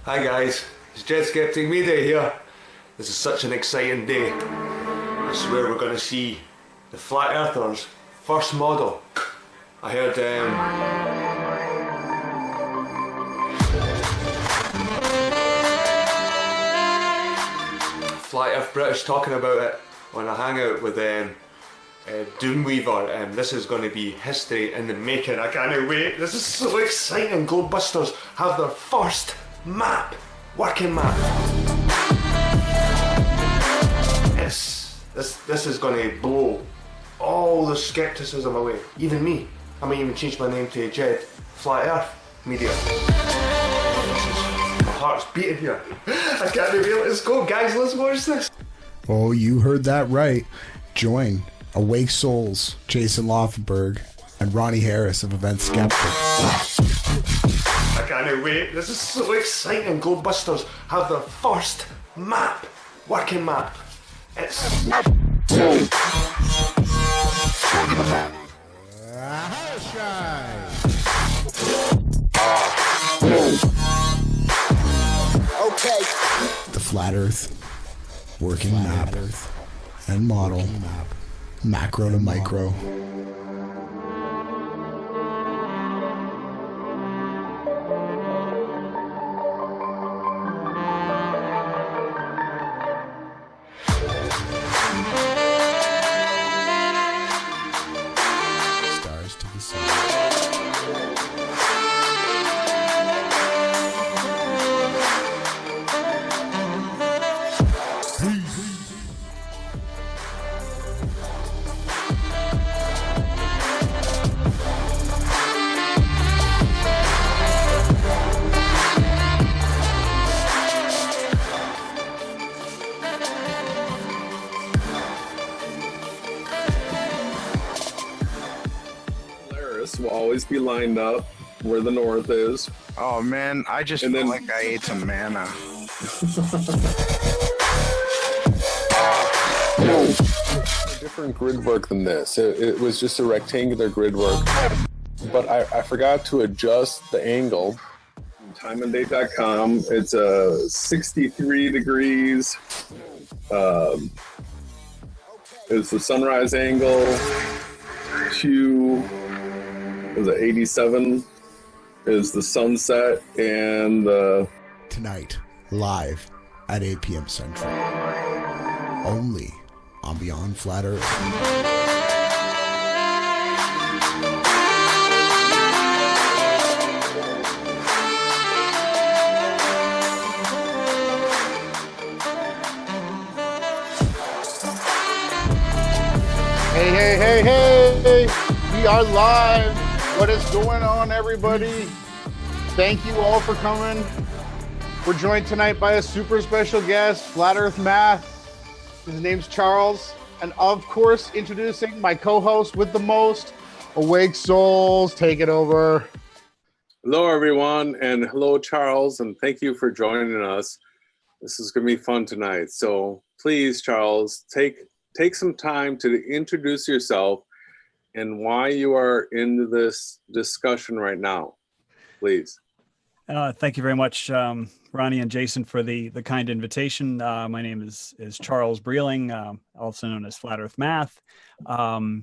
Hi guys, it's Jet Skeptic Media here. This is such an exciting day. I swear we're going to see the Flat Earthers' first model. I heard Flat Earth British talking about it on a hangout with Doomweaver, this is going to be history in the making. I can't wait. This is so exciting. Globebusters have their first map, working map. This is going to blow all the skepticism away. Even me. I might even change my name to Jed Flat Earth Media. My heart's beating here. I can't wait. Let's go, guys. Let's watch this. Oh, you heard that right. Join Awake Souls, Jason Laufenberg, and Ronnie Harris of Event Skeptic. I can't wait. This is so exciting. Globebusters have their first map, working map. It's... Okay. The Flat Earth, working map, and model, macro to micro. Stars to the sun. Will always be lined up where the north is. Oh man, I just feel like I ate some manna. Different grid work than this. It was just a rectangular grid work, but I forgot to adjust the angle. Timeanddate.com. It's 63 degrees. It's the sunrise angle. Was it 87 is the sunset, and Tonight, live at 8 p.m. Central. Only on Beyond Flat Earth. Hey, we are live. What is going on, everybody? Thank you all for coming. We're joined tonight by a super special guest, Flat Earth Math. His name's Charles, and of course, introducing my co-host with the most, Awake Souls. Take it over. hello everyone, and hello Charles, and thank you for joining us. This is going to be fun tonight. So please, Charles, take some time to introduce yourself and why you are in this discussion right now, please. Thank you very much, Ronnie and Jason, for the kind invitation. My name is Charles Breeling, also known as Flat Earth Math. I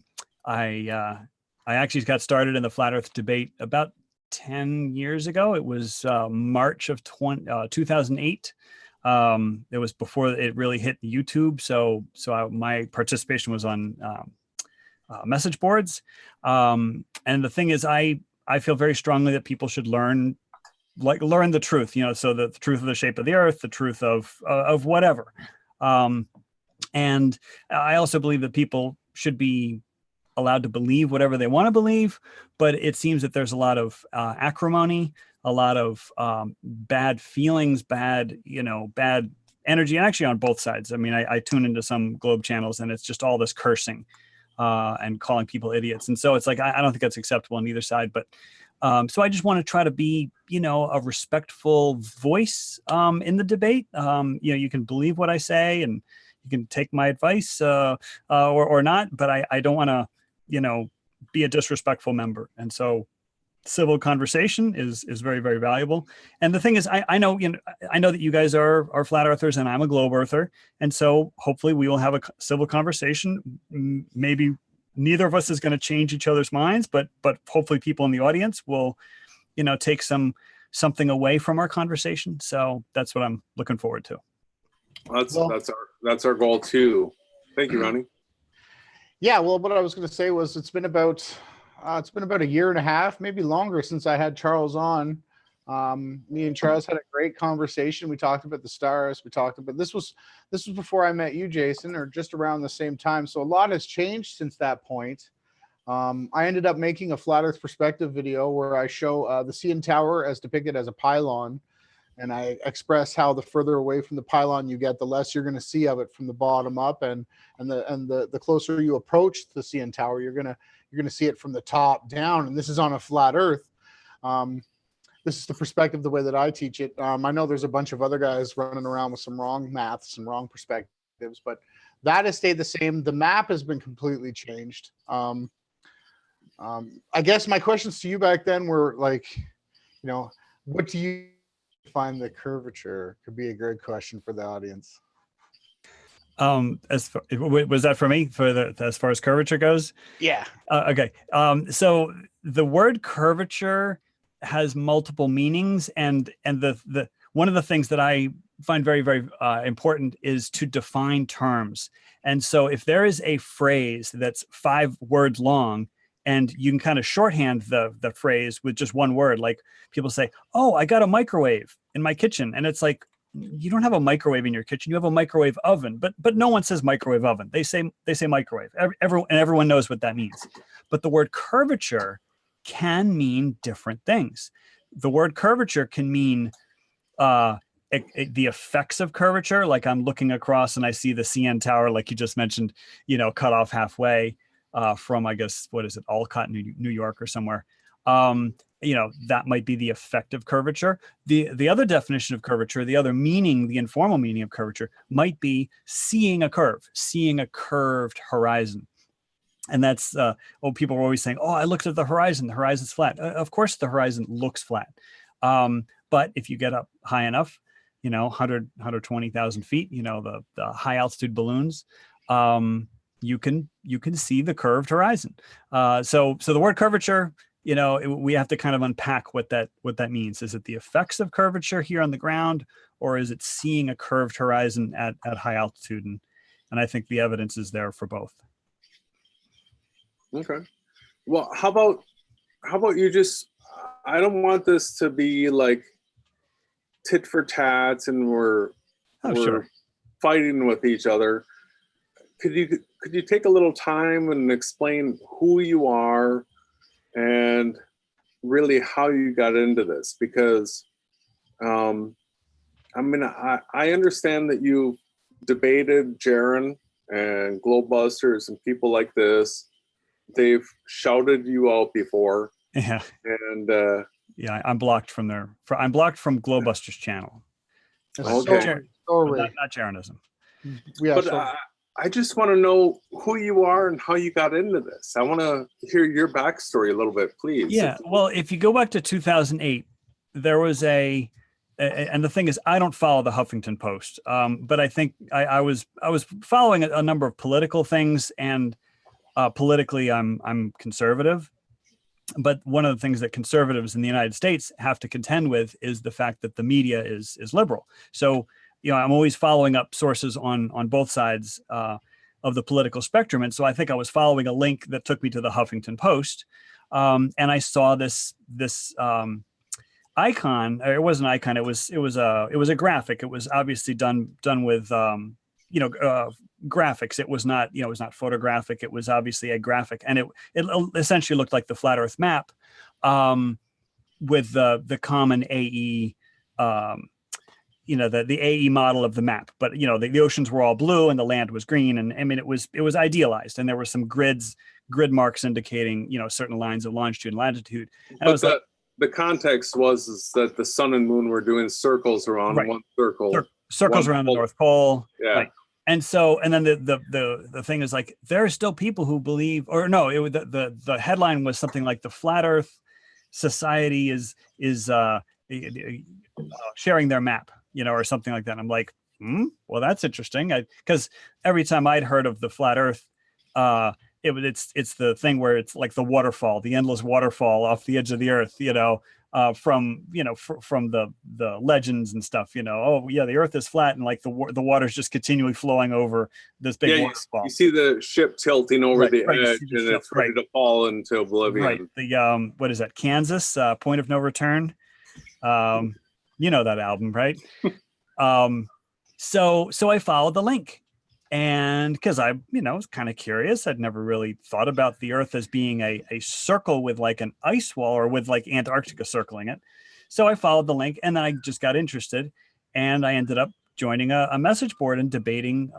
actually got started in the Flat Earth debate about 10 years ago. It was March of 2008. It was before it really hit YouTube. So my participation was on message boards. And the thing is, I feel very strongly that people should learn the truth, so the truth of the shape of the earth, the truth of whatever. And I also believe that people should be allowed to believe whatever they want to believe, but it seems that there's a lot of acrimony, a lot of bad feelings, bad energy, and actually on both sides. I mean, I tune into some Globe channels and it's just all this cursing and calling people idiots. And so it's like, I don't think that's acceptable on either side, but so I just want to try to be, a respectful voice in the debate. You can believe what I say and you can take my advice or not, but I don't want to, be a disrespectful member. And so civil conversation is very, very valuable. And the thing is, I know that you guys are flat earthers and I'm a globe earther. And so hopefully we will have a civil conversation. Maybe neither of us is going to change each other's minds, but hopefully people in the audience will, take something away from our conversation. So that's what I'm looking forward to. That's our goal too. Thank you, Ronnie. Yeah, well, what I was going to say was it's been about a year and a half, maybe longer, since I had Charles on. Me and Charles had a great conversation. We talked about the stars. We talked about this was before I met you, Jason, or just around the same time. So a lot has changed since that point. I ended up making a flat Earth perspective video where I show the CN Tower as depicted as a pylon. And I express how the further away from the pylon you get, the less you're going to see of it from the bottom up, and the closer you approach the CN Tower, you're going to see it from the top down. And this is on a flat Earth. This is the perspective, the way that I teach it. I know there's a bunch of other guys running around with some wrong maths and wrong perspectives, but that has stayed the same. The map has been completely changed. I guess my questions to you back then were like, what do you find the curvature? Could be a great question for the audience. Was that for me as far as curvature goes? Yeah. Okay. So the word curvature has multiple meanings, and the one of the things that I find very, very important is to define terms. And so if there is a phrase that's 5 words long, and you can kind of shorthand the phrase with just one word, like people say, "Oh, I got a microwave in my kitchen," and it's like, you don't have a microwave in your kitchen. You have a microwave oven, but no one says microwave oven. They say microwave. Everyone knows what that means. But the word curvature can mean different things. The word curvature can mean the effects of curvature. Like I'm looking across and I see the CN Tower, like you just mentioned, cut off halfway from, I guess, what is it, Olcott, New York or somewhere. That might be the effect of curvature. The other definition of curvature, the other meaning, the informal meaning of curvature might be seeing a curve, seeing a curved horizon. And that's, people are always saying, "Oh, I looked at the horizon's flat." Of course, the horizon looks flat. But if you get up high enough, 120,000 feet, the high altitude balloons, you can see the curved horizon. So the word curvature, we have to kind of unpack what that means. Is it the effects of curvature here on the ground, or is it seeing a curved horizon at high altitude? And I think the evidence is there for both. Okay. Well, how about you just, I don't want this to be like tit for tat and we're fighting with each other. Could you take a little time and explain who you are and really how you got into this? Because I understand that you debated Jaron and Globebusters and people like this. They've shouted you out before. Yeah. And I'm blocked from I'm blocked from Globebusters channel. Okay. Not Jaronism. Yeah, but I just want to know who you are and how you got into this. I want to hear your backstory a little bit, please. Yeah. Well, if you go back to 2008, there was and the thing is, I don't follow the Huffington Post, but I think I was following a number of political things, and politically, I'm conservative. But one of the things that conservatives in the United States have to contend with is the fact that the media is liberal. So, I'm always following up sources on both sides of the political spectrum. And so I think I was following a link that took me to the Huffington Post. And I saw this icon. Or it wasn't an icon. It was a graphic. It was obviously done with graphics. It was not photographic. It was obviously a graphic, and it essentially looked like the flat Earth map, with the common AE, the AE model of the map. But the oceans were all blue and the land was green, and I mean it was idealized, and there were some grid marks indicating certain lines of longitude and latitude. And but the context was that the sun and moon were doing circles around one circle. Circles around the North Pole. Yeah. Right. And then the thing is, like, there are still people who believe, or no, the headline was something like the flat Earth society is sharing their map, or something like that. And I'm like, well, that's interesting. Because every time I'd heard of the flat Earth, it's the thing where it's like the waterfall, the endless waterfall off the edge of the Earth, from the legends and stuff. Oh yeah, the Earth is flat, and like the water's just continually flowing over this big waterfall. You see the ship tilting over the edge, and ship, it's ready to fall into oblivion. Right. The what is that? Kansas, Point of No Return. That album, right? So I followed the link, and because I was kind of curious. I'd never really thought about the Earth as being a circle with like an ice wall, or with like Antarctica circling it. So I followed the link, and then I just got interested, and I ended up joining a message board and debating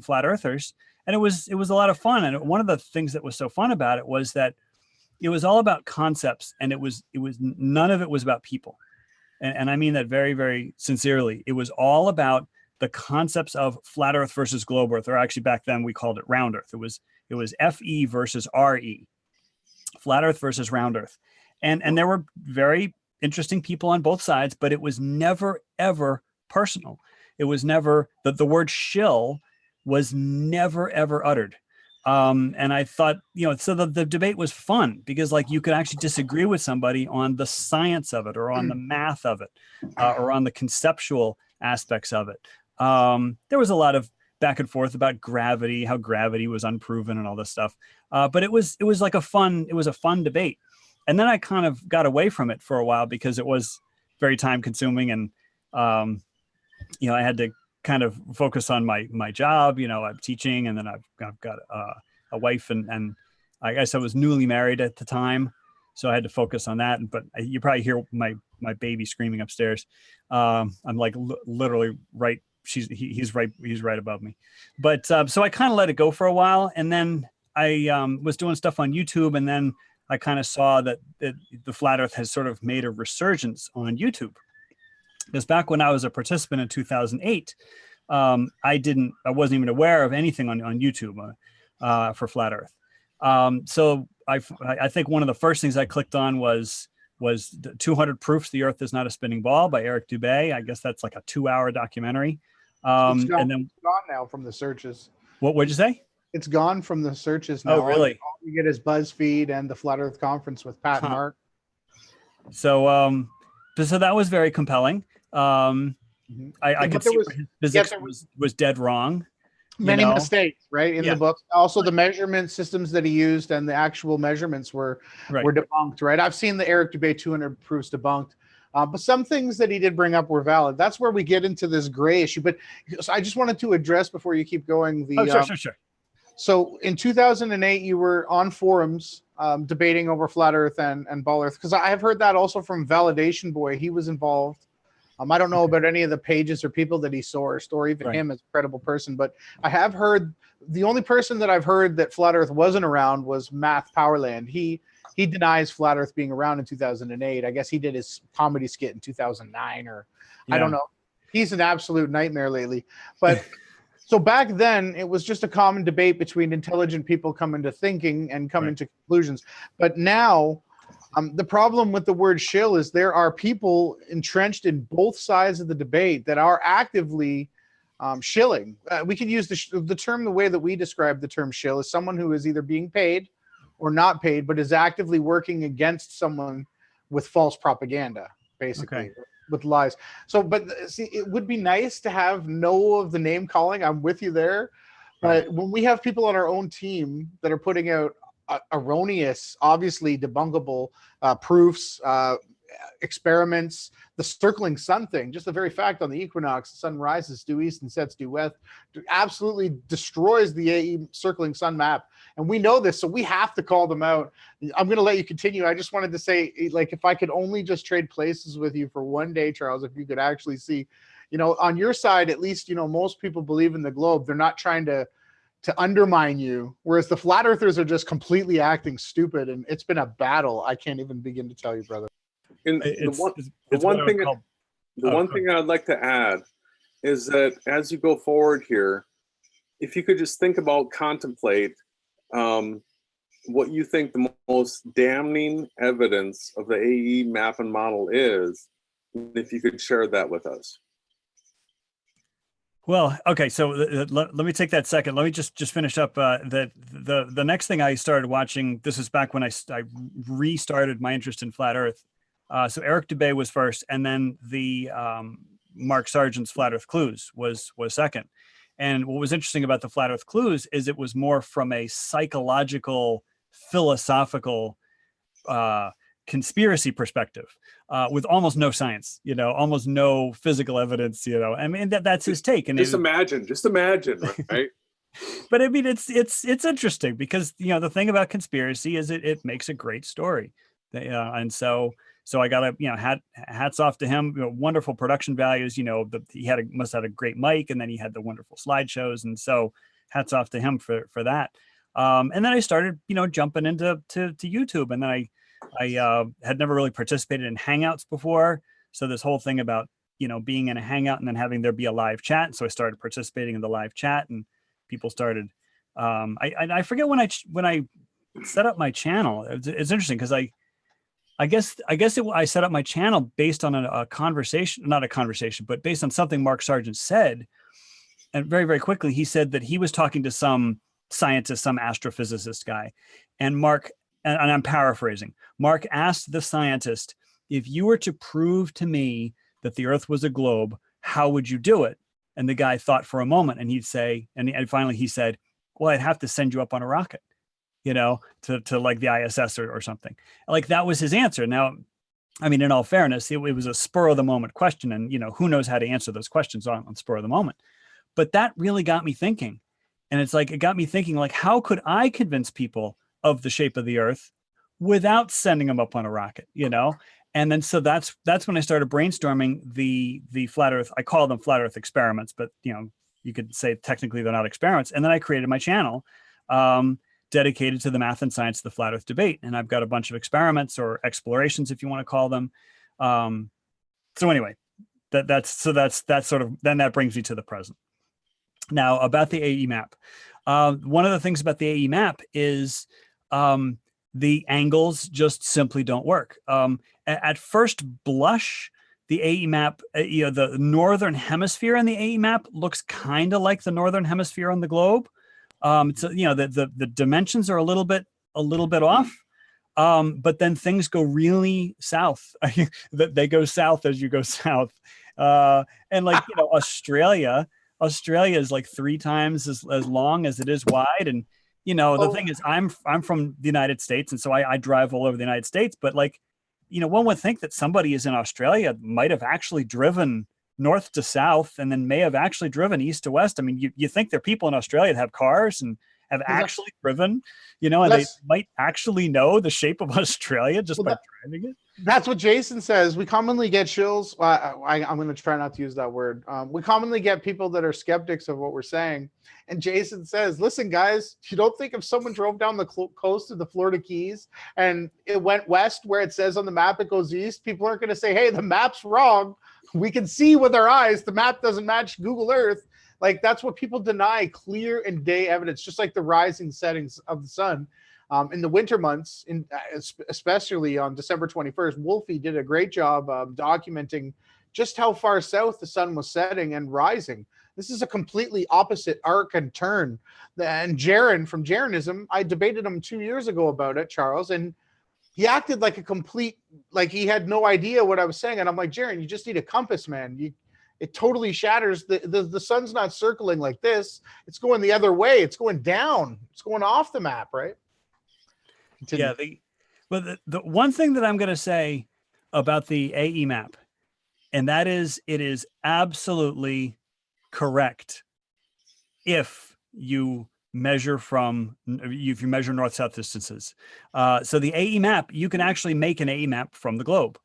flat earthers. And it was a lot of fun. And one of the things that was so fun about it was that it was all about concepts, and it was none of it was about people. And I mean that very, very sincerely. It was all about the concepts of flat Earth versus globe Earth, or actually back then we called it round Earth. It was FE versus RE, flat Earth versus round Earth. And there were very interesting people on both sides, but it was never, ever personal. It was never, the word shill was never, ever uttered. And I thought, so the debate was fun, because like you could actually disagree with somebody on the science of it, or on the math of it, or on the conceptual aspects of it. There was a lot of back and forth about gravity, how gravity was unproven and all this stuff. But it was like a fun debate. And then I kind of got away from it for a while, because it was very time consuming. And, I had to kind of focus on my job. I'm teaching, and then I've got a wife, and I guess I was newly married at the time, so I had to focus on that. But you probably hear my baby screaming upstairs. I'm like literally right. He's right above me. But so I kind of let it go for a while, and then I was doing stuff on YouTube, and then I kind of saw that the flat Earth has sort of made a resurgence on YouTube. Because back when I was a participant in 2008, I wasn't even aware of anything on YouTube for flat Earth. So I think one of the first things I clicked on was 200 Proofs the Earth is Not a Spinning Ball by Eric Dubay. I guess that's like a 2-hour documentary. It's gone now from the searches. What'd you say? It's gone from the searches now. Oh, really? All you get is BuzzFeed and the Flat Earth Conference with Pat and Mark. So that was very compelling. I could see physics was dead wrong. Many mistakes, right, in the book. Also, the measurement systems that he used and the actual measurements were debunked, right? I've seen the Eric Dubay 200 Proofs debunked, but some things that he did bring up were valid. That's where we get into this gray issue. But so I just wanted to address, before you keep going, Sure. So in 2008, you were on forums debating over flat Earth and ball Earth, because I have heard that also from Validation Boy. He was involved. I don't know about any of the pages or people that he sourced, or even him as a credible person, but I have heard, the only person that I've heard that flat Earth wasn't around was Math Powerland. He denies flat Earth being around in 2008. I guess he did his comedy skit in 2009, or I don't know. He's an absolute nightmare lately. But so back then, it was just a common debate between intelligent people coming to thinking and coming to conclusions. But now, the problem with the word shill is there are people entrenched in both sides of the debate that are actively shilling. We can use the term, the way that we describe the term shill, is someone who is either being paid or not paid, but is actively working against someone with false propaganda, basically, with lies. So, but see, it would be nice to have no of the name calling. I'm with you there. But when we have people on our own team that are putting out erroneous, obviously debunkable proofs, experiments, the circling sun thing, just the very fact on the equinox, the sun rises due east and sets due west, absolutely destroys the AE circling sun map. And we know this, so we have to call them out. I'm going to let you continue. I just wanted to say, like, if I could only just trade places with you for one day, Charles, if you could actually see, on your side, at least, most people believe in the globe. They're not trying to undermine you, whereas the flat earthers are just completely acting stupid, and it's been a battle. I can't even begin to tell you, brother. And the one thing I'd like to add is that as you go forward here, if you could just think about, contemplate what you think the most damning evidence of the AE map and model is, and if you could share that with us. Well, okay, so let me take that second. Let me just finish up. The next thing I started watching, this is back when I restarted my interest in flat Earth. So Eric Dubay was first, and then the Mark Sargent's Flat Earth Clues was second. And what was interesting about the Flat Earth Clues is it was more from a psychological, philosophical conspiracy perspective, with almost no science, almost no physical evidence, I mean, that's his take. And just imagine, right? But I mean, it's interesting because, the thing about conspiracy is it makes a great story. And so I gotta, hats off to him, wonderful production values, he must have had a great mic, and then he had the wonderful slideshows. And so hats off to him for that. And then I started, jumping into YouTube, and then I had never really participated in hangouts before. So this whole thing about, being in a hangout and then having there be a live chat. So I started participating in the live chat, and people started, I forget when I set up my channel. It's interesting because I guess I set up my channel based on a conversation, not a conversation, but based on something Mark Sargent said. And very, very quickly, he said that he was talking to some scientist, some astrophysicist guy, and Mark, and I'm paraphrasing, Mark asked the scientist, if you were to prove to me that the Earth was a globe, how would you do it? And the guy thought for a moment, and he'd say, and finally he said, well, I'd have to send you up on a rocket, to like the ISS or something. Like that was his answer. Now, I mean, in all fairness, it was a spur of the moment question, and who knows how to answer those questions on spur of the moment. But that really got me thinking. And it's like, it got me thinking, like, how could I convince people of the shape of the Earth without sending them up on a rocket, And then, so that's when I started brainstorming the flat Earth. I call them flat Earth experiments, but you could say technically they're not experiments. And then I created my channel, dedicated to the math and science of the flat Earth debate. And I've got a bunch of experiments or explorations, if you want to call them. So anyway, that's sort of, then that brings me to the present. Now, about the AE map. One of the things about the AE map is the angles just simply don't work. At first blush, the AE map, the northern hemisphere on the AE map looks kind of like the northern hemisphere on the globe. So the dimensions are a little bit off. But then things go really south. They go south as you go south. And like, Australia is like 3 times as long as it is wide. And, the thing is, I'm from the United States. And so I drive all over the United States. But like, one would think that somebody is in Australia might have actually driven north to south and then may have actually driven east to west. I mean, you think there are people in Australia that have cars and have actually driven, and they might actually know the shape of Australia just by driving it. That's what Jason says. We commonly get shills. I'm going to try not to use that word. We commonly get people that are skeptics of what we're saying. And Jason says, listen, guys, you don't think if someone drove down the coast of the Florida Keys and it went west where it says on the map it goes east, people aren't going to say, hey, the map's wrong. We can see with our eyes the map doesn't match Google Earth. Like, that's what people deny, clear and day evidence, just like the rising settings of the sun. In the winter months, especially on December 21st, Wolfie did a great job documenting just how far south the sun was setting and rising. This is a completely opposite arc and turn. And Jaron from Jaronism, I debated him 2 years ago about it, Charles, and he acted like like he had no idea what I was saying. And I'm like, Jaron, you just need a compass, man. It totally shatters. The sun's not circling like this. It's going the other way. It's going down. It's going off the map, right? Continue. Yeah. But the one thing that I'm going to say about the AE map, and that is, it is absolutely correct if you measure north-south distances. So the AE map, you can actually make an AE map from the globe.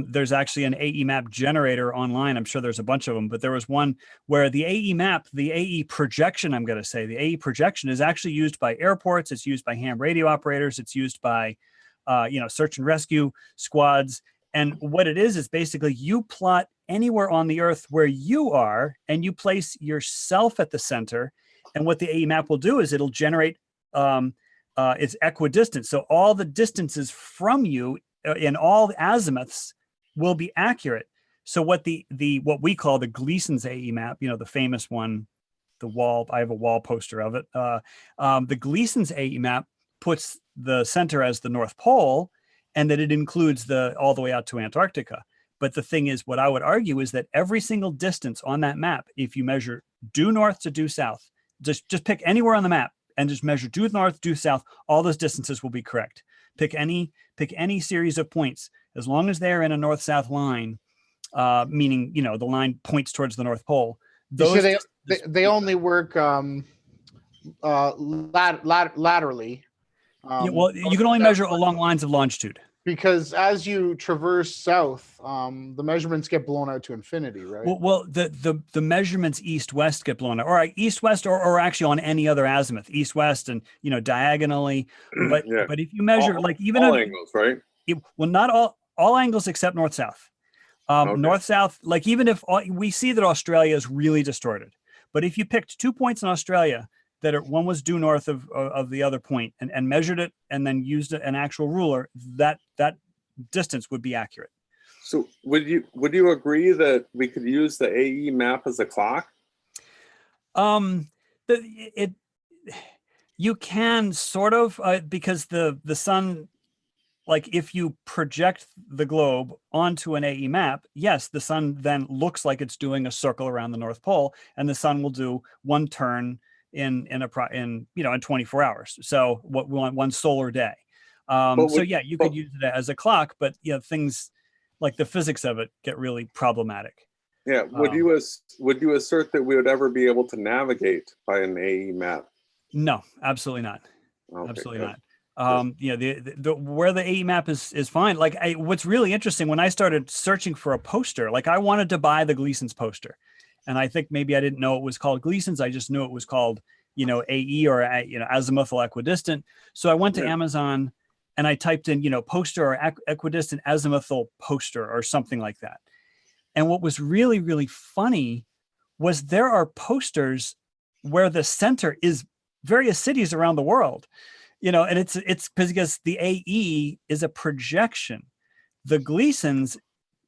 There's actually an AE map generator online. I'm sure there's a bunch of them, but there was one where the AE map, the AE projection, I'm going to say, the AE projection is actually used by airports. It's used by ham radio operators. It's used by, search and rescue squads. And what it is basically you plot anywhere on the Earth where you are, and you place yourself at the center. And what the AE map will do is it'll generate a it's equidistant. So all the distances from you in all the azimuths will be accurate. So what what we call the Gleason's AE map, the famous one, I have a wall poster of it. The Gleason's AE map puts the center as the North Pole, and that it includes all the way out to Antarctica. But the thing is, what I would argue is that every single distance on that map, if you measure due north to due south, just pick anywhere on the map and just measure due north, due south, all those distances will be correct. Pick any series of points, as long as they're in a north-south line, meaning, the line points towards the North Pole. So they only work laterally. Well, you can only measure along lines of longitude. Because as you traverse south, the measurements get blown out to infinity, right? Well, the measurements east-west get blown out, or east-west, or actually on any other azimuth, east-west, and diagonally. But if you measure all angles, right? Not all angles except north-south. Okay. North-south, even if we see that Australia is really distorted, but if you picked 2 points in Australia that one was due north of the other point and measured it and then used an actual ruler, that distance would be accurate. So would you agree that we could use the AE map as a clock? You can sort of, because the sun, if you project the globe onto an AE map, yes, the sun then looks like it's doing a circle around the North Pole, and the sun will do one turn in 24 hours. So one solar day. You could use it as a clock, but things like the physics of it get really problematic. Yeah. Would you assert that we would ever be able to navigate by an AE map? No, absolutely not. Okay, absolutely good. not. Where the AE map is fine. What's really interesting, when I started searching for a poster, I wanted to buy the Gleason's poster. And I think maybe I didn't know it was called Gleason's. I just knew it was called, AE or, azimuthal equidistant. So I went to Amazon and I typed in, poster or equidistant azimuthal poster or something like that. And what was really, really funny was there are posters where the center is various cities around the world, and it's because the AE is a projection. The Gleason's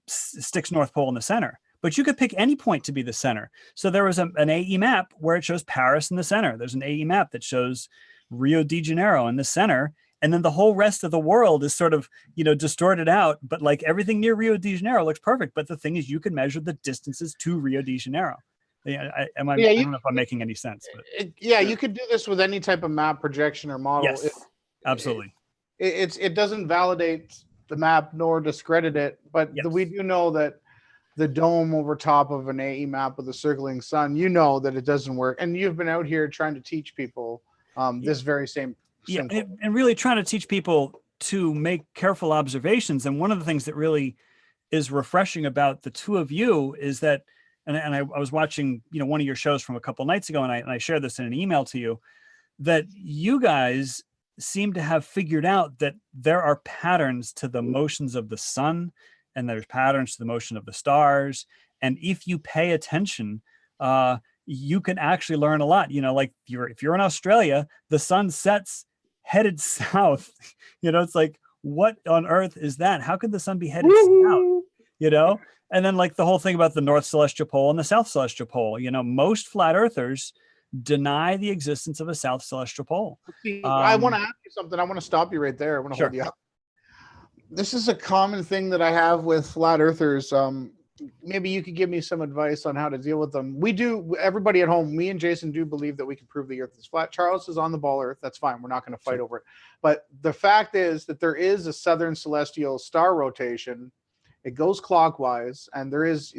sticks North Pole in the center. But you could pick any point to be the center. So there was an AE map where it shows Paris in the center. There's an AE map that shows Rio de Janeiro in the center. And then the whole rest of the world is sort of, distorted out. But everything near Rio de Janeiro looks perfect. But the thing is, you can measure the distances to Rio de Janeiro. I don't know if I'm making any sense. But you could do this with any type of map projection or model. Yes, absolutely. It doesn't validate the map nor discredit it. But we do know that the dome over top of an AE map with a circling sun, that it doesn't work. And you've been out here trying to teach people this very same. And really trying to teach people to make careful observations. And one of the things that really is refreshing about the two of you is that, and I was watching, one of your shows from a couple nights ago, and I shared this in an email to you, that you guys seem to have figured out that there are patterns to the motions of the sun, and there's patterns to the motion of the stars. And if you pay attention, you can actually learn a lot. If you're in Australia, the sun sets headed south. It's what on earth is that? How could the sun be headed south? And then the whole thing about the North Celestial Pole and the South Celestial Pole. Most flat earthers deny the existence of a South Celestial Pole. I want to ask you something. I want to stop you right there. I want to hold you up. This is a common thing that I have with flat earthers. Maybe you could give me some advice on how to deal with them. Everybody at home, me and Jason do believe that we can prove the earth is flat. Charles is on the ball earth. That's fine. We're not going to fight over it. But the fact is that there is a southern celestial star rotation. It goes clockwise, and there's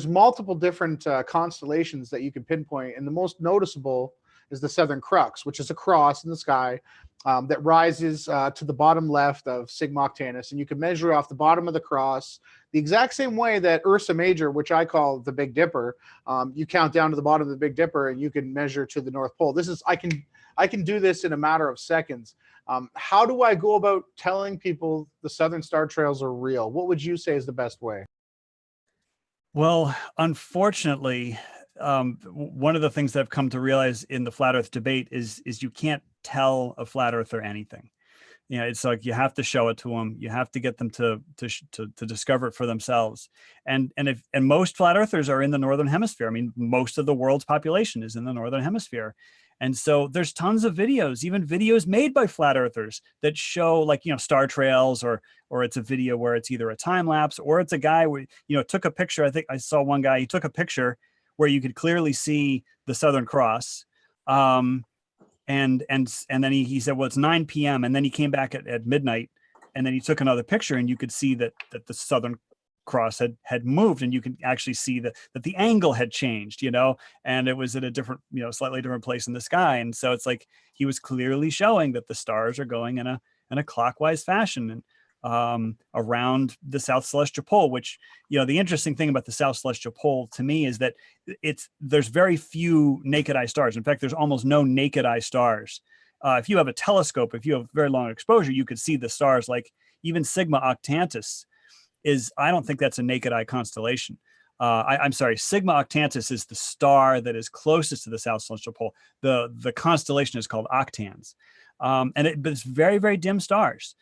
multiple different constellations that you can pinpoint. And the most noticeable is the Southern Crux, which is a cross in the sky that rises to the bottom left of Sigma Octantis. And you can measure off the bottom of the cross the exact same way that Ursa Major, which I call the Big Dipper, you count down to the bottom of the Big Dipper and you can measure to the North Pole. I can do this in a matter of seconds. How do I go about telling people the Southern Star Trails are real? What would you say is the best way? Well, unfortunately, one of the things that I've come to realize in the flat earth debate is you can't tell a flat earther anything. It's like you have to show it to them. You have to get them to discover it for themselves. And most flat earthers are in the Northern Hemisphere. I mean, most of the world's population is in the Northern Hemisphere. And so there's tons of videos, even videos made by flat earthers that show like, star trails, or it's a video where it's either a time lapse or it's a guy who, took a picture. I think I saw one guy, he took a picture where you could clearly see the Southern Cross. And then he said, well, it's 9 p.m. And then he came back at midnight, and then he took another picture, and you could see that the Southern Cross had moved, and you can actually see that the angle had changed, and it was at a different, slightly different place in the sky. And so it's like he was clearly showing that the stars are going in a clockwise fashion, and around the South Celestial Pole, which, the interesting thing about the South Celestial Pole to me is that there's very few naked eye stars. In fact, there's almost no naked eye stars. If you have a telescope, if you have very long exposure, you could see the stars. Like even Sigma Octantis I don't think that's a naked eye constellation. I'm sorry, Sigma Octantis is the star that is closest to the South Celestial Pole. The constellation is called Octans. But it's very, very dim stars.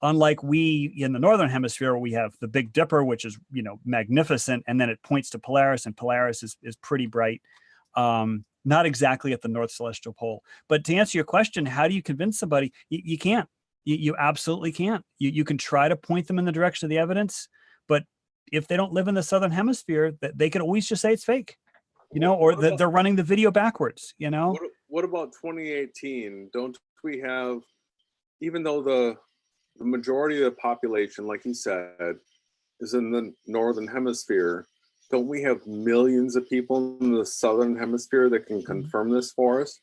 Unlike we in the Northern Hemisphere, we have the Big Dipper, which is, magnificent. And then it points to Polaris, and Polaris is pretty bright. Not exactly at the North Celestial Pole. But to answer your question, how do you convince somebody? You can't. You absolutely can't. You can try to point them in the direction of the evidence, but if they don't live in the Southern Hemisphere, they can always just say it's fake, or that they're running the video backwards, What about 2018? Don't we have, even though the majority of the population, like you said, is in the Northern Hemisphere, don't we have millions of people in the Southern Hemisphere that can confirm this for us?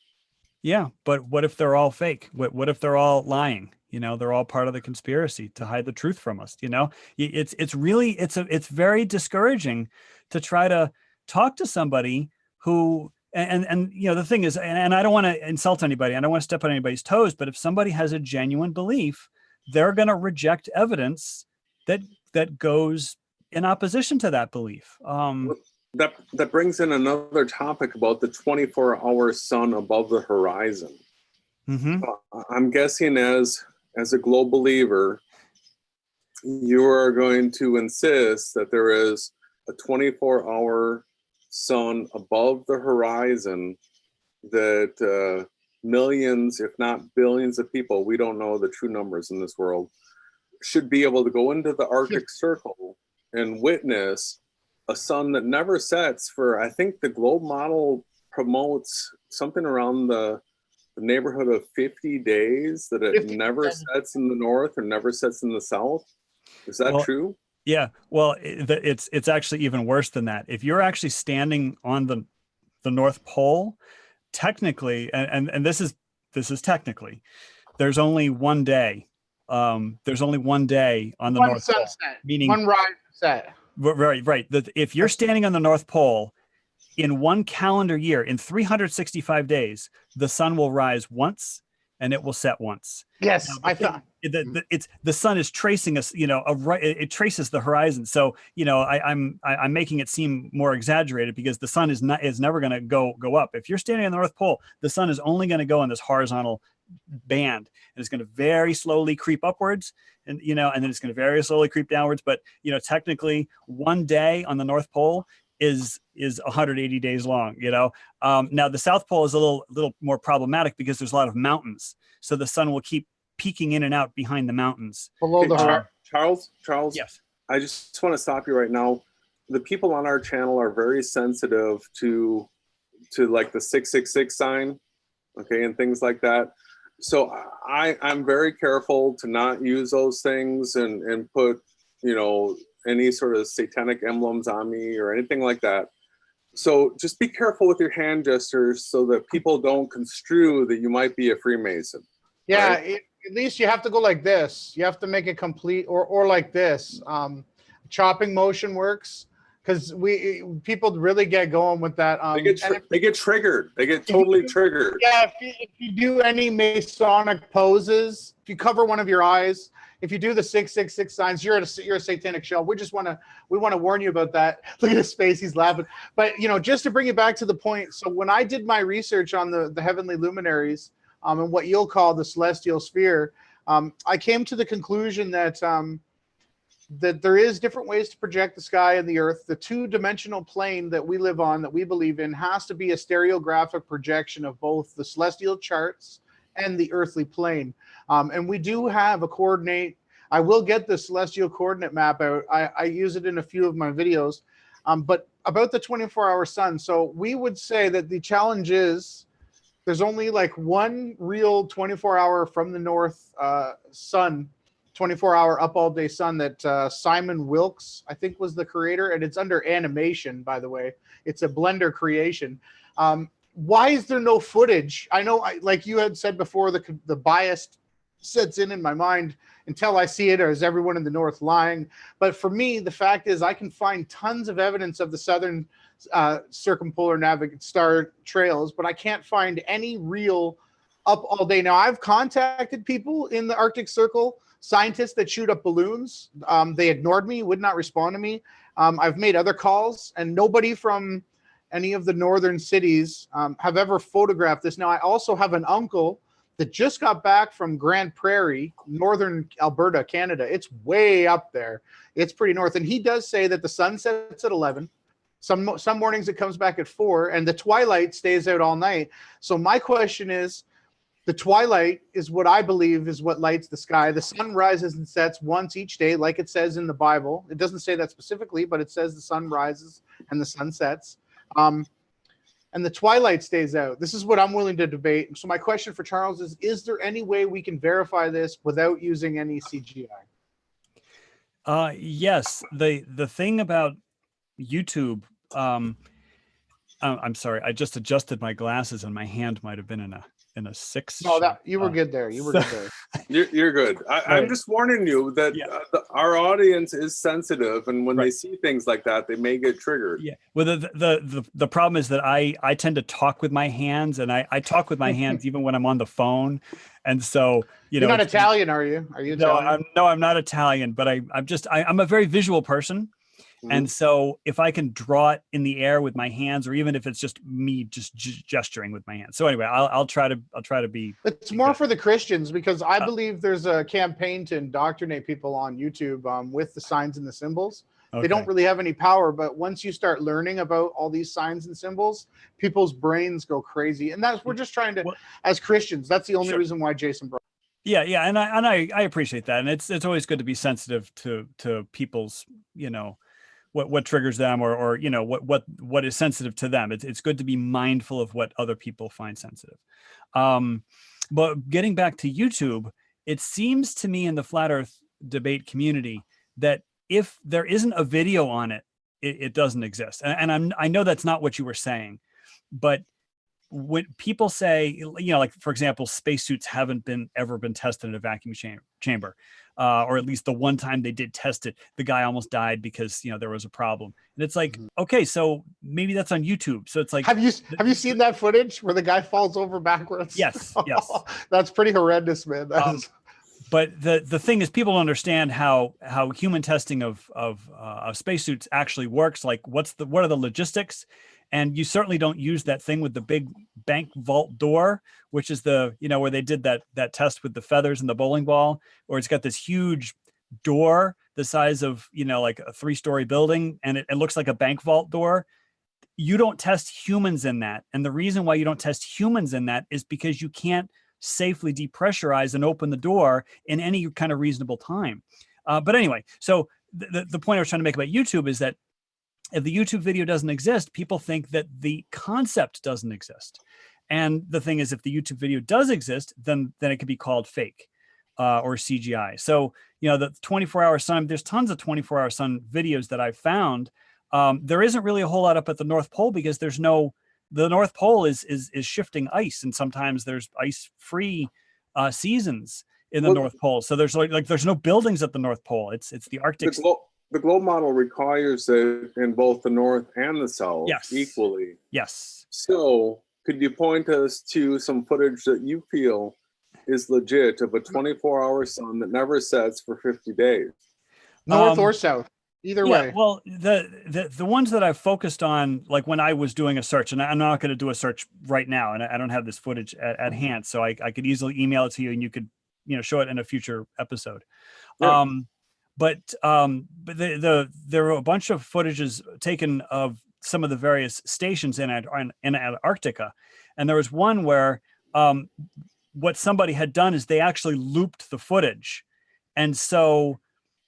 Yeah, but what if they're all fake? What if they're all lying? They're all part of the conspiracy to hide the truth from us. It's very discouraging to try to talk to somebody who, and the thing is, and I don't want to insult anybody, I don't want to step on anybody's toes, but if somebody has a genuine belief, they're going to reject evidence that goes in opposition to that belief. That brings in another topic about the 24-hour sun above the horizon. Mm-hmm. I'm guessing as a global believer, you are going to insist that there is a 24-hour sun above the horizon that millions, if not billions of people, we don't know the true numbers in this world, should be able to go into the Arctic Circle and witness a sun that never sets for, I think the globe model promotes something around the neighborhood of 50 days that it never sets in the north or never sets in the south. Is that true? Yeah. Well, it's actually even worse than that. If you're actually standing on the North Pole, technically, and this is technically, there's only one day. There's only one day on the North Pole, meaning one rise set. Right. If you're standing on the North Pole, in one calendar year, in 365 days, the sun will rise once and it will set once. Yes, I thought the sun is tracing us. It traces the horizon. So I'm making it seem more exaggerated because the sun is never going to go up. If you're standing on the North Pole, the sun is only going to go in this horizontal band, and it's going to very slowly creep upwards, and then it's going to very slowly creep downwards. But technically, one day on the North Pole is 180 days long. Now the South Pole is a little more problematic because there's a lot of mountains, so the sun will keep peeking in and out behind the mountains. Below the Charles. Yes. I just want to stop you right now. The people on our channel are very sensitive to like the 666 sign, okay, and things like that. So I'm very careful to not use those things and put, any sort of satanic emblems on me or anything like that. So just be careful with your hand gestures so that people don't construe that you might be a Freemason. Yeah, right? At least you have to go like this. You have to make it complete, or like this. Chopping motion works, because people really get going with that. They get triggered. They get totally triggered. Yeah, if you do any Masonic poses, if you cover one of your eyes, if you do the 666 signs, you're a satanic shell. We want to warn you about that. Look at his face; he's laughing. But just to bring it back to the point. So when I did my research on the heavenly luminaries, and what you'll call the celestial sphere. I came to the conclusion that that there is different ways to project the sky and the earth. The two-dimensional plane that we live on, that we believe in, has to be a stereographic projection of both the celestial charts and the earthly plane. And we do have a coordinate. I will get the celestial coordinate map out. I use it in a few of my videos. But about the 24-hour sun. So we would say that the challenge is there's only like one real 24-hour from the north sun, 24-hour up all day sun that Simon Wilkes, I think, was the creator, and it's under animation, by the way. It's a Blender creation. Why is there no footage? I know, like you had said before, the bias sets in my mind until I see it, or is everyone in the north lying? But for me, the fact is I can find tons of evidence of the southern circumpolar star trails, but I can't find any real up all day. Now, I've contacted people in the Arctic Circle, scientists that shoot up balloons. They ignored me, would not respond to me. I've made other calls, and nobody from any of the northern cities have ever photographed this. Now, I also have an uncle that just got back from Grand Prairie, northern Alberta, Canada. It's way up there. It's pretty north. And he does say that the sun sets at 11. Some mornings it comes back at 4, and the twilight stays out all night. So my question is, the twilight is what I believe is what lights the sky. The sun rises and sets once each day, like it says in the Bible. It doesn't say that specifically, but it says the sun rises and the sun sets. And the twilight stays out. This is what I'm willing to debate. So my question for Charles is there any way we can verify this without using any CGI? Yes. The thing about YouTube, I'm sorry, I just adjusted my glasses and my hand might have been in a 6. No, that you were good there. You were good there. You're good. I'm just warning you that our audience is sensitive, and when they see things like that, they may get triggered. Yeah. Well, the problem is that I tend to talk with my hands, and I talk with my hands even when I'm on the phone, and so you're not Italian, are you? Are you Italian? No, I'm not Italian, but I'm a very visual person. And so if I can draw it in the air with my hands, or even if it's just me just gesturing with my hands. So anyway, I'll try to be. It's more for the Christians, because I believe there's a campaign to indoctrinate people on YouTube with the signs and the symbols. Okay. They don't really have any power, but once you start learning about all these signs and symbols, people's brains go crazy. And we're just trying to, as Christians, that's the only reason why Jason brought. Yeah, and I appreciate that, and it's always good to be sensitive to people's, what triggers them, or what is sensitive to them. It's good to be mindful of what other people find sensitive. But getting back to YouTube, it seems to me in the flat earth debate community that if there isn't a video on it, it doesn't exist. And I know that's not what you were saying, but when people say, like, for example, spacesuits haven't ever been tested in a vacuum chamber, or at least the one time they did test it, the guy almost died because there was a problem. And it's like, okay, so maybe that's on YouTube. So it's like, have you seen that footage where the guy falls over backwards? Yes. That's pretty horrendous, man. But the thing is, people don't understand how human testing of spacesuits actually works. Like, what are the logistics? And you certainly don't use that thing with the big bank vault door, which is where they did that test with the feathers and the bowling ball, or it's got this huge door the size of, like a 3-story building, and it looks like a bank vault door. You don't test humans in that. And the reason why you don't test humans in that is because you can't safely depressurize and open the door in any kind of reasonable time. But anyway, so the point I was trying to make about YouTube is that if the YouTube video doesn't exist, people think that the concept doesn't exist. And the thing is, if the YouTube video does exist, then it could be called fake or CGI. So, the 24-hour sun, there's tons of 24-hour sun videos that I've found. There isn't really a whole lot up at the North Pole, because the North Pole is shifting ice, and sometimes there's ice-free seasons in the North Pole. So there's there's no buildings at the North Pole. It's the Arctic. The globe model requires it in both the north and the south equally. Yes. So could you point us to some footage that you feel is legit of a 24-hour sun that never sets for 50 days? North or south? Either Yeah, way. well, the ones that I've focused on, like when I was doing a search, and I'm not going to do a search right now, and I don't have this footage at hand, so I could easily email it to you, and you could, show it in a future episode. Yeah. But there were a bunch of footages taken of some of the various stations in Antarctica, and there was one where what somebody had done is they actually looped the footage, and so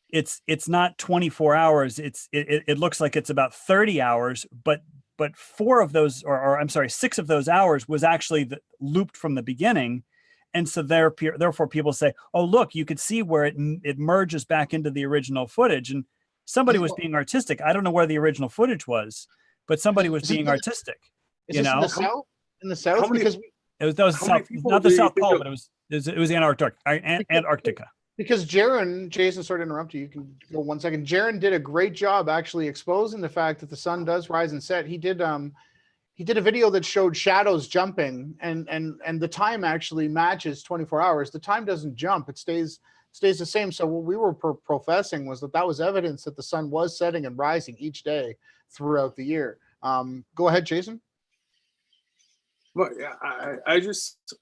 it's not 24 hours. It looks like it's about 30 hours, but 4 of those, or I'm sorry, 6 of those hours was actually looped from the beginning. And so therefore people say, oh, look, you could see where it merges back into the original footage. And somebody was being artistic. I don't know where the original footage was, but somebody was being artistic. Is this in the South? In the South? Because that was South, not the South Pole, but it was Antarctica. Because Jason, sorry to interrupt you. You can go 1 second. Jaron did a great job actually exposing the fact that the sun does rise and set. He did a video that showed shadows jumping, and the time actually matches 24 hours. The time doesn't jump; it stays the same. So what we were professing was that was evidence that the sun was setting and rising each day throughout the year. Go ahead, Jason. Well, I just,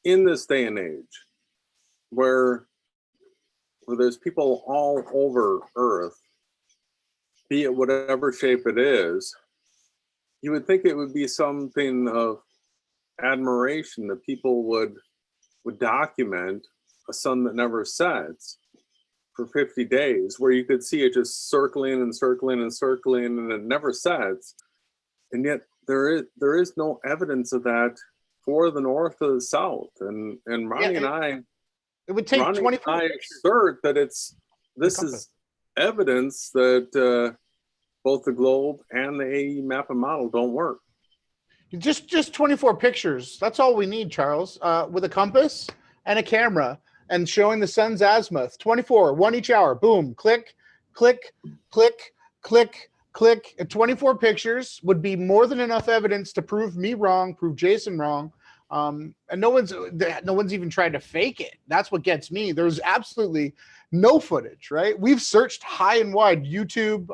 in this day and age, where there's people all over Earth, be it whatever shape it is, you would think it would be something of admiration that people would document a sun that never sets for 50 days, where you could see it just circling and circling and circling, and it never sets. And yet there is no evidence of that for the North or the South. And Ronnie and I, it would take 24 I assert that this is evidence that both the globe and the AE map and model don't work. Just 24 pictures. That's all we need, Charles, with a compass and a camera and showing the sun's azimuth. 24, 1 each hour. Boom, click, click, click, click, click. And 24 pictures would be more than enough evidence to prove me wrong, prove Jason wrong. And no one's even tried to fake it. That's what gets me. There's absolutely no footage, right? We've searched high and wide, YouTube,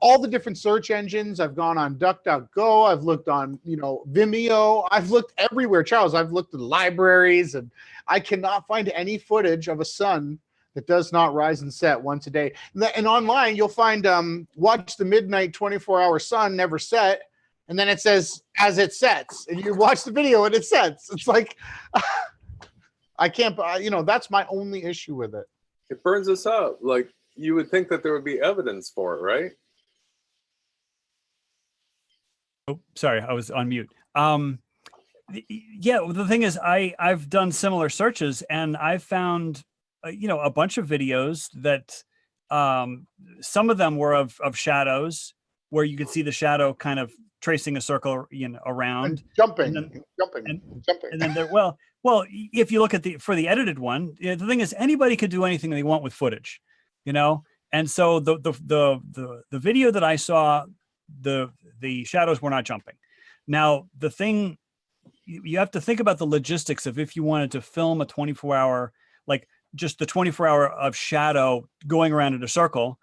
all the different search engines. I've gone on DuckDuckGo. I've looked on, Vimeo. I've looked everywhere, Charles. I've looked at libraries, and I cannot find any footage of a sun that does not rise and set once a day. And online, you'll find watch the midnight 24-hour sun never set. And then it says, as it sets, and you watch the video and it sets. It's like, I can't, that's my only issue with it. It burns us up. Like, you would think that there would be evidence for it, right? Oh, sorry, I was on mute. Yeah, the thing is, I've done similar searches, and I've found, a bunch of videos that some of them were of shadows, where you could see the shadow kind of tracing a circle, around, and jumping. And then well, if you look at for the edited one, the thing is, anybody could do anything they want with footage, And so the video that I saw, the shadows were not jumping. Now, the thing, you have to think about the logistics of if you wanted to film a 24-hour, like just the 24-hour of shadow going around in a circle,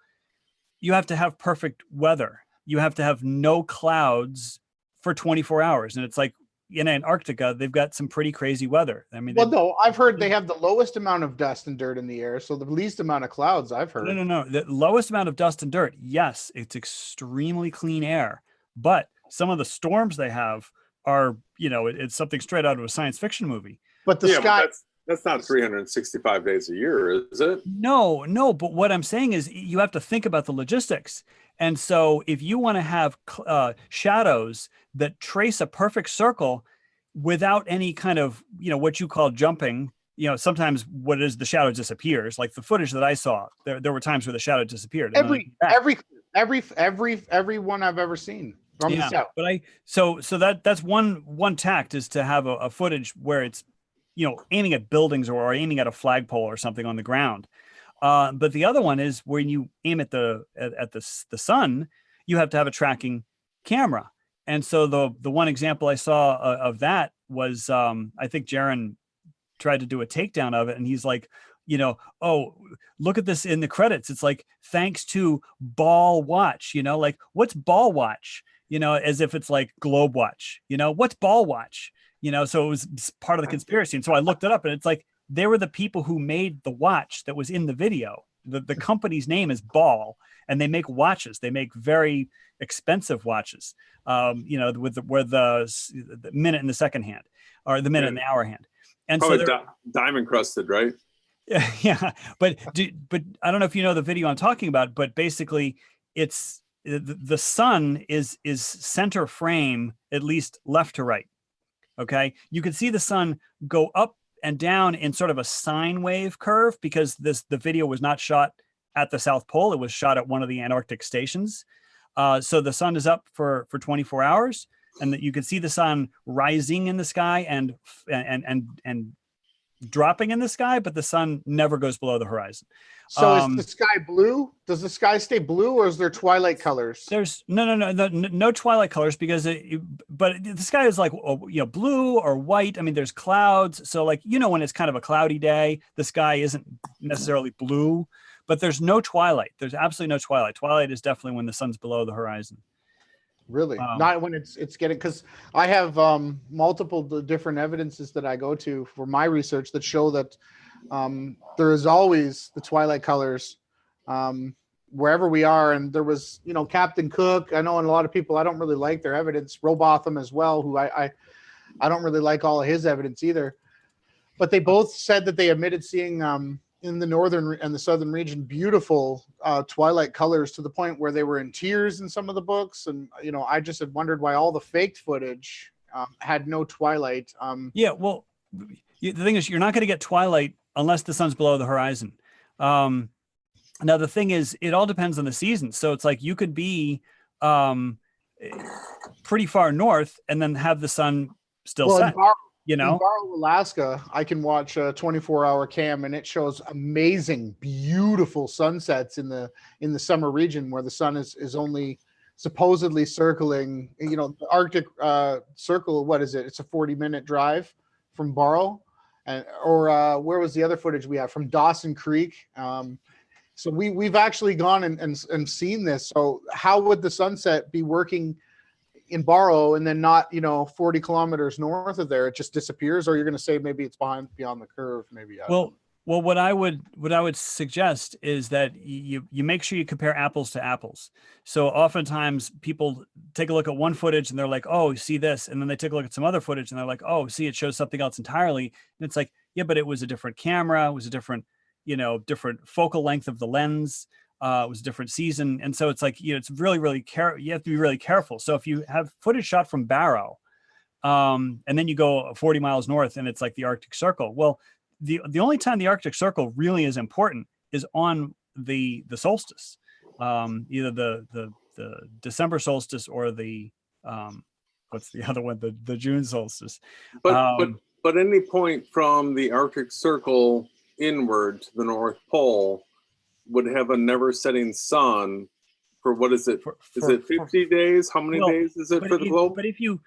you have to have perfect weather. You have to have no clouds for 24 hours. And it's like in Antarctica, they've got some pretty crazy weather. I mean, no, I've heard they have the lowest amount of dust and dirt in the air. So the least amount of clouds, I've heard. No. The lowest amount of dust and dirt. Yes, it's extremely clean air. But some of the storms they have are, it's something straight out of a science fiction movie. But the sky... But that's not 365 days a year, is it? No. But what I'm saying is you have to think about the logistics. And so if you want to have shadows that trace a perfect circle without any kind of, what you call jumping, sometimes what is the shadow disappears. Like the footage that I saw, there were times where the shadow disappeared. Every one I've ever seen from the south. But so that's one tact, is to have a footage where it's, aiming at buildings or aiming at a flagpole or something on the ground. But the other one is when you aim at the sun, you have to have a tracking camera. And so the one example I saw of that was, I think Jaron tried to do a takedown of it, and he's like, oh, look at this in the credits. It's like, thanks to Ball Watch, like, what's Ball Watch? As if it's like Globe Watch, what's Ball Watch? So it was part of the conspiracy. And so I looked it up, and it's like, they were the people who made the watch that was in the video. The company's name is Ball, and they make watches. They make very expensive watches, with the minute and the second hand, or the minute and the hour hand. And probably so diamond crusted, right? Yeah, but I don't know if you know the video I'm talking about, but basically it's the sun is center frame, at least left to right. Okay, you can see the sun go up and down in sort of a sine wave curve, because the video was not shot at the South Pole. It was shot at one of the Antarctic stations. So the sun is up for 24 hours, and that you can see the sun rising in the sky and dropping in the sky, but the sun never goes below the horizon. So is the sky blue? Does the sky stay blue, or is there twilight colors? There's no twilight colors, because but the sky is like, blue or white. I mean, there's clouds. So like, when it's kind of a cloudy day, the sky isn't necessarily blue, but there's no twilight. There's absolutely no twilight. Twilight is definitely when the sun's below the horizon. Really? Not when it's getting, because I have multiple different evidences that I go to for my research that show that there is always the twilight colors wherever we are. And there was, Captain Cook, I know, and a lot of people, I don't really like their evidence. Robotham as well, who I don't really like all of his evidence either. But they both said that they admitted seeing in the northern and the southern region beautiful twilight colors, to the point where they were in tears in some of the books. And I just had wondered why all the faked footage had no twilight. Yeah, well, the thing is, you're not going to get twilight unless the sun's below the horizon. Now the thing is, it all depends on the season. So it's like, you could be pretty far north and then have the sun still set. In Barrow, Alaska, I can watch a 24-hour cam, and it shows amazing, beautiful sunsets in the summer region, where the sun is only supposedly circling. The Arctic Circle. What is it? It's a 40-minute drive from Barrow, or where was the other footage we have from Dawson Creek? So we've actually gone and seen this. So how would the sunset be working in Barrow and then not 40 kilometers north of there? It just disappears? Or you're going to say maybe it's beyond the curve? Maybe. Well, what I would suggest is that you make sure you compare apples to apples. So oftentimes people take a look at one footage and they're like, oh, see this, and then they take a look at some other footage and they're like, oh, see, it shows something else entirely. And it's like, yeah, but it was a different camera, it was a different focal length of the lens. It was a different season. And so it's like, it's really, really you have to be really careful. So if you have footage shot from Barrow, and then you go 40 miles north and it's like the Arctic Circle. Well, the only time the Arctic Circle really is important is on the solstice, either the December solstice or the what's the other one, the June solstice. But any point from the Arctic Circle inward to the North Pole would have a never setting sun for, what is it? Is it 50 days? How many days is it for the globe? But if you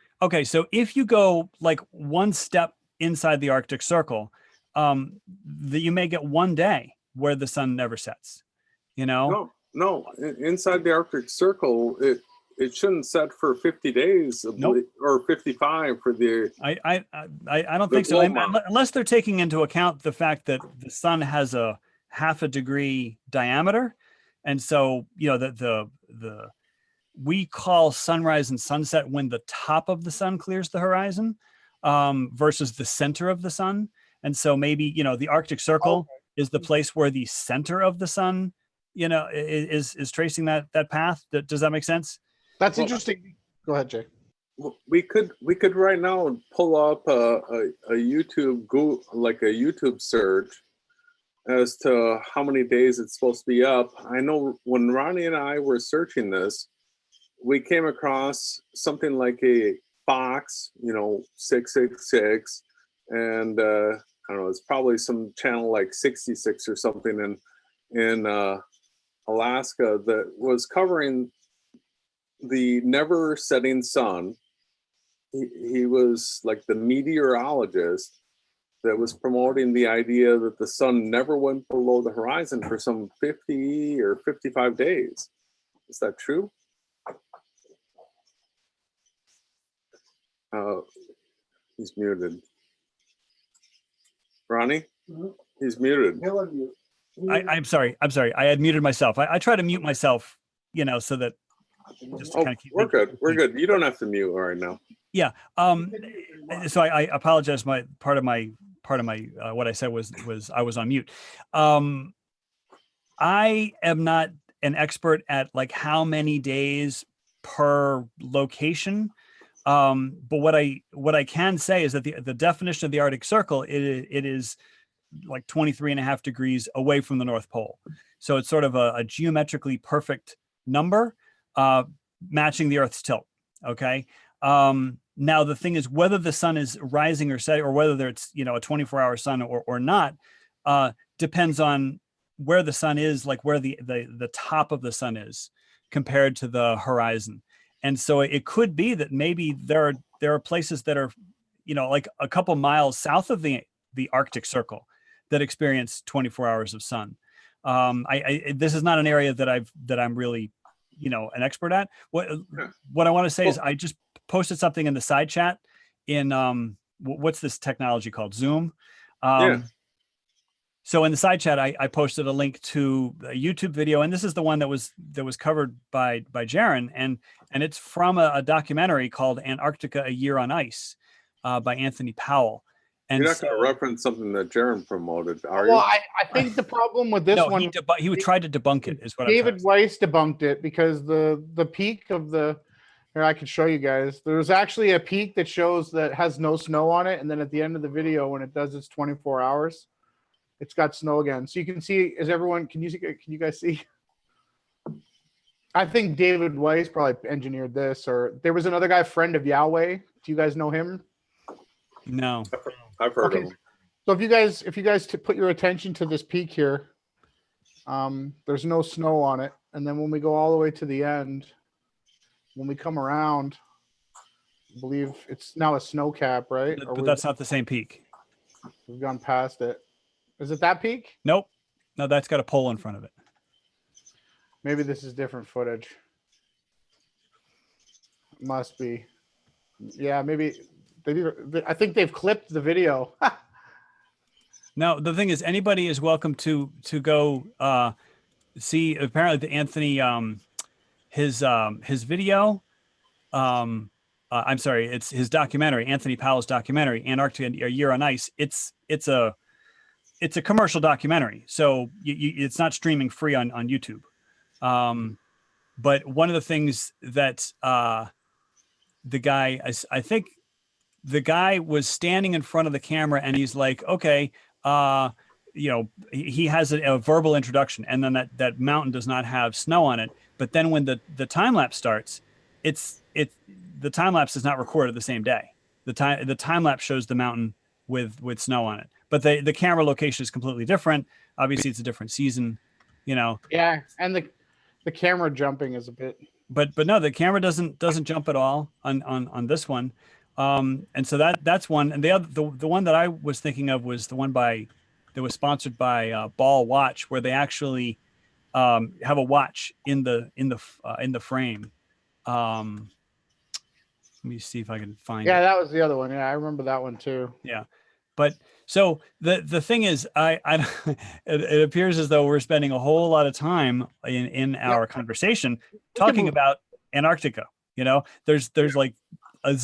go like one step inside the Arctic Circle, you may get one day where the sun never sets, No, inside the Arctic Circle, it shouldn't set for 50 days. Nope. Or 55 for the. I don't think so, unless they're taking into account the fact that the sun has a half a degree diameter, and so we call sunrise and sunset when the top of the sun clears the horizon, versus the center of the sun. And so maybe the Arctic Circle is the place where the center of the sun is tracing that path. Does that make sense? That's interesting. Go ahead, Jay. We could right now pull up a YouTube like a YouTube search as to how many days it's supposed to be up. I know when Ronnie and I were searching this, we came across something like a Fox, 666, and I don't know, it's probably some channel like 66 or something in Alaska that was covering the never setting sun. He was like the meteorologist, that was promoting the idea that the sun never went below the horizon for some 50 or 55 days. Is that true? He's muted. Ronnie? He's muted. I'm sorry. I had muted myself. I try to mute myself, so that just to kind of keep. We're good. We're good. You don't have to mute right now. Yeah. So I apologize. Part of my what I said was I was on mute. I am not an expert at like how many days per location. But what I can say is that the definition of the Arctic Circle, it is like 23.5 degrees away from the North Pole. So it's sort of a geometrically perfect number, matching the Earth's tilt. Okay. Now the thing is whether the sun is rising or setting, or whether it's, a 24-hour sun or not, depends on where the sun is, like where the top of the sun is compared to the horizon. And so it could be that maybe there are places that are, like a couple miles south of the Arctic Circle that experience 24 hours of sun. This is not an area that I'm really, an expert at. What I want to say is I just posted something in the side chat in what's this technology called? Zoom. So in the side chat, I posted a link to a YouTube video, and this is the one that was covered by Jaron, and it's from a documentary called Antarctica: A Year on Ice by Anthony Powell. And you're not going to reference something that Jaron promoted, are you? Well, I think the problem with this one, he tried to debunk it. Is what David Weiss debunked it, because the peak of the, here I can show you guys. There's actually a peak that shows that has no snow on it, and then at the end of the video, when it does its 24 hours, it's got snow again. So you can see, can you guys see? I think David Weiss probably engineered this, or there was another guy, friend of Yahawah. Do you guys know him? No. I've heard of him. So if you guys put your attention to this peak here, there's no snow on it. And then when we go all the way to the end, when we come around, I believe it's now a snow cap, right? But that's not the same peak. We've gone past it. Is it that peak? Nope. No, that's got a pole in front of it. Maybe this is different footage. Must be. Yeah, maybe. I think they've clipped the video. Now, the thing is, anybody is welcome to go see. Apparently, the Anthony his video. I'm sorry, it's his documentary, Anthony Powell's documentary, Antarctica: A Year on Ice. It's a commercial documentary, so it's not streaming free on YouTube. But one of the things that the guy, I think the guy was standing in front of the camera, and he's like, okay, he has a verbal introduction, and then that mountain does not have snow on it. But then when the time lapse starts, the time lapse is not recorded the same day. The time lapse shows the mountain with snow on it, but the camera location is completely different. Obviously, it's a different season, Yeah, and the camera jumping is a bit. But no, the camera doesn't jump at all on this one. And so that's one. And the one that I was thinking of was the one that was sponsored by Ball Watch, where they actually have a watch in the frame. Let me see if I can find it. Yeah, that was the other one. Yeah, I remember that one too. Yeah. But so the thing is, it appears as though we're spending a whole lot of time in our conversation talking about Antarctica. There's like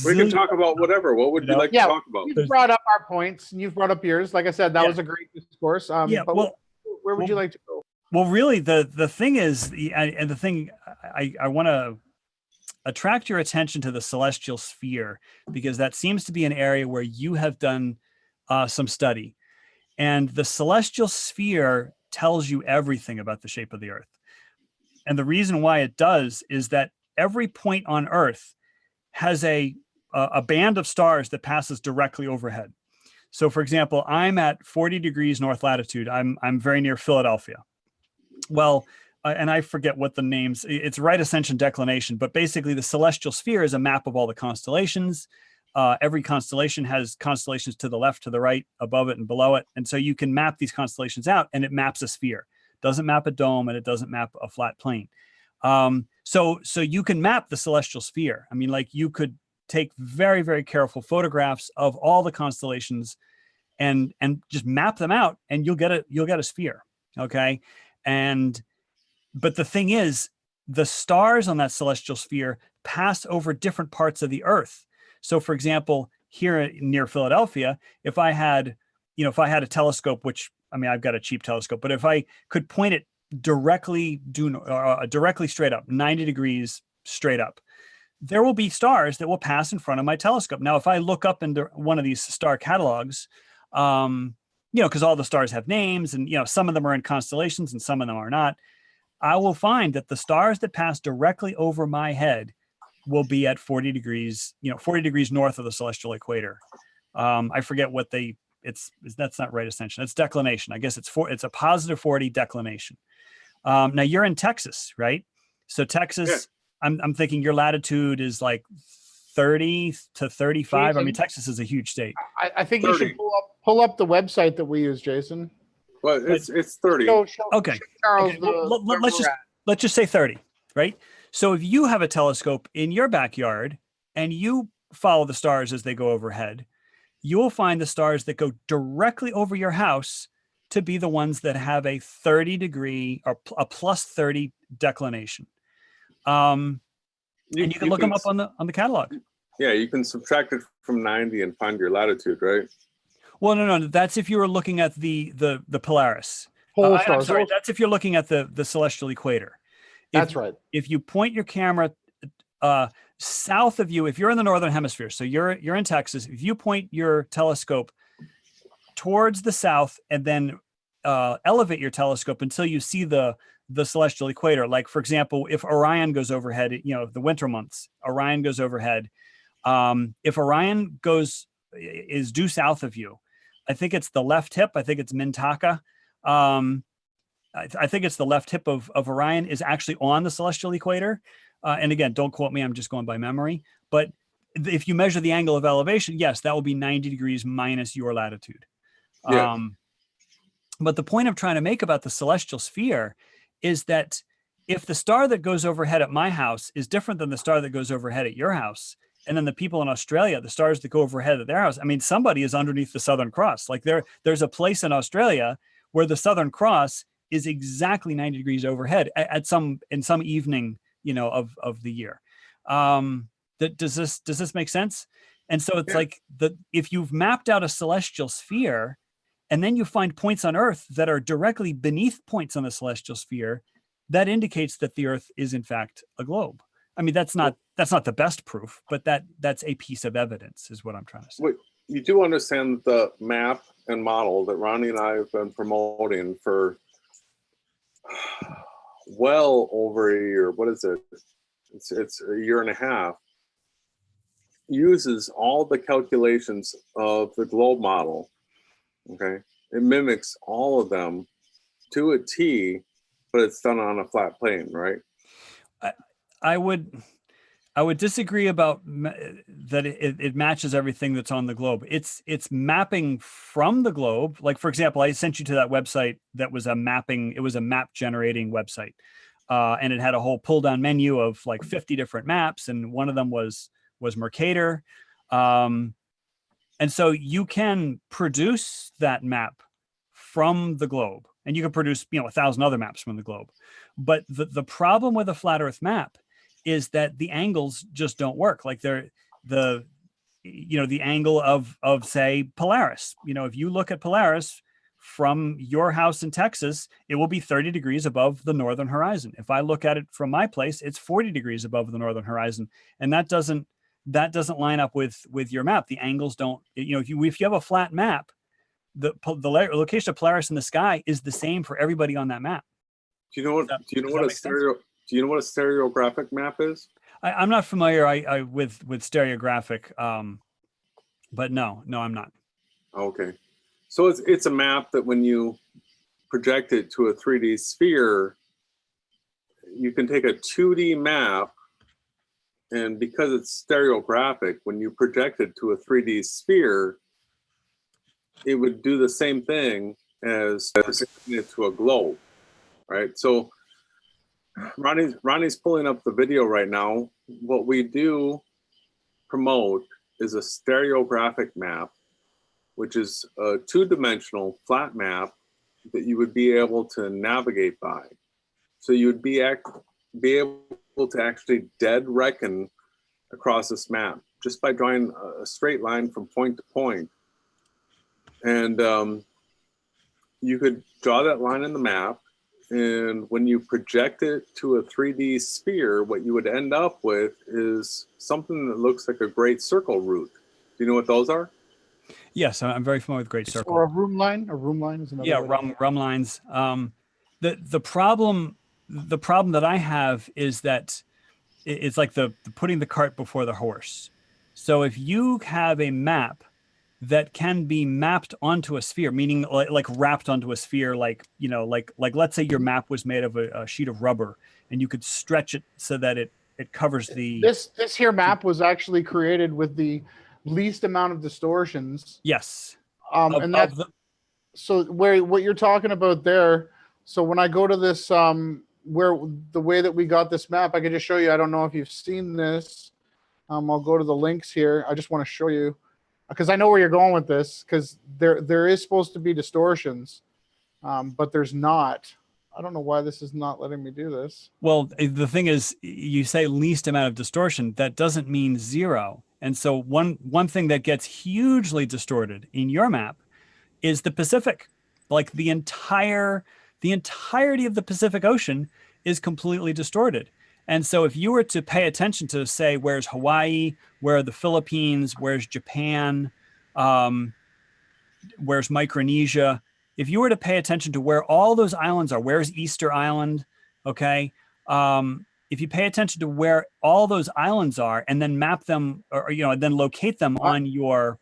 we can talk about whatever. What would you like to talk about? You've brought up our points, and you've brought up yours. Like I said, that was a great discourse. Where would you like to go? Well, really, the thing is, and the thing I want to attract your attention to the celestial sphere, because that seems to be an area where you have done some study, and the celestial sphere tells you everything about the shape of the Earth. And the reason why it does is that every point on Earth has a band of stars that passes directly overhead. So, for example, I'm at 40 degrees north latitude. I'm very near Philadelphia. Well, and I forget what the names. It's right ascension declination, but basically the celestial sphere is a map of all the constellations. every constellation has constellations to the left, to the right, above it, and below it. And so you can map these constellations out, and it maps a sphere. Doesn't map a dome, and it doesn't map a flat plane. So you can map the celestial sphere. I mean, like, you could take very, very careful photographs of all the constellations and just map them out, and you'll get a sphere. Okay. But the thing is, the stars on that celestial sphere pass over different parts of the Earth. So for example, here near Philadelphia, if I had a telescope, which, I mean, I've got a cheap telescope, but if I could point it directly straight up, 90 degrees straight up, there will be stars that will pass in front of my telescope. Now, if I look up into one of these star catalogs, because all the stars have names, and, some of them are in constellations and some of them are not, I will find that the stars that pass directly over my head will be at 40 degrees, 40 degrees north of the celestial equator. I forget what that's not right ascension. It's declination. I guess it's a positive 40 declination. Now you're in Texas, right? So Texas, yeah. I'm thinking your latitude is like 30 to 35. Jason, I mean, Texas is a huge state. I think 30. You should pull up the website that we use, Jason. Well, it's 30. Okay. Charles, Okay. Well, let's just say 30, right? So if you have a telescope in your backyard and you follow the stars as they go overhead, you will find the stars that go directly over your house to be the ones that have a 30 degree or a plus 30 declination. And you can look them up on the catalog. Yeah, you can subtract it from 90 and find your latitude, right? Well, no. That's if you were looking at the Polaris. I'm sorry. That's if you're looking at the celestial equator. That's right. If you point your camera south of you, if you're in the northern hemisphere, so you're in Texas, if you point your telescope towards the south and then elevate your telescope until you see the celestial equator, like, for example, if Orion goes overhead, the winter months, Orion goes overhead. If Orion is due south of you, I think it's the left hip. I think it's Mintaka. I think it's the left hip of Orion is actually on the celestial equator. And again, don't quote me. I'm just going by memory. But if you measure the angle of elevation, yes, that will be 90 degrees minus your latitude. Yeah. But the point I'm trying to make about the celestial sphere is that if the star that goes overhead at my house is different than the star that goes overhead at your house, and then the people in Australia, the stars that go overhead at their house, I mean, somebody is underneath the Southern Cross. Like there's a place in Australia where the Southern Cross is exactly 90 degrees overhead in some evening, of the year. Does this make sense? And so it's like if you've mapped out a celestial sphere, and then you find points on Earth that are directly beneath points on the celestial sphere, that indicates that the Earth is in fact a globe. I mean, that's not the best proof, but that's a piece of evidence, is what I'm trying to say. Wait, you do understand the map and model that Ronnie and I have been promoting for well over a year. What is it? It's a year and a half. Uses all the calculations of the globe model. Okay, it mimics all of them to a T, but it's done on a flat plane, right? I would disagree about that. It matches everything that's on the globe. It's mapping from the globe. Like, for example, I sent you to that website that was it was a map generating website. And it had a whole pull down menu of like 50 different maps. And one of them was Mercator. And so you can produce that map from the globe, and you can produce, 1,000 other maps from the globe. But the problem with a flat Earth map is that the angles just don't work. Like the angle of say Polaris, if you look at Polaris from your house in Texas, it will be 30 degrees above the northern horizon. If I look at it from my place, it's 40 degrees above the northern horizon. And that doesn't line up with your map. The angles don't, if you have a flat map, the location of Polaris in the sky is the same for everybody on that map. Do you know what a stereographic map is? I'm not familiar with stereographic, but no, I'm not. Okay. So it's a map that when you project it to a 3D sphere, you can take a 2D map And because it's stereographic, when you project it to a 3D sphere, it would do the same thing as projecting it to a globe, right? So Ronnie's pulling up the video right now. What we do promote is a stereographic map, which is a two-dimensional flat map that you would be able to navigate by. So you would be able to actually dead reckon across this map just by drawing a straight line from point to point. And you could draw that line in the map, and when you project it to a 3D sphere, what you would end up with is something that looks like a great circle route. Do you know what those are? Yes, I'm very familiar with great circle. Or a room line. A room line is another. Yeah, rum lines. The problem that I have is that it's like the putting the cart before the horse. So if you have a map that can be mapped onto a sphere, meaning like wrapped onto a sphere, like, you know, like let's say your map was made of a sheet of rubber, and you could stretch it so that it covers the. This here map was actually created with the least amount of distortions. Yes. And that's so what you're talking about there. So when I go to this, where the way that we got this map, I can just show you. I don't know if you've seen this. I'll go to the links here. I just want to show you, because I know where you're going with this, because there is supposed to be distortions, but there's not. I don't know why this is not letting me do this. Well, the thing is, you say least amount of distortion. That doesn't mean zero. And so one thing that gets hugely distorted in your map is the Pacific. Like the entirety of the Pacific Ocean is completely distorted. And so if you were to pay attention to, say, where's Hawaii, where are the Philippines, where's Japan, where's Micronesia, if you were to pay attention to where all those islands are, where's Easter Island, okay? If you pay attention to where all those islands are and then map them, or you know, then locate them on your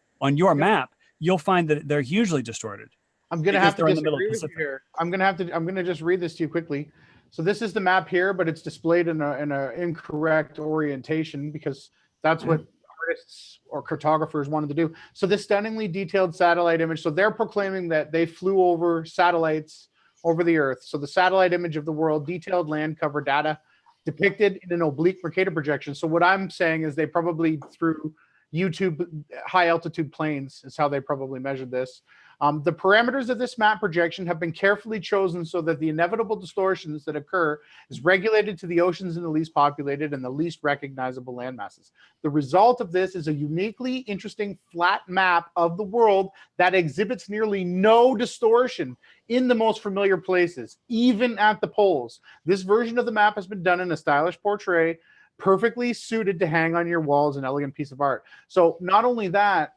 map, you'll find that they're hugely distorted. I'm gonna have to disagree with you here. I'm gonna just read this to you quickly. So this is the map here, but it's displayed in a incorrect orientation because that's what artists or cartographers wanted to do. So this stunningly detailed satellite image. So they're proclaiming that they flew over satellites over the Earth. So the satellite image of the world, detailed land cover data depicted in an oblique Mercator projection. So what I'm saying is they probably through YouTube high altitude planes is how they probably measured this. The parameters of this map projection have been carefully chosen so that the inevitable distortions that occur is regulated to the oceans in the least populated and the least recognizable land masses. The result of this is a uniquely interesting flat map of the world that exhibits nearly no distortion in the most familiar places, even at the poles. This version of the map has been done in a stylish portrait, perfectly suited to hang on your walls, an elegant piece of art. So not only that,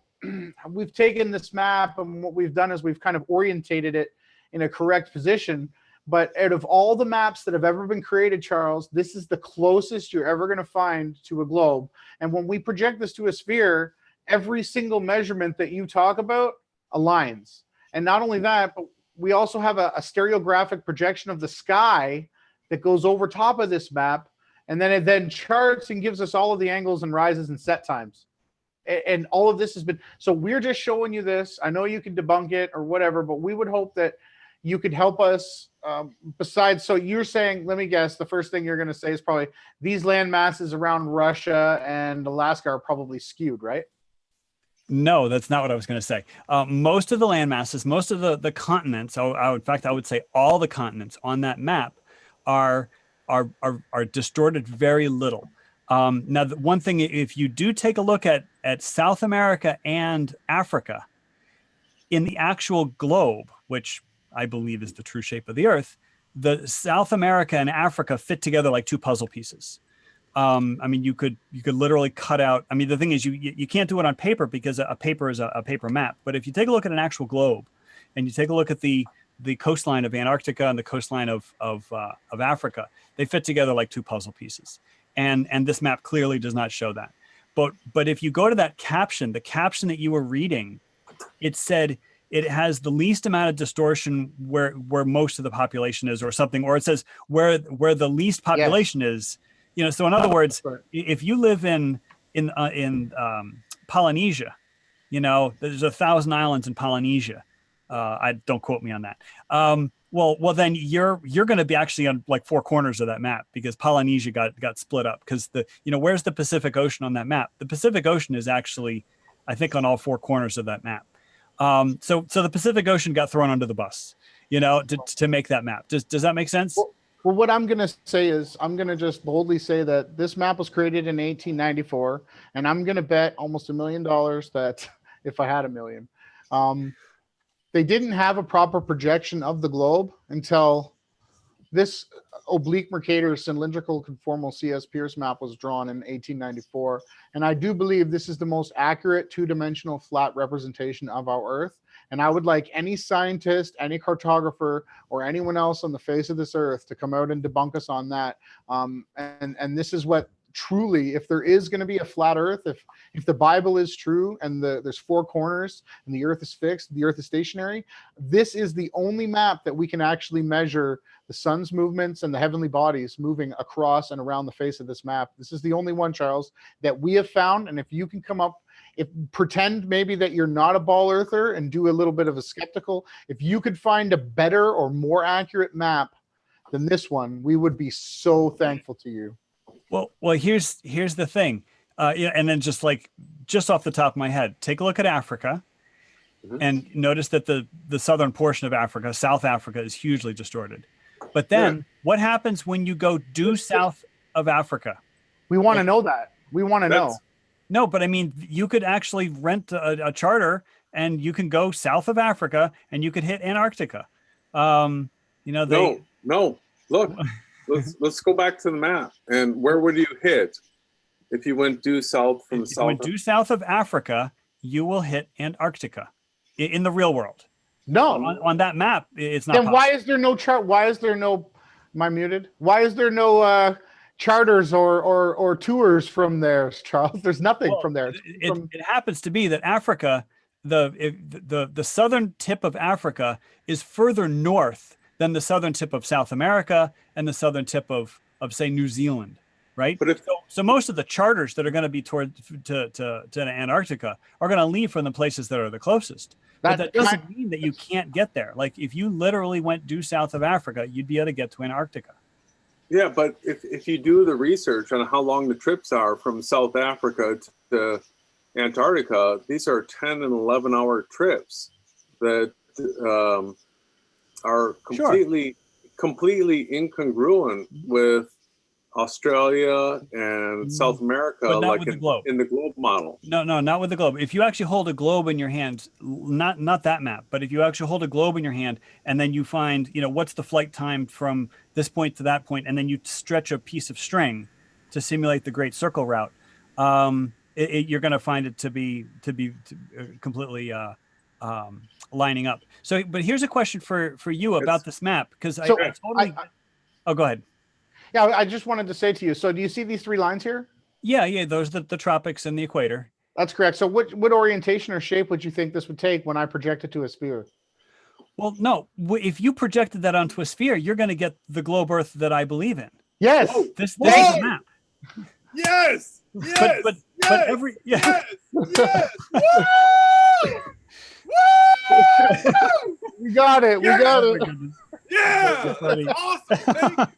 we've taken this map and what we've done is we've kind of orientated it in a correct position. But out of all the maps that have ever been created, Charles, this is the closest you're ever going to find to a globe. And when we project this to a sphere, every single measurement that you talk about aligns. And not only that, but we also have a stereographic projection of the sky that goes over top of this map. And then it then charts and gives us all of the angles and rises and set times. And all of this has been, so we're just showing you this. I know you can debunk it or whatever, but we would hope that you could help us besides. So you're saying, let me guess, the first thing you're going to say is probably these land masses around Russia and Alaska are probably skewed, right? No, that's not what I was going to say. Most of the land masses, most of the continents, in fact, I would say all the continents on that map are distorted very little. Now, the one thing, if you do take a look at South America and Africa, in the actual globe, which I believe is the true shape of the Earth, the South America and Africa fit together like two puzzle pieces. I mean, you could literally cut out. I mean, the thing is, you can't do it on paper because a paper is a paper map. But if you take a look at an actual globe, and you take a look at the coastline of Antarctica and the coastline of Africa, they fit together like two puzzle pieces. And this map clearly does not show that. But if you go to that caption, the caption that you were reading, it said it has the least amount of distortion where most of the population is or something, or it says where the least population is So in other words, if you live in Polynesia, there's 1,000 islands in Polynesia. I don't quote me on that. Well, then you're going to be actually on like 4 corners of that map, because Polynesia got split up. Because where's the Pacific Ocean on that map? The Pacific Ocean is actually, I think, on all 4 corners of that map. So the Pacific Ocean got thrown under the bus, to make that map. Does that make sense? Well, what I'm going to say is I'm going to just boldly say that this map was created in 1894, and I'm going to bet almost $1 million that if I had $1 million, they didn't have a proper projection of the globe until this oblique Mercator cylindrical conformal C.S. Pierce map was drawn in 1894. And I do believe this is the most accurate 2-dimensional flat representation of our Earth. And I would like any scientist, any cartographer, or anyone else on the face of this Earth to come out and debunk us on that. And this is what truly, if there is going to be a flat Earth, if the Bible is true and there's 4 corners and the Earth is fixed, the Earth is stationary, this is the only map that we can actually measure the sun's movements and the heavenly bodies moving across and around the face of this map. This is the only one, Charles, that we have found. And if you can come up, pretend maybe that you're not a ball earther and do a little bit of a skeptical, if you could find a better or more accurate map than this one, we would be so thankful to you. Well, here's the thing. And then just off the top of my head, take a look at Africa. And notice that the southern portion of Africa, South Africa, is hugely distorted. But then what happens when you go due south of Africa? We want to know that. We want to know. No, but I mean, you could actually rent a charter and you can go south of Africa and you could hit Antarctica. No, look, let's go back to the map. And where would you hit if you went due south from south? If you went due south of Africa, you will hit Antarctica in the real world. No, on that map, it's not. Then possible. Why is there no chart? Why is there no? Am I muted? Why is there no charters or tours from there, Charles? There's nothing from there. It happens to be that Africa, the southern tip of Africa, is further north than the southern tip of South America and the southern tip of say New Zealand, right? But so most of the charters that are going to be toward to Antarctica are going to leave from the places that are the closest. But that doesn't mean that you can't get there. Like if you literally went due south of Africa, you'd be able to get to Antarctica. Yeah, but if you do the research on how long the trips are from South Africa to Antarctica, these are 10 and 11-hour trips that are completely incongruent with Australia and South America, like in the globe model. No, not with the globe. If you actually hold a globe in your hand, not that map, but if you actually hold a globe in your hand and then you find, what's the flight time from this point to that point, and then you stretch a piece of string to simulate the Great Circle route, you're going to find it to be completely lining up. So, but here's a question for you about this map, because I totally. Go ahead. Yeah, I just wanted to say to you, so do you see these 3 lines here? Yeah, those are the tropics and the equator. That's correct. So what orientation or shape would you think this would take when I project it to a sphere? Well, no, if you projected that onto a sphere, you're going to get the globe Earth that I believe in. Yes. This is the map. Yes. Yes. But every Yes. Woo! We got it. We got it. Yeah. Awesome.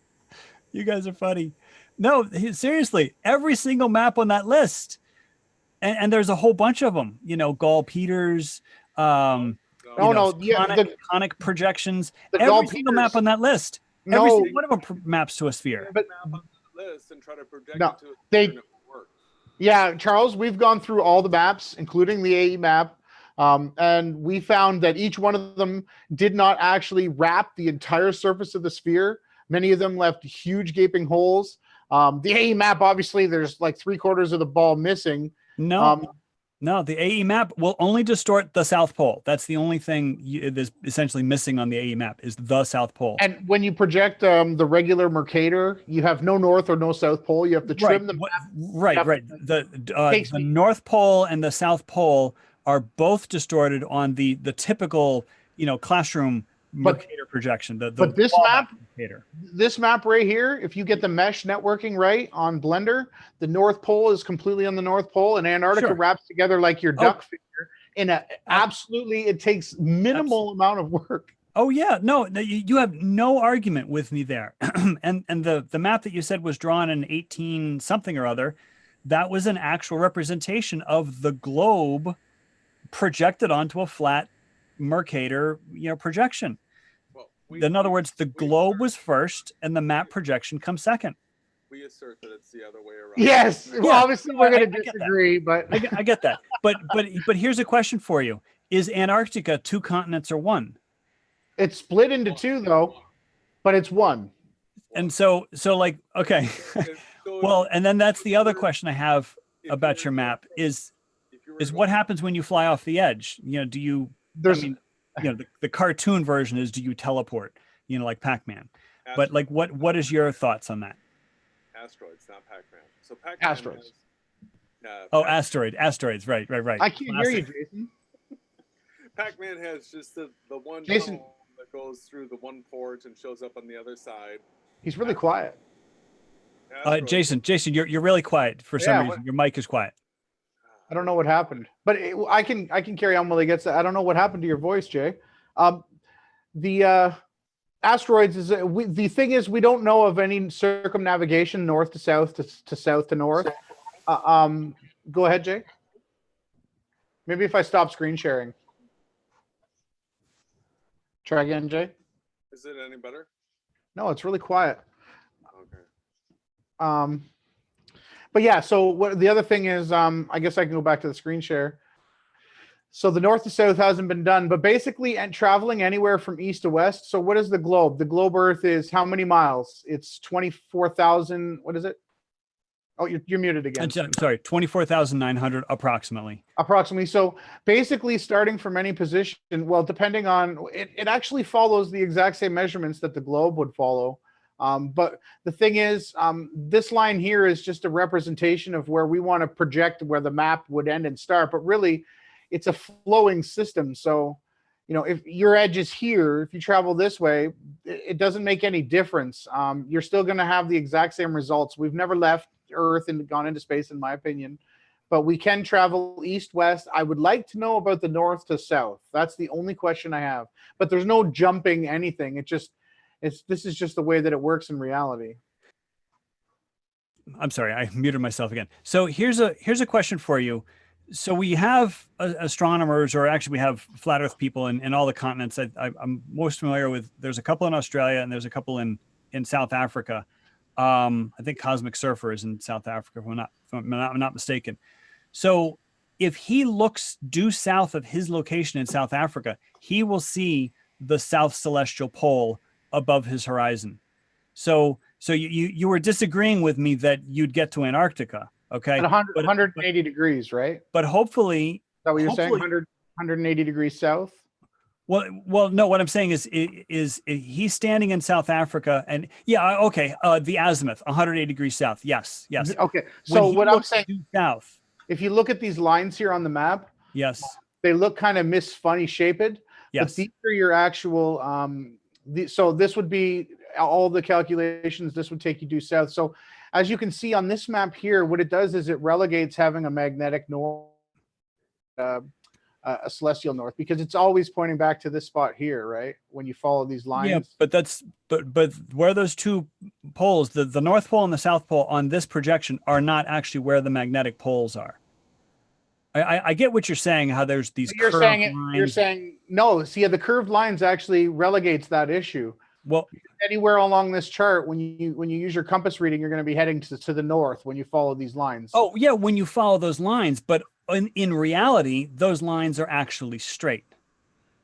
You guys are funny. No, seriously, every single map on that list, and there's a whole bunch of them. Gall Peters, conic projections. Every single map on that list. Every single one of them maps to a sphere. But list and try to project it to a sphere. Yeah, Charles, we've gone through all the maps, including the AE map. And we found that each one of them did not actually wrap the entire surface of the sphere. Many of them left huge gaping holes. The AE map, obviously, there's like 3/4 of the ball missing. No, the AE map will only distort the South Pole. That's the only thing that's essentially missing on the AE map is the South Pole. And when you project the regular Mercator, you have no North or no South Pole. You have to trim the map. Right. The North Pole and the South Pole are both distorted on the typical, classroom Mercator projection. But this wall map, Mercator. this map right here, if you get the mesh networking right on Blender, the North Pole is completely on the North Pole, and Antarctica Sure. wraps together like your duck figure. In a absolutely, it takes minimal amount of work. Oh yeah, no, you have no argument with me there. and the map that you said was drawn in 18 something or other, that was an actual representation of the globe projected onto a flat Mercator, projection. Well, In other words, the globe was first, and the map projection comes second. We assert that it's the other way around. Yes, well, obviously we're going to I get that. disagree, but I get that. But here's a question for you: is Antarctica 2 continents or 1? it's split into 2 though, but it's 1. And so like, okay. Well, and then that's the other question I have about your map is what happens when you fly off the edge? Do you, the cartoon version is, do you teleport, like Pac-Man, but like, what is your thoughts on that? Asteroids, not Pac-Man. So Pac-Man Asteroids. Asteroids. Right. I can't hear you, Jason. Pac-Man has just the one Jason tunnel that goes through the one port and shows up on the other side. He's really quiet. Jason, you're really quiet for some reason. Your mic is quiet. I don't know what happened, but I can carry on while he gets that. I don't know what happened to your voice, Jay. The asteroids is the thing is we don't know of any circumnavigation north to south to south to north. Go ahead, Jay. Maybe if I stop screen sharing. Try again, Jay. Is it any better? No, it's really quiet. Okay. But yeah, so what the other thing is, I guess I can go back to the screen share. So the north to south hasn't been done, but basically, and traveling anywhere from east to west. So what is the globe? The globe Earth is how many miles? It's 24,000. What is it? Oh, you're muted again. I'm sorry, 24,900 approximately. Approximately. So basically, starting from any position, well, depending on it actually follows the exact same measurements that the globe would follow. But the thing is, this line here is just a representation of where we want to project where the map would end and start. But really, it's a flowing system. So, if your edge is here, if you travel this way, it doesn't make any difference. You're still going to have the exact same results. We've never left Earth and gone into space, in my opinion. But we can travel east, west. I would like to know about the north to south. That's the only question I have. But there's no jumping anything. This is just the way that it works in reality. I'm sorry, I muted myself again. So here's a question for you. So we have astronomers, or actually we have flat Earth people in all the continents. I'm most familiar with. There's a couple in Australia and there's a couple in South Africa. I think Cosmic Surfer is in South Africa, if I'm not mistaken. So if he looks due south of his location in South Africa, he will see the South Celestial Pole above his horizon. So you were disagreeing with me that you'd get to Antarctica, okay? At 180 degrees, right? But hopefully, is that what you're saying? 180 degrees south? Well, no. What I'm saying is he's standing in South Africa, and the azimuth, 180 degrees south. Yes. Okay. So what I'm saying, south. If you look at these lines here on the map, yes, they look kind of funny shaped. Yes. But these are your actual. So this would be all the calculations. This would take you due south. So as you can see on this map here, what it does is it relegates having a magnetic north, a celestial north, because it's always pointing back to this spot here, right? When you follow these lines. Yeah, but where those two poles, the North Pole and the South Pole on this projection, are not actually where the magnetic poles are. I get what you're saying, how there's these you're curved saying lines. You're saying no. See, the curved lines actually relegates that issue. Well, anywhere along this chart, when you use your compass reading, you're going to be heading to the north when you follow these lines. Oh yeah, when you follow those lines, but in reality, those lines are actually straight.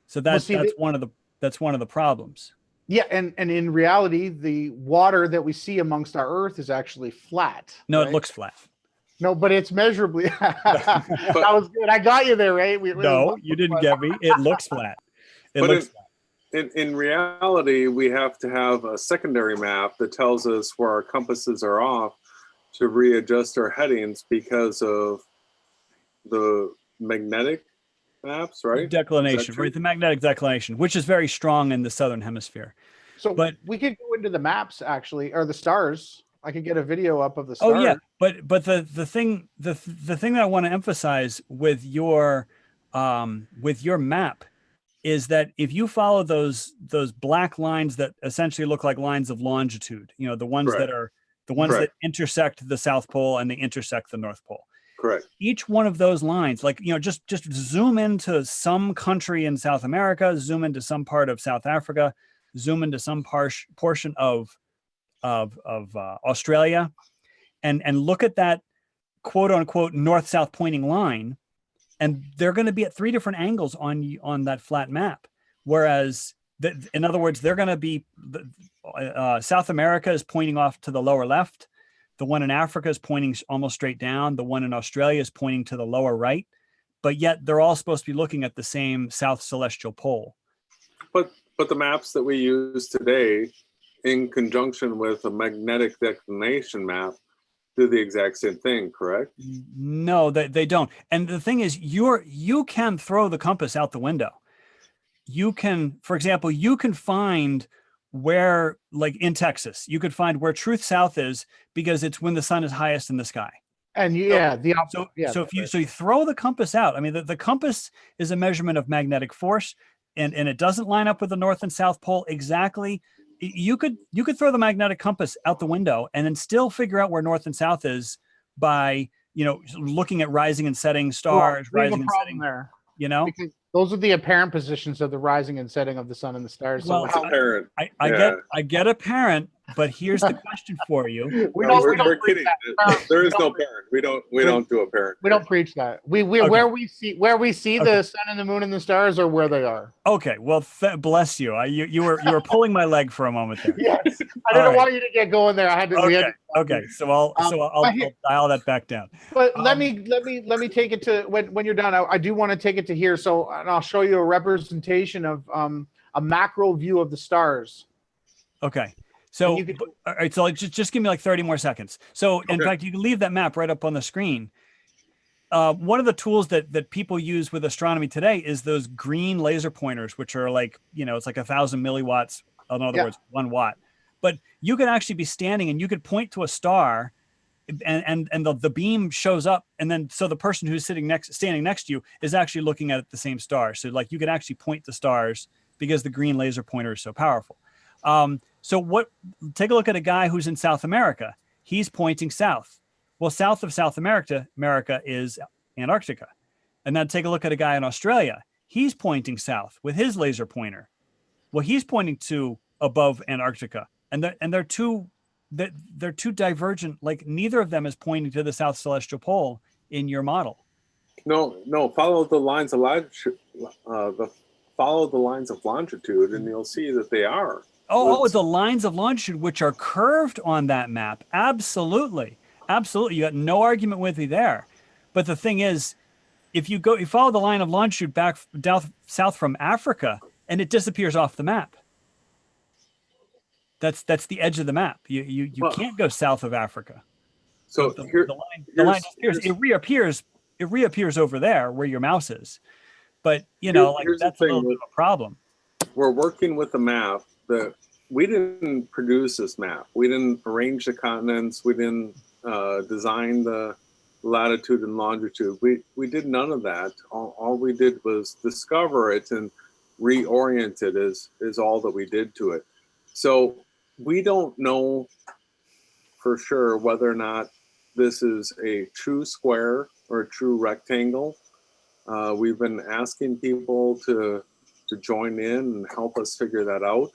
So that's one of the problems. Yeah, and in reality, the water that we see amongst our Earth is actually flat. No, right? It looks flat. No, but it's measurably. That was good. I got you there, right? No, you didn't get me. It looks flat. In reality, we have to have a secondary map that tells us where our compasses are off to readjust our headings because of the magnetic maps, right? Declination, right? The magnetic declination, which is very strong in the southern hemisphere. So But we could go into the maps actually, or the stars. I could get a video up of the oh stars. yeah, but the thing that I want to emphasize with your map is that if you follow those black lines that essentially look like lines of longitude, you know, the ones Correct. that are the ones Correct. that intersect the South Pole and they intersect the North Pole. Correct. Each one of those lines, like, you know, just zoom into some country in South America, zoom into some part of South Africa, zoom into some portion of Australia, and look at that quote unquote north-south pointing line, and they're going to be at 3 different angles on that flat map. Whereas, in other words, they're going to be South America is pointing off to the lower left. The one in Africa is pointing almost straight down. The one in Australia is pointing to the lower right. But yet they're all supposed to be looking at the same south celestial pole. But the maps that we use today, in conjunction with a magnetic declination map, do the exact same thing, correct? No, they don't. And the thing is, you can throw the compass out the window. You can, for example, you can find where, like in Texas, you could find where truth south is because it's when the sun is highest in the sky. And so if you throw the compass out, I mean, the compass is a measurement of magnetic force, and it doesn't line up with the north and south pole exactly. You could throw the magnetic compass out the window and then still figure out where north and south is by, you know, looking at rising and setting stars, rising and setting there. You know, because those are the apparent positions of the rising and setting of the sun and the stars. Well, So apparent. I get apparent, but here's the question for you. We're kidding. There is no parent. We don't do a parent. We don't preach that. We Okay. where we see the sun and the moon and the stars are where they are. Okay, well, bless you. You were pulling my leg for a moment there. Yes, I didn't want you to get going there. I had to. Okay. So I'll dial that back down. But let me take it to when you're done. I do want to take it to here. So, and I'll show you a representation of a macro view of the stars. Okay. So, all right. So just give me like 30 more seconds. So, in fact, you can leave that map right up on the screen. One of the tools that people use with astronomy today is those green laser pointers, which are like, you know, it's like 1,000 milliwatts. In other words, 1 watt. But you could actually be standing and you could point to a star, and the beam shows up, and then so the person who's standing next to you is actually looking at the same star. So like you could actually point to stars because the green laser pointer is so powerful. Take a look at a guy who's in South America. He's pointing south. Well, south of South America is Antarctica. And then take a look at a guy in Australia. He's pointing south with his laser pointer. Well, he's pointing to above Antarctica. And they're two divergent, like neither of them is pointing to the south celestial pole in your model. No, follow the lines of longitude, and you'll see that they are. The lines of longitude, which are curved on that map. Absolutely. You got no argument with me there. But the thing is, if you follow the line of longitude back down south from Africa, and it disappears off the map. That's the edge of the map. You can't go south of Africa. So the line disappears. It reappears over there where your mouse is. But that's a little bit of a problem. We're working with a map that we didn't produce this map. We didn't arrange the continents. We didn't design the latitude and longitude. We did none of that. All we did was discover it and reorient it is all that we did to it. So we don't know for sure whether or not this is a true square or a true rectangle. We've been asking people to join in and help us figure that out.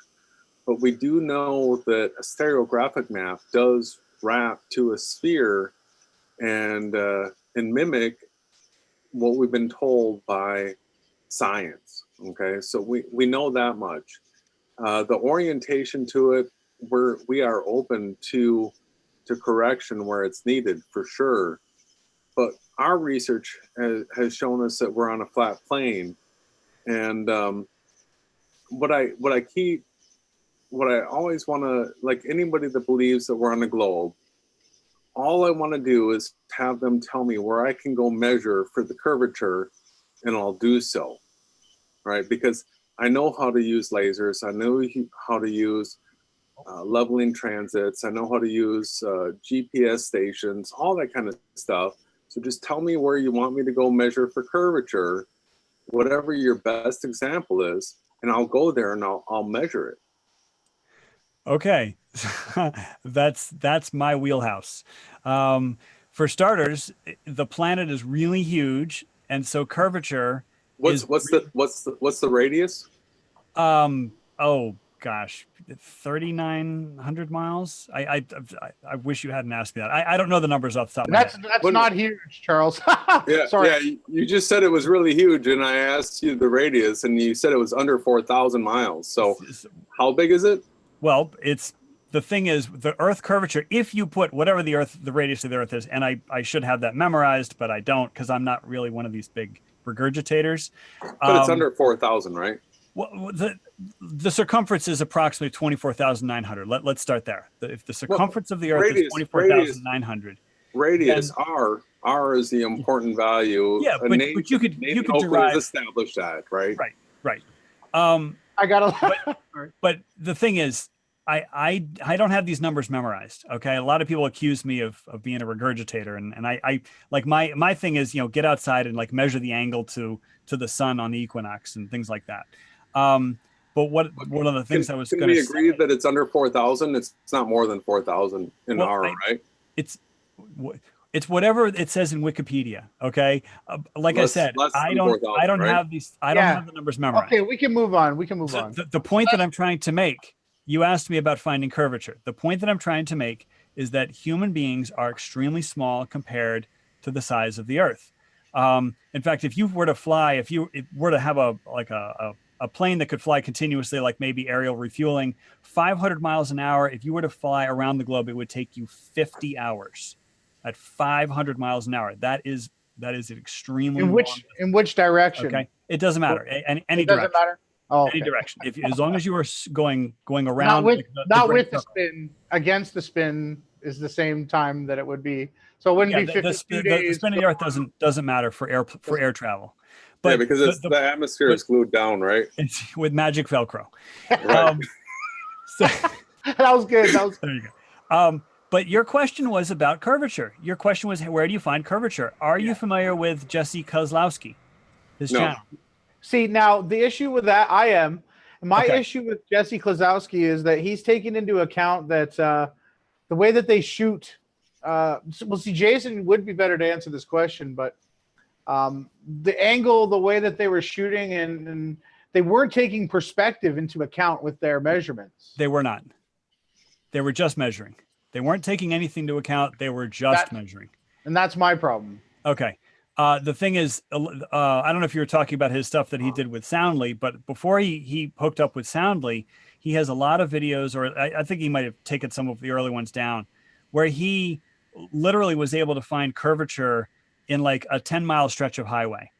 But we do know that a stereographic map does wrap to a sphere and mimic what we've been told by science. Okay, so we know that much. The orientation to it, we are open to correction where it's needed for sure. But our research has shown us that we're on a flat plane, and what I always want to, like anybody that believes that we're on a globe, all I want to do is have them tell me where I can go measure for the curvature and I'll do so, right? Because I know how to use lasers. I know how to use leveling transits. I know how to use GPS stations, all that kind of stuff. So just tell me where you want me to go measure for curvature, whatever your best example is, and I'll go there and I'll measure it. Okay, that's my wheelhouse. For starters, the planet is really huge, and so curvature. What's the radius? Oh gosh, 3,900 miles. I wish you hadn't asked me that. I don't know the numbers off the top of my head. That's not huge, Charles. Yeah, Sorry. yeah. You just said it was really huge, and I asked you the radius, and you said it was under 4,000 miles. So, how big is it? Well, the thing is the Earth curvature. If you put whatever the radius of the Earth is, and I should have that memorized, but I don't because I'm not really one of these big regurgitators. But it's under 4,000, right? Well, the circumference is approximately 24,900. Let's start there. If the circumference of the Earth is 24,900, radius R is the important value. Yeah, but you could derive establish that, right? Right. I got a. But the thing is, I don't have these numbers memorized. Okay, a lot of people accuse me of being a regurgitator, and I like my thing is get outside and like measure the angle to the sun on the equinox and things like that. But one of the things I was going to say. Can we agree that it's under 4,000? It's not more than 4,000 in R, right? It's whatever it says in Wikipedia. Okay, I said, I don't have these. I don't have the numbers memorized. Okay, we can move on. The point that I'm trying to make. You asked me about finding curvature. The point that I'm trying to make is that human beings are extremely small compared to the size of the Earth. In fact, if you were to fly, if you were to have a plane that could fly continuously, like maybe aerial refueling, 500 miles an hour, if you were to fly around the globe, it would take you 50 hours at 500 miles an hour. That is extremely in which direction? Okay, it doesn't matter. Any it direction. Doesn't matter. Oh, okay. Any direction. As long as you are going around, not with the spin. Against the spin is the same time that it would be. So it wouldn't be 52 days. The spin of the Earth doesn't matter for air travel. But because the atmosphere is glued down, right? It's with magic Velcro. Right. That was good. There you go. But your question was about curvature. Your question was, where do you find curvature? Are you familiar with Jesse Kozlowski, his channel? See, now the issue with that, I am. My issue with Jesse Kozlowski is that he's taking into account that the way that they shoot. See, Jason would be better to answer this question, but the angle, the way that they were shooting, and they weren't taking perspective into account with their measurements. They were not. They were just measuring. They weren't taking anything into account. They were just measuring. And that's my problem. Okay. The thing is, I don't know if you were talking about his stuff that he did with Soundly, but before he hooked up with Soundly, he has a lot of videos, or I think he might have taken some of the early ones down, where he literally was able to find curvature in like a 10-mile stretch of highway.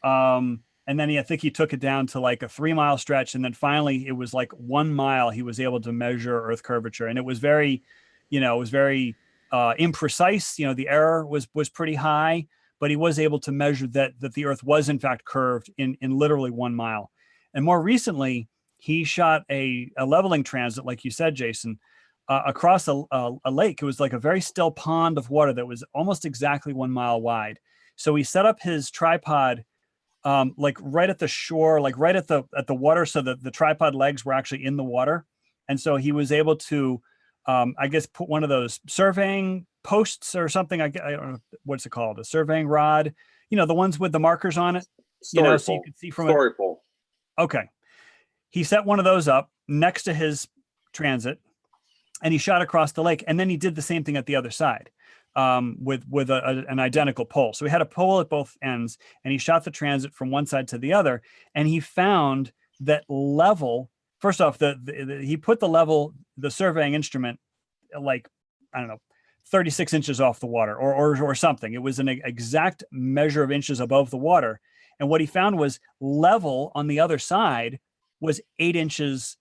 And then I think he took it down to like a 3-mile stretch. And then finally it was like 1 mile he was able to measure Earth curvature. And it was very, imprecise. The error was pretty high, but he was able to measure that the Earth was in fact curved in literally 1 mile. And more recently, he shot a leveling transit, like you said, Jason, across a lake. It was like a very still pond of water that was almost exactly 1 mile wide. So he set up his tripod like right at the shore, like right at the water, so that the tripod legs were actually in the water. And so he was able to, I guess, put one of those surveying posts or something. I don't know what's it called, a surveying rod. The ones with the markers on it. So you could see from story pole. Okay, he set one of those up next to his transit, and he shot across the lake. And then he did the same thing at the other side. With an identical pole. So he had a pole at both ends, and he shot the transit from one side to the other. And he found that level. First off, he put the surveying instrument, like, I don't know, 36 inches off the water or something. It was an exact measure of inches above the water. And what he found was level on the other side was 8 inches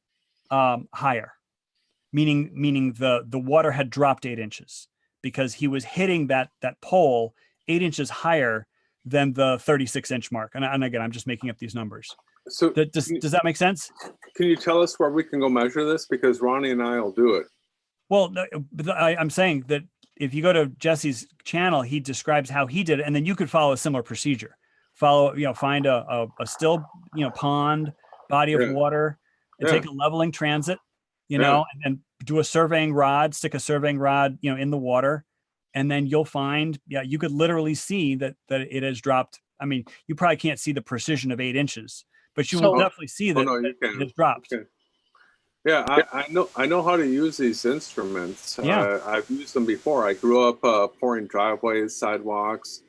higher, meaning the water had dropped 8 inches. Because he was hitting that pole 8 inches higher than the 36-inch mark. And again, I'm just making up these numbers. So Does that make sense? can you tell us where we can go measure this? Because Ronnie and I will do it. Well, I'm saying that if you go to Jesse's channel, he describes how he did it, and then you could follow a similar procedure. Find a still, pond, body of water, and take a leveling transit, and then do a surveying rod, stick a surveying rod, in the water, and then you'll find, you could literally see that it has dropped. I mean, you probably can't see the precision of 8 inches, but you will definitely see that, it has dropped. Okay. Yeah, I know how to use these instruments. Yeah. I've used them before. I grew up pouring driveways, sidewalks,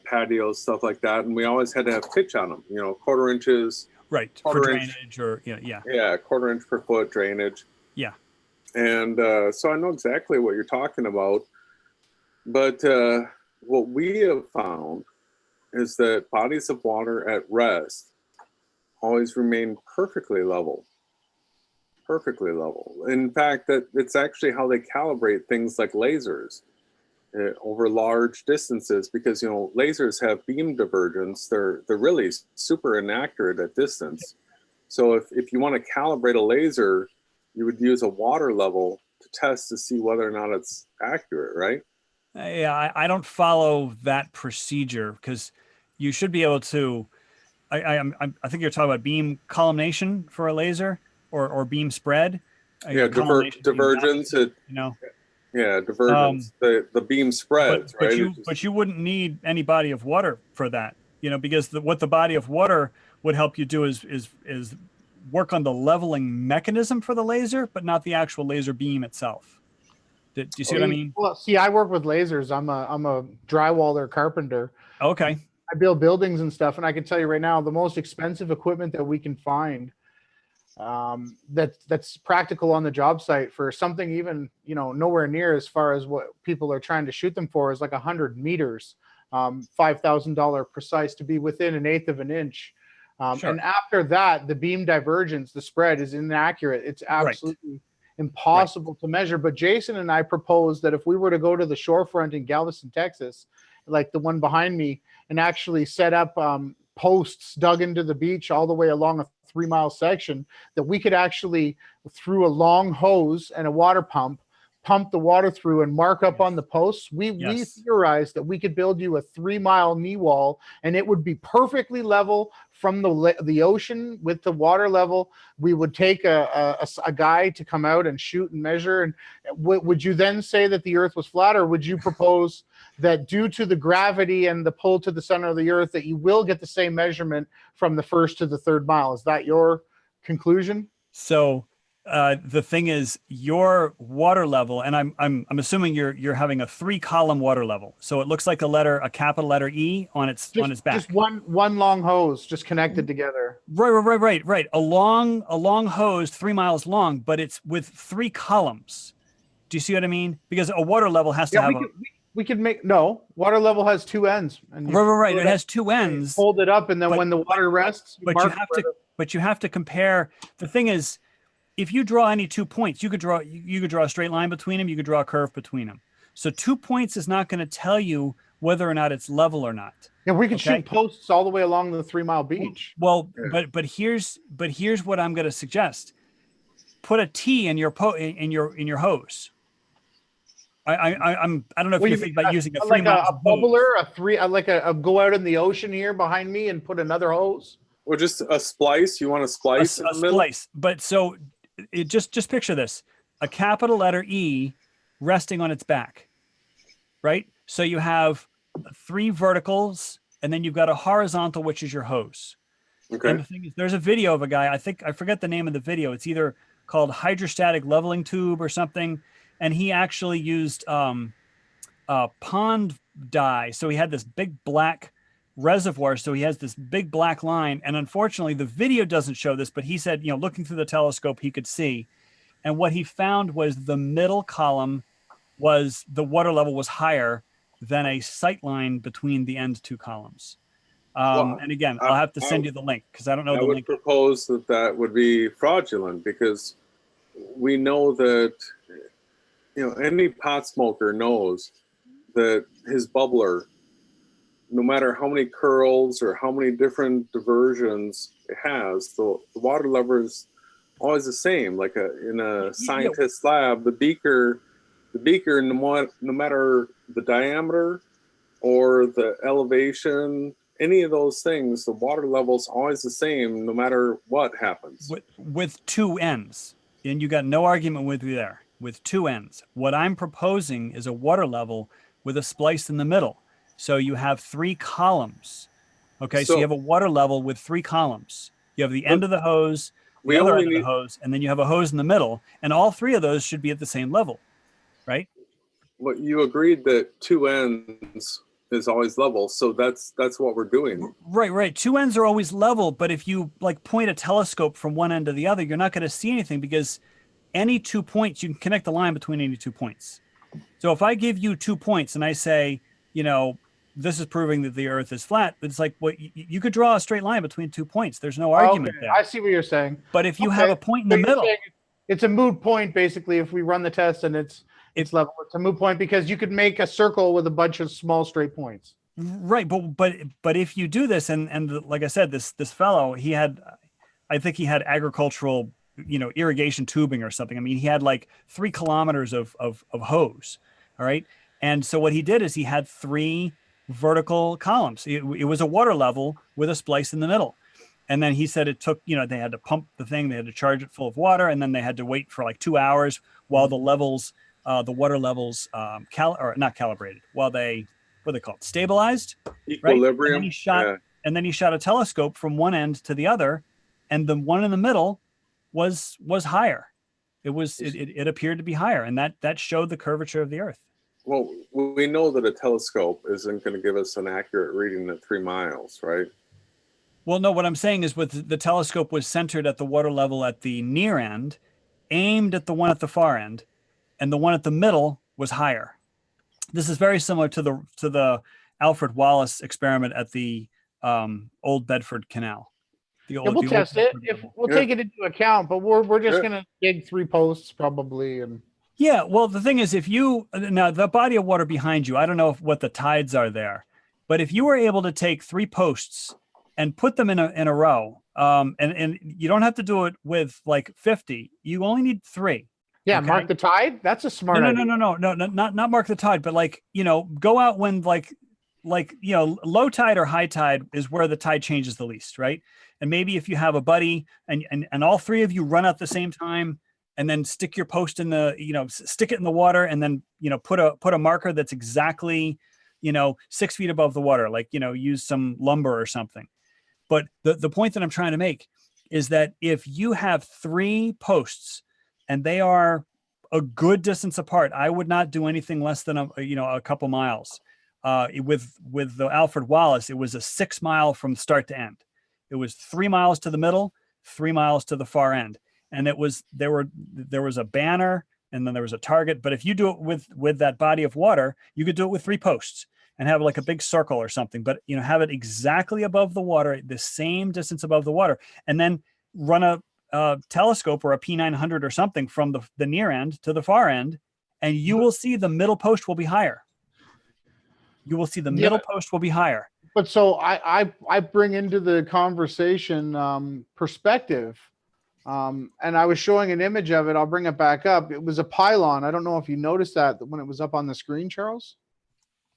patios, stuff like that, and we always had to have pitch on them. 1/4 inches. Right, for drainage or yeah. Yeah, 1/4 inch per foot drainage. Yeah. And so I know exactly what you're talking about. But what we have found is that bodies of water at rest always remain perfectly level. Perfectly level. In fact, that it's actually how they calibrate things like lasers over large distances, because lasers have beam divergence. They're really super inaccurate at distance. So if you want to calibrate a laser, you would use a water level to test to see whether or not it's accurate, right? Yeah, I don't follow that procedure, because you should be able to. I think you're talking about beam collimation for a laser, or beam spread. Yeah, divergence. Yeah, divergence. The beam spreads, right? But you wouldn't need any body of water for that, because what the body of water would help you do is work on the leveling mechanism for the laser, but not the actual laser beam itself. Do you see what I mean? Well, see, I work with lasers. I'm a drywaller carpenter. Okay. I build buildings and stuff, and I can tell you right now, the most expensive equipment that we can find that's practical on the job site for something even nowhere near as far as what people are trying to shoot them for is like 100 meters, $5,000 precise, to be within 1/8 of an inch. Sure. And after that, the beam divergence, the spread, is inaccurate. It's absolutely impossible to measure. But Jason and I proposed that if we were to go to the shorefront in Galveston, Texas, like the one behind me, and actually set up posts dug into the beach all the way along a 3-mile section, that we could actually, through a long hose and a water pump the water through and mark up on the posts. We theorized that we could build you a 3-mile knee wall, and it would be perfectly level from the ocean with the water level. We would take a guy to come out and shoot and measure. And would you then say that the earth was flat, or would you propose that due to the gravity and the pull to the center of the earth, that you will get the same measurement from the 1st to the 3rd mile? Is that your conclusion? So the thing is, your water level, and I'm assuming you're having a 3-column water level, so it looks like a capital letter E on its back. Just one long hose, just connected together. Right. A long hose, 3 miles long, but it's with 3 columns. Do you see what I mean? Because a water level has to have we could make water level has 2 ends. And right. It has 2 ends. Hold it up, and then when the water rests, you have to compare. The thing is, if you draw any 2 points, you could draw a straight line between them. You could draw a curve between them. So 2 points is not going to tell you whether or not it's level or not. Yeah, we could shoot posts all the way along the 3-mile beach. Well, but here's what I'm going to suggest. Put a T in your hose. I don't know if you think about using a 3 mile a bubbler, go out in the ocean here behind me and put another hose. Or just a splice. You want a splice in the middle? Splice. But so just picture this: a capital letter E resting on its back, right? So you have 3 verticals, and then you've got a horizontal, which is your hose. Okay. And the thing is, there's a video of a guy. I forget the name of the video. It's either called hydrostatic leveling tube or something. And he actually used pond dye. So he had this big black reservoir. So he has this big black line. And unfortunately, the video doesn't show this, but he said, looking through the telescope, he could see. And what he found was the middle column was the water level was higher than a sight line between the end 2 columns. And again, I'll have to send you the link, because I don't know the link. I would propose that would be fraudulent, because we know that any pot smoker knows that his bubbler no matter how many curls or how many different diversions it has, the water level is always the same. Like in a scientist's lab, the beaker, no matter the diameter or the elevation, any of those things, the water level is always the same no matter what happens. With two ends, and you got no argument with me there. With two ends, what I'm proposing is a water level with a splice in the middle. So you have three columns. Okay, so you have a water level with three columns. You have the end of the hose, the other end of the hose, and then you have a hose in the middle, and all three of those should be at the same level, right? Well, you agreed that two ends is always level, so that's what we're doing. Right. Two ends are always level, but if you like point a telescope from one end to the other, you're not going to see anything, because any 2 points, you can connect the line between any 2 points. So if I give you 2 points and I say, this is proving that the Earth is flat, it's like, well, you could draw a straight line between 2 points. There's no argument there. I see what you're saying. But if you have a point in the middle, it's a moot point, basically. If we run the test and it's level, it's a moot point, because you could make a circle with a bunch of small straight points. Right, but if you do this, and like I said, this fellow, I think he had agricultural, irrigation tubing or something. I mean, he had like 3 kilometers of hose. All right, and so what he did is he had 3 vertical columns. It was a water level with a splice in the middle. And then he said it took, they had to pump the thing, they had to charge it full of water, and then they had to wait for like 2 hours while the water levels, not calibrated, while what are they called? Stabilized. Equilibrium. Right? And then he shot a telescope from one end to the other, and the one in the middle was higher. It appeared to be higher, and that showed the curvature of the Earth. Well, we know that a telescope isn't going to give us an accurate reading at 3 miles, right? Well, no, what I'm saying is the telescope was centered at the water level at the near end, aimed at the one at the far end, and the one at the middle was higher. This is very similar to the Alfred Wallace experiment at the old Bedford Canal. We'll test it. We'll take it into account, but we're just going to dig 3 posts probably. And yeah, well, the thing is, now the body of water behind you, I don't know what the tides are there, but if you were able to take 3 posts and put them in a row, and you don't have to do it with like 50, you only need 3. Yeah, okay? Mark the tide. That's a smart idea. No, not mark the tide, but like, go out when like low tide or high tide is where the tide changes the least, right? And maybe if you have a buddy and all 3 of you run out at the same time, and then stick your post in stick it in the water, and then, put a marker that's exactly, 6 feet above the water, like, use some lumber or something. But the point that I'm trying to make is that if you have 3 posts and they are a good distance apart, I would not do anything less than a couple miles. With the Alfred Wallace, it was a 6 mile from start to end. It was 3 miles to the middle, 3 miles to the far end. And there was a banner, and then there was a target. But if you do it with that body of water, you could do it with 3 posts and have like a big circle or something. But have it exactly above the water, the same distance above the water, and then run a telescope or a P900 or something from the near end to the far end, and you will see the middle post will be higher. You will see the middle post will be higher. But so I bring into the conversation perspective. And I was showing an image of it. I'll bring it back up. It was a pylon. I don't know if you noticed that when it was up on the screen, Charles.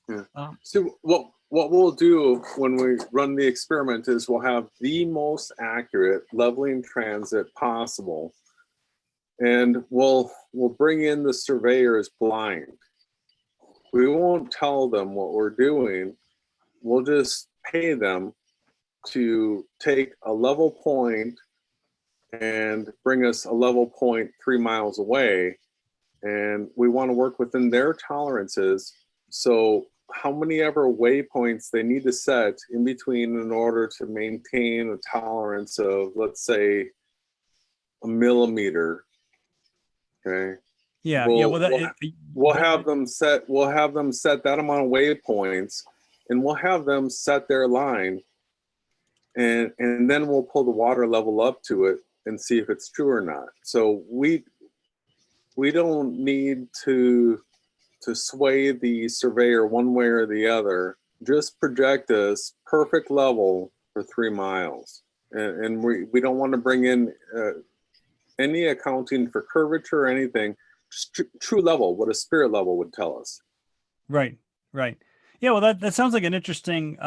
Yeah. So what we'll do when we run the experiment is we'll have the most accurate leveling transit possible, and we'll bring in the surveyors blind. We won't tell them what we're doing. We'll just pay them to take a level point and bring us a level point 3 miles away. And we want to work within their tolerances. So how many ever waypoints they need to set in between in order to maintain a tolerance of, let's say, a millimeter. Okay. Yeah. We'll have them set that amount of waypoints, and we'll have them set their line, and then we'll pull the water level up to it and see if it's true or not. So we don't need to sway the surveyor one way or the other. just project this perfect level for 3 miles. And we don't want to bring in any accounting for curvature or anything, just true level, what a spirit level would tell us. Right, right. Yeah, well, that sounds like an interesting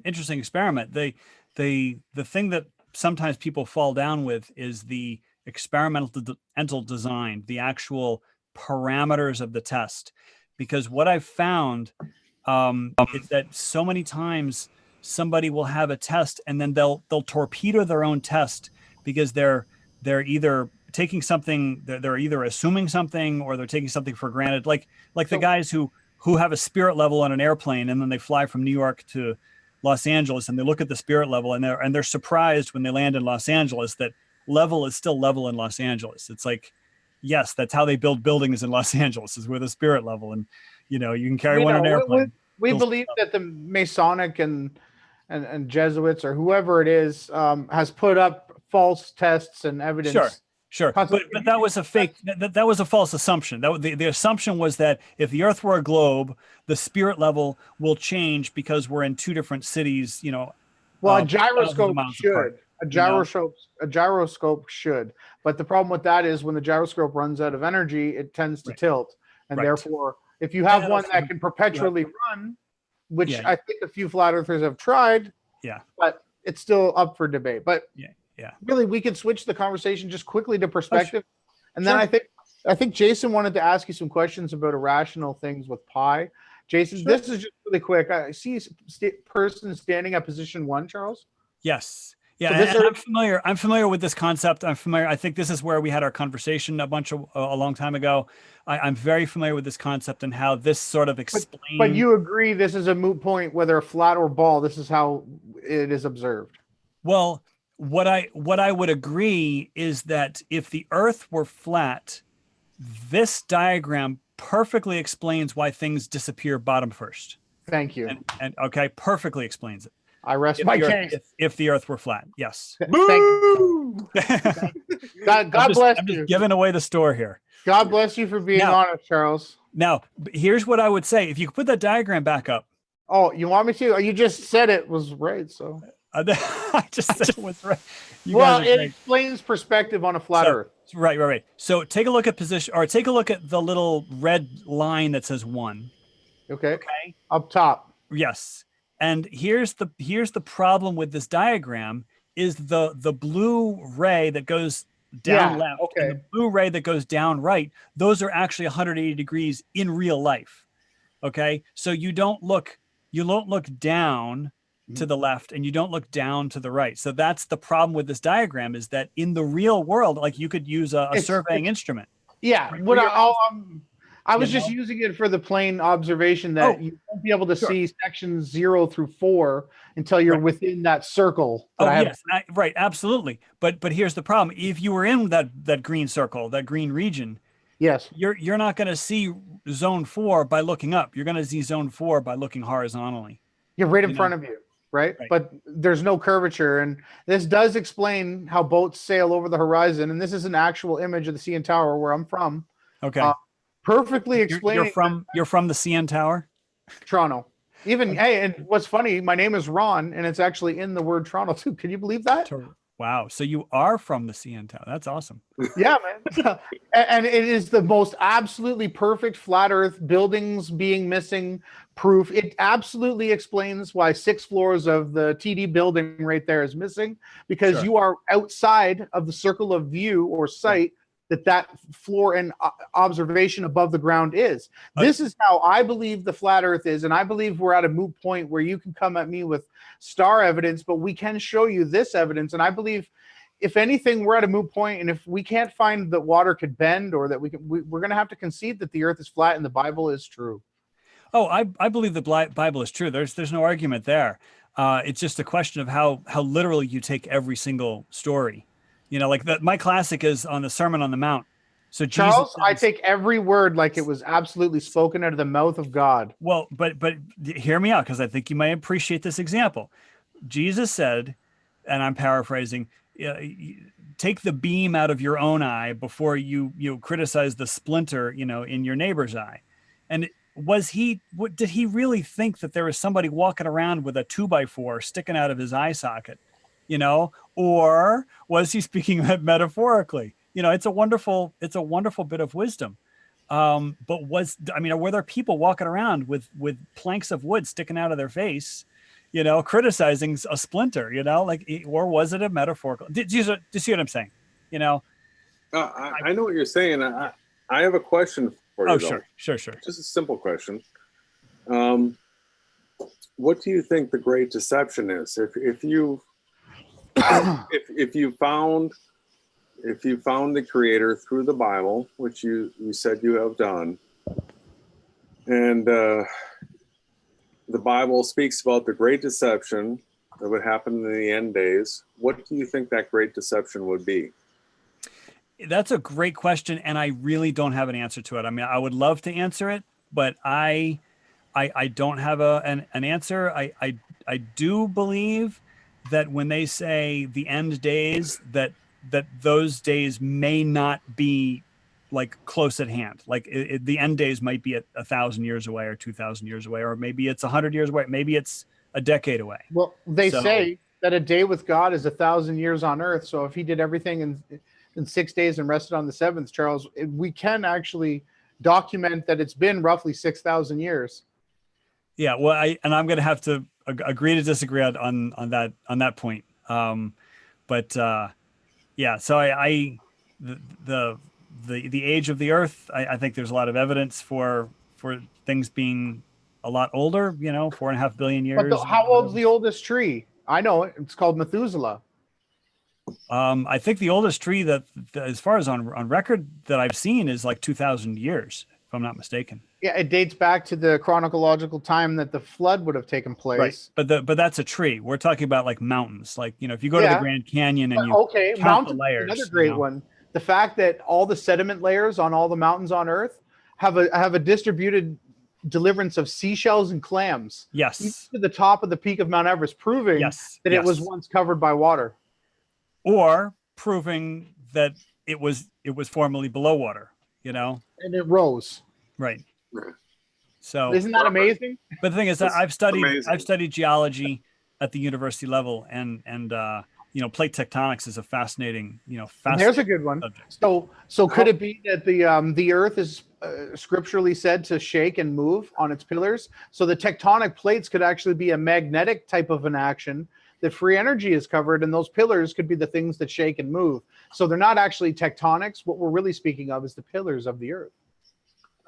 experiment. The thing that sometimes people fall down with is the experimental design, the actual parameters of the test. Because what I've found is that so many times somebody will have a test and then they'll torpedo their own test because they're either taking something, they're either assuming something or they're taking something for granted. Like the guys who have a spirit level on an airplane and then they fly from New York to Los Angeles and they look at the spirit level and they're surprised when they land in Los Angeles that level is still level in Los Angeles. It's like, yes, that's how they build buildings in Los Angeles, is with a spirit level. And, you can carry one on an airplane. We believe that the Masonic and Jesuits or whoever it is has put up false tests and evidence. Sure. But that was a fake, that was a false assumption. The assumption was that if the earth were a globe, the spirit level will change because we're in two different cities, Well, a gyroscope should. Apart, a gyroscope should. But the problem with that is when the gyroscope runs out of energy, it tends to tilt. And therefore, if you have one that can perpetually run, which I think a few flat earthers have tried, but it's still up for debate. But really, we could switch the conversation just quickly to perspective. And then I think Jason wanted to ask you some questions about irrational things with pi. Jason, this is just really quick. I see a person standing at position 1, Charles. Yes. Yeah, so I'm familiar with this concept. I think this is where we had our conversation a long time ago. I'm very familiar with this concept and how this sort of explains. But you agree this is a moot point, whether flat or ball. This is how it is observed. Well, what I would agree is that if the Earth were flat, this diagram perfectly explains why things disappear bottom first. Thank you. And okay, perfectly explains it. I rest my case. If the Earth were flat, yes. Boo! God bless you. I'm just giving away the store here. God bless you for being honest, Charles. Now, here's what I would say. If you could put that diagram back up. Oh, you want me to? You just said it was right, so. I just said it was right. It explains perspective on a flat Earth. Right. So take a look at position, or take a look at the little red line that says 1. Okay. Up top. Yes. And here's the problem with this diagram is the blue ray that goes down left and the blue ray that goes down right. Those are actually 180 degrees in real life. Okay. So you don't look down to the left and you don't look down to the right. So that's the problem with this diagram, is that in the real world, like you could use a surveying instrument. Yeah. I was just using it for the plain observation that you won't be able to see sections 0 through 4 until you're within that circle. Right, absolutely. But here's the problem: if you were in that green circle, that green region, you're not going to see zone 4 by looking up. You're going to see zone 4 by looking horizontally. You're right in front of you, right? But there's no curvature, and this does explain how boats sail over the horizon. And this is an actual image of the CN Tower where I'm from. Okay. Perfectly explaining. You're from the CN Tower? Toronto. And what's funny, my name is Ron, and it's actually in the word Toronto too. Can you believe that? Wow. So you are from the CN Tower. That's awesome. Yeah, man. And it is the most absolutely perfect flat Earth, buildings being missing proof. It absolutely explains why 6 floors of the TD building right there is missing, because you are outside of the circle of view or sight that floor and observation above the ground is. This is how I believe the flat Earth is, and I believe we're at a moot point where you can come at me with star evidence, but we can show you this evidence. And I believe, if anything, we're at a moot point, and if we can't find that water could bend, or that we're going to have to concede that the Earth is flat and the Bible is true. Oh, I believe the Bible is true. There's no argument there. It's just a question of how literally you take every single story. My classic is on the Sermon on the Mount. So Charles, I take every word like it was absolutely spoken out of the mouth of God. Well, but hear me out, because I think you might appreciate this example. Jesus said, and I'm paraphrasing, take the beam out of your own eye before you criticize the splinter, in your neighbor's eye. And did he really think that there was somebody walking around with a 2x4 sticking out of his eye socket, or was he speaking metaphorically? It's a wonderful bit of wisdom. But were there people walking around with planks of wood sticking out of their face, criticizing a splinter, or was it a metaphorical? Do you see what I'm saying? I know what you're saying. I have a question for you. Oh, though. Sure. Just a simple question. What do you think the great deception is? If you found the creator through the Bible, which you said you have done, and the Bible speaks about the great deception that would happen in the end days, what do you think that great deception would be? That's a great question, and I really don't have an answer to it. I mean, I would love to answer it, but I don't have an answer. I do believe that when they say the end days, that those days may not be like close at hand. Like the end days might be at 1,000 years away, or 2,000 years away, or maybe it's 100 years away. Maybe it's a decade away. Well, they say that a day with God is 1,000 years on earth. So if he did everything in 6 days and rested on the seventh, Charles, we can actually document that it's been roughly 6,000 years. Yeah, well, I'm going to have to agree to disagree on that point. Yeah, so the age of the earth, I think there's a lot of evidence for things being a lot older. 4.5 billion years. But how old's the oldest tree? I know it. It's called Methuselah. I think the oldest tree that as far as on record that I've seen is like 2,000 years, if I'm not mistaken. Yeah, it dates back to the chronological time that the flood would have taken place. Right. But that's a tree. We're talking about like mountains. Like, if you go to the Grand Canyon and you count the layers. Another great one. The fact that all the sediment layers on all the mountains on Earth have a distributed deliverance of seashells and clams. Yes. Even to the top of the peak of Mount Everest, proving that it was once covered by water. Or proving that it was formerly below water, And it rose. Right. So isn't that amazing? But the thing is that I've studied geology at the university level, and plate tectonics is a fascinating, There's a good one. Subject. So could it be that the Earth is scripturally said to shake and move on its pillars? So the tectonic plates could actually be a magnetic type of an action that free energy is covered, and those pillars could be the things that shake and move. So they're not actually tectonics. What we're really speaking of is the pillars of the Earth.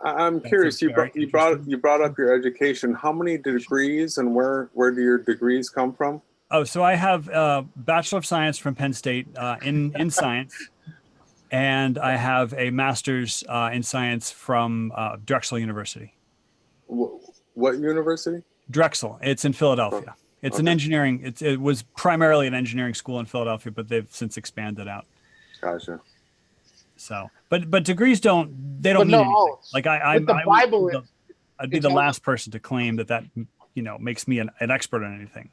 I'm curious. You brought up your education. How many degrees and where do your degrees come from? Oh, so I have a Bachelor of Science from Penn State in science, and I have a Master's in Science from Drexel University. What university? Drexel. It's in Philadelphia. It's an engineering. It was primarily an engineering school in Philadelphia, but they've since expanded out. Gotcha. So, but degrees don't mean anything. Like I'd be the last person to claim that makes me an expert on anything.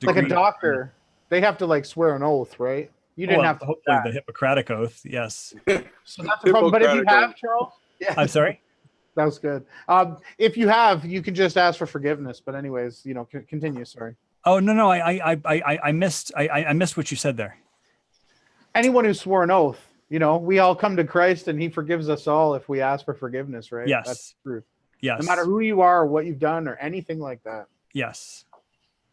Like a doctor, they have to swear an oath, right? You didn't have to. Hopefully, the Hippocratic oath, yes. So that's the problem. But if you have, Charles, I'm sorry. That was good. If you have, you can just ask for forgiveness. But anyways, continue. Sorry. Oh no, I missed what you said there. Anyone who swore an oath. We all come to Christ and he forgives us all if we ask for forgiveness, right? Yes. That's the truth. Yes. No matter who you are, or what you've done, or anything like that. Yes.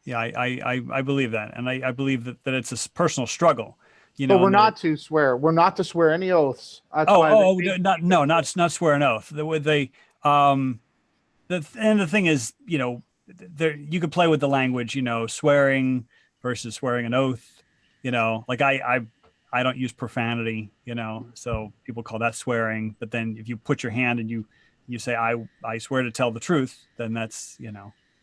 Yeah, I believe that. And I believe that it's a personal struggle. But we're not to swear. We're not to swear any oaths. That's not swear an oath. The thing is, you could play with the language, swearing versus swearing an oath, like I don't use profanity, so people call that swearing. But then if you put your hand and you say, I swear to tell the truth, then that's,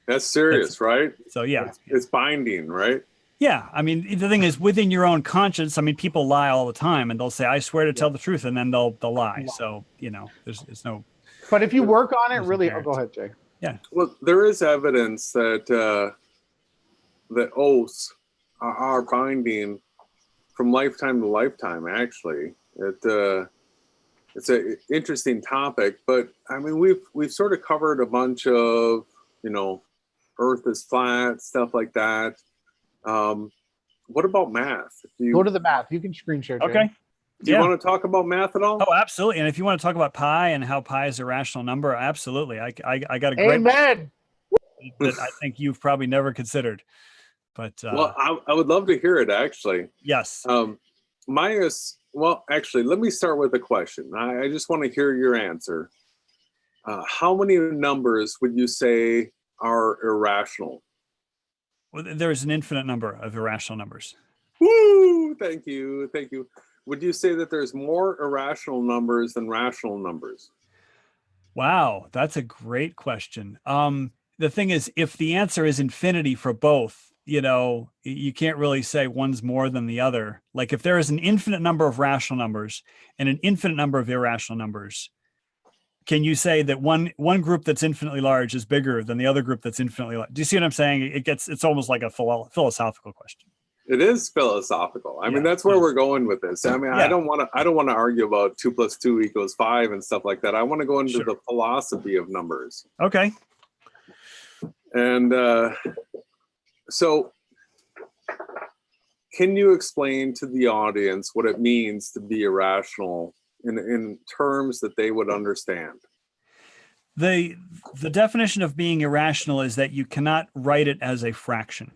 That's serious, right? So yeah. It's binding, right? Yeah. I mean, the thing is within your own conscience, I mean, people lie all the time and they'll say, I swear to tell the truth. And then they'll lie. So, there's no. But if you work on it, really, go ahead, Jay. Yeah. Well, there is evidence that that oaths are binding from lifetime to lifetime. Actually, it's an interesting topic, but I mean, we've sort of covered a bunch of, Earth is flat, stuff like that. What about math? Go to the math. You can screen share. Jay. Okay. Do you want to talk about math at all? Oh, absolutely. And if you want to talk about pi and how pi is a rational number, absolutely. I got a great Amen. that I think you've probably never considered. But well, I would love to hear it, actually. yes. Mine is, well, actually, let me start with a question. I just want to hear your answer. How many numbers would you say are irrational? Well, there's an infinite number of irrational numbers. Woo! Thank you. Thank you. Would you say that there's more irrational numbers than rational numbers? Wow, that's a great question. The thing is, if the answer is infinity for both, you can't really say one's more than the other. Like if there is an infinite number of rational numbers and an infinite number of irrational numbers, can you say that one group that's infinitely large is bigger than the other group that's infinitely large? Do you see what I'm saying? It's almost like a philosophical question. It is philosophical. I mean, that's where we're going with this. I mean, I don't want to argue about 2 + 2 = 5 and stuff like that. I want to go into the philosophy of numbers. Okay. And so can you explain to the audience what it means to be irrational in terms that they would understand? The definition of being irrational is that you cannot write it as a fraction.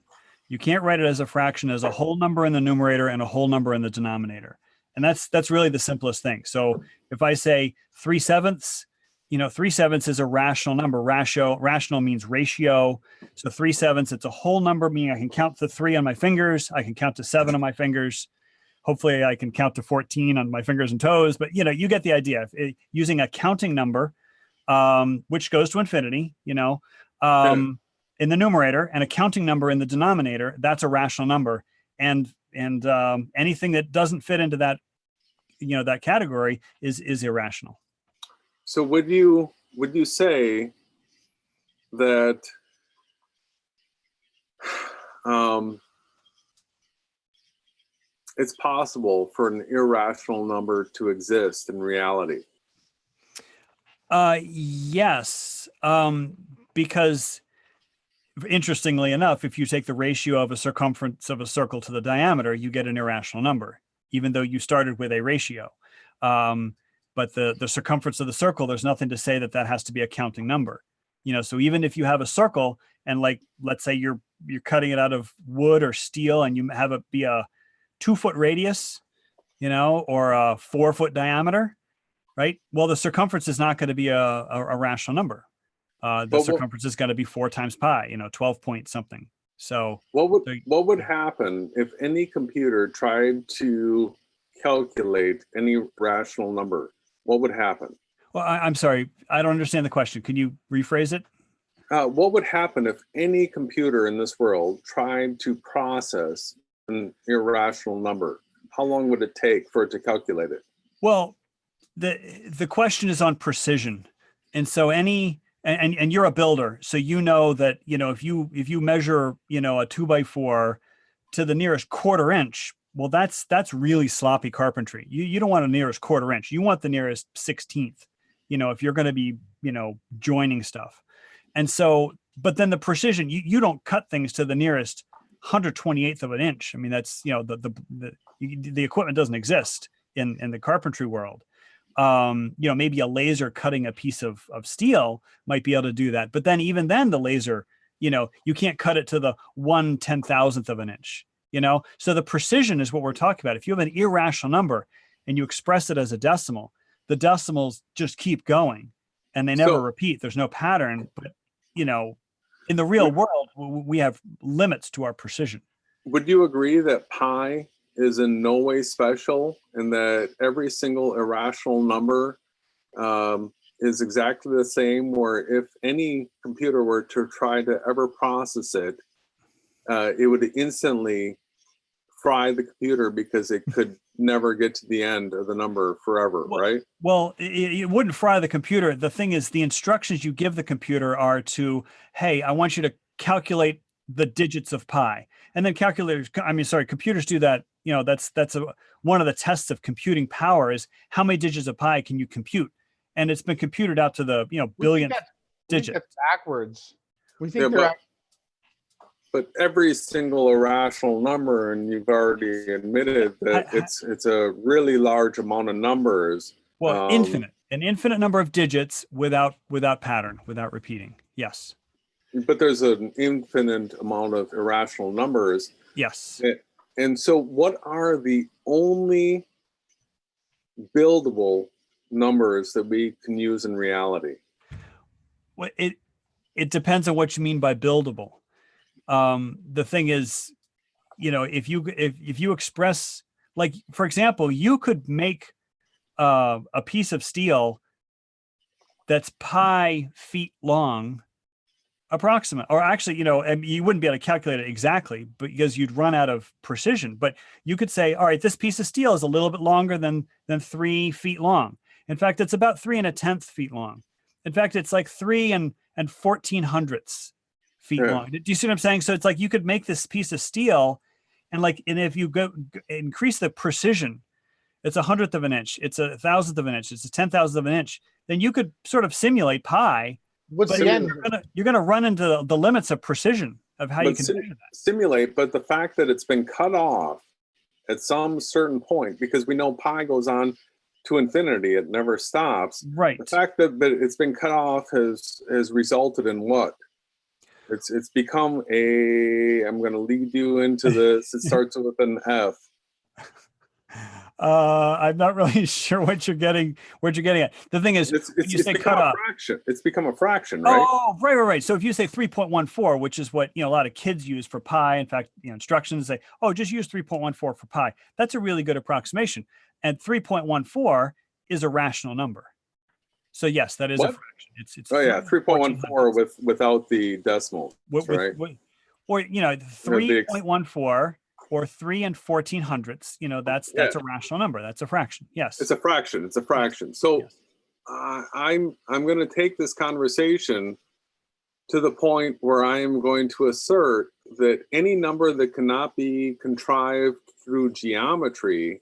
You can't write it as a fraction as a whole number in the numerator and a whole number in the denominator. And that's really the simplest thing. So if I say 3/7, 3/7 is a rational number. Rational means ratio. So 3/7, it's a whole number, meaning I can count to 3 on my fingers. I can count to 7 on my fingers. Hopefully I can count to 14 on my fingers and toes, but you get the idea. Using a counting number, which goes to infinity, in the numerator, and a counting number in the denominator, that's a rational number. And anything that doesn't fit into that, that category is irrational. So would you say that it's possible for an irrational number to exist in reality? Yes, because interestingly enough, if you take the ratio of a circumference of a circle to the diameter, you get an irrational number, even though you started with a ratio. But the circumference of the circle, there's nothing to say that has to be a counting number. So even if you have a circle and let's say you're cutting it out of wood or steel and you have it be a 2-foot radius, or a 4-foot diameter, right? Well, the circumference is not going to be a rational number. The circumference is going to be 4 times pi, 12 point something. So what would happen if any computer tried to calculate any rational number? What would happen? Well, I'm sorry, I don't understand the question. Can you rephrase it? What would happen if any computer in this world tried to process an irrational number? How long would it take for it to calculate it? Well, the question is on precision. And so and you're a builder, so that if you measure a 2x4 to the nearest 1/4 inch, well, that's really sloppy carpentry. You don't want the nearest 1/4 inch. You want the nearest 1/16th. If you're going to be joining stuff. And so, but then the precision, you don't cut things to the nearest 128th of an inch. I mean, that's the equipment doesn't exist in the carpentry world. Maybe a laser cutting a piece of steel might be able to do that. But then even then the laser, you can't cut it to the 1/10,000th of an inch, So the precision is what we're talking about. If you have an irrational number and you express it as a decimal, the decimals just keep going and they never repeat. There's no pattern, but in the real world, we have limits to our precision. Would you agree that pi is in no way special and that every single irrational number is exactly the same, where if any computer were to try to ever process it, it would instantly fry the computer because it could never get to the end of the number forever, right? Well, it wouldn't fry the computer. The thing is, the instructions you give the computer are to, hey, I want you to calculate the digits of pi. And then computers do that one of the tests of computing power is how many digits of pi can you compute, and it's been computed out to the billionth digit. That's backwards. We think Yeah, they're but every single irrational number, and you've already admitted that it's a really large amount of numbers. Well, an infinite number of digits without pattern, without repeating. Yes. But there's an infinite amount of irrational numbers. Yes. And so what are the only buildable numbers that we can use in reality? Well, it depends on what you mean by buildable. The thing is, if you express, like, for example, you could make a piece of steel that's pi feet long, approximate, or actually, you wouldn't be able to calculate it exactly, but because you'd run out of precision. But you could say, all right, this piece of steel is a little bit longer than 3 feet long. In fact, it's about 3 1/10 feet long. In fact, it's like 3 and 1400ths feet long. Do you see what I'm saying? So it's like you could make this piece of steel, and if you increase the precision, it's 100th of an inch, it's 1,000th of an inch, it's a 10,000th of an inch, then you could sort of simulate pi. What's the end? You're gonna run into the limits of precision of how you can measure that. Simulate, but the fact that it's been cut off at some certain point, because we know pi goes on to infinity, it never stops. Right. The fact that it's been cut off has resulted in what? It's become I'm going to lead you into this. It starts with an F. I'm not really sure what you're getting at. The thing is, you say cut off. It's become a fraction, right? Oh, right. So if you say 3.14, which is what a lot of kids use for pi, in fact, instructions say, oh, just use 3.14 for pi. That's a really good approximation. And 3.14 is a rational number. So yes, that is a fraction. It's 3.14 without the decimals, right? Or 3.14 or 3 and 1400ths. That's a rational number. That's a fraction. Yes, it's a fraction. So yes. I'm going to take this conversation to the point where I am going to assert that any number that cannot be contrived through geometry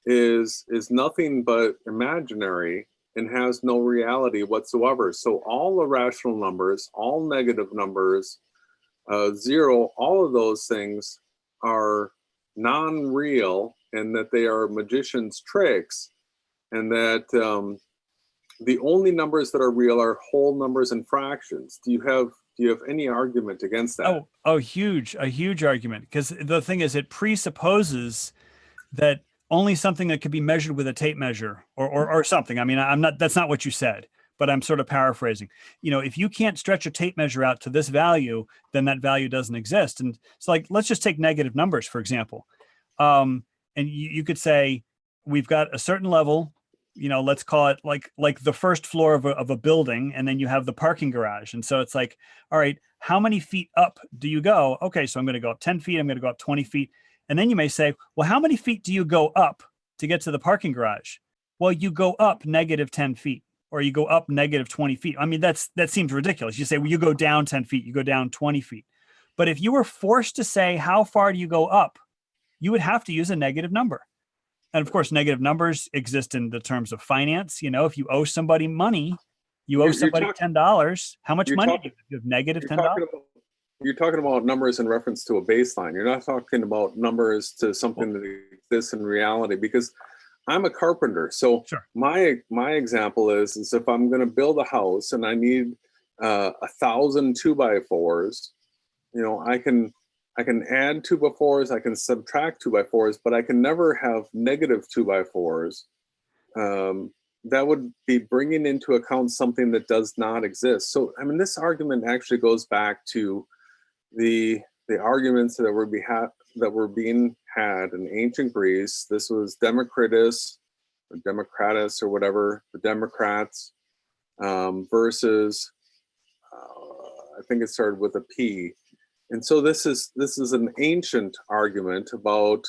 is nothing but imaginary and has no reality whatsoever. So all irrational numbers, all negative numbers, 0, all of those things are non-real, and that they are magicians' tricks, and that the only numbers that are real are whole numbers and fractions. Do you have any argument against that? A huge argument, because the thing is, it presupposes that only something that could be measured with a tape measure or something. I mean, that's not what you said, but I'm sort of paraphrasing. If you can't stretch a tape measure out to this value, then that value doesn't exist. And so, let's just take negative numbers, for example. And you could say, we've got a certain level, let's call it like the first floor of a building, and then you have the parking garage. And so it's like, all right, how many feet up do you go? Okay, so I'm going to go up 10 feet. I'm going to go up 20 feet. And then you may say, well, how many feet do you go up to get to the parking garage? Well, you go up negative 10 feet, or you go up negative 20 feet. I mean, that seems ridiculous. You say, well, you go down 10 feet, you go down 20 feet. But if you were forced to say, how far do you go up? You would have to use a negative number. And of course, negative numbers exist in the terms of finance. If you owe somebody money, you owe somebody $10. How much money do you have? Negative $10. You're talking about numbers in reference to a baseline. You're not talking about numbers to something that exists in reality, because I'm a carpenter. So sure. My example is if I'm going to build a house and I need 1,000 2x4s, I can add 2x4s, I can subtract 2x4s, but I can never have negative 2x4s. That would be bringing into account something that does not exist. So, I mean, this argument actually goes back to the arguments that were being had in ancient Greece. This was Democritus or whatever, the Democrats, versus I think it started with a P. And so this is an ancient argument about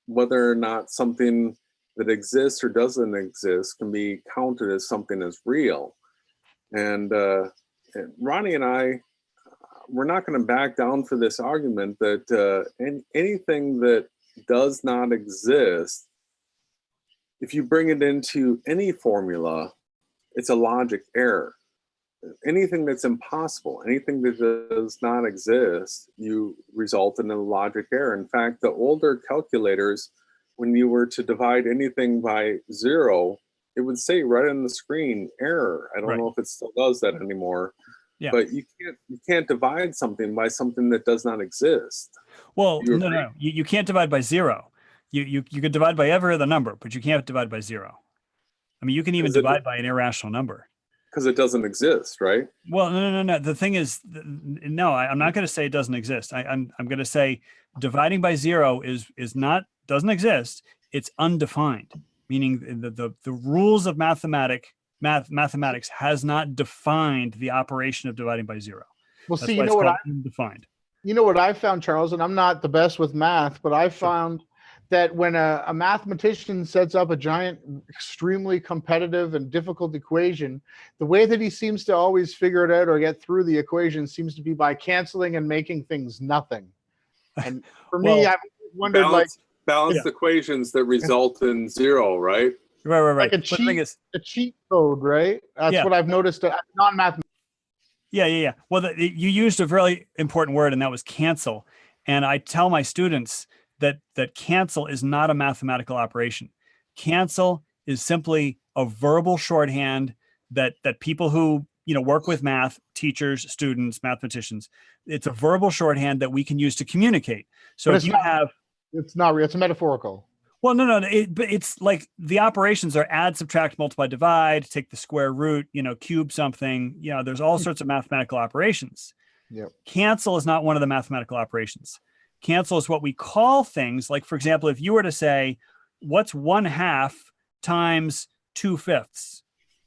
whether or not something that exists or doesn't exist can be counted as something as real. And Ronnie and I not going to back down for this argument that anything that does not exist, if you bring it into any formula, it's a logic error. Anything that's impossible, anything that does not exist, you result in a logic error. In fact, the older calculators, when you were to divide anything by 0, it would say right on the screen, error. I don't know if it still does that anymore. Yeah. But you can't divide something by something that does not exist. Well, no. You can't divide by 0. You could divide by every other number, but you can't divide by 0. I mean, you can even divide by an irrational number. Because it doesn't exist, right? Well, no. The thing is, no, I'm not going to say it doesn't exist. I'm going to say dividing by 0 doesn't exist. It's undefined, meaning the rules of mathematics has not defined the operation of dividing by 0. Well, That's see, you know what I found, Charles, and I'm not the best with math, but I found that when a mathematician sets up a giant, extremely competitive and difficult equation, the way that he seems to always figure it out or get through the equation seems to be by canceling and making things nothing. And for me, I've wondered, balanced equations that result in 0, right? Right. Like a cheat code, right? That's what I've noticed. Non-math. Yeah. Well, you used a very important word, and that was cancel. And I tell my students that cancel is not a mathematical operation. Cancel is simply a verbal shorthand that people who work with math, teachers, students, mathematicians, it's a verbal shorthand that we can use to communicate. So if you have, it's not real, it's metaphorical. Well, no. But it's like the operations are add, subtract, multiply, divide, take the square root, cube something. There's all sorts of mathematical operations. Yep. Cancel is not one of the mathematical operations. Cancel is what we call things. Like, for example, if you were to say, what's 1/2 times 2/5,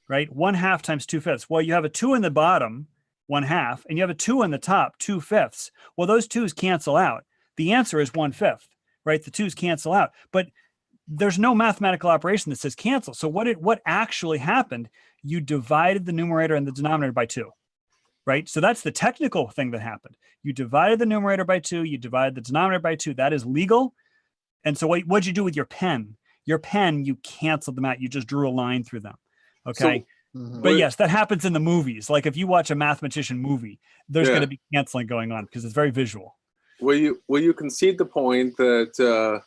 right? 1/2 times 2/5. Well, you have a 2 in the bottom, 1/2, and you have a 2 in the top, 2/5. Well, those 2's cancel out. The answer is 1/5, right? The 2's cancel out. But there's no mathematical operation that says cancel. So what actually happened? You divided the numerator and the denominator by 2. Right? So that's the technical thing that happened. You divided the numerator by 2, you divided the denominator by 2. That is legal. And so what'd you do with your pen? Your pen, you canceled them out. You just drew a line through them. Okay. But yes, that happens in the movies. Like if you watch a mathematician movie, there's going to be canceling going on because it's very visual. Will you concede the point that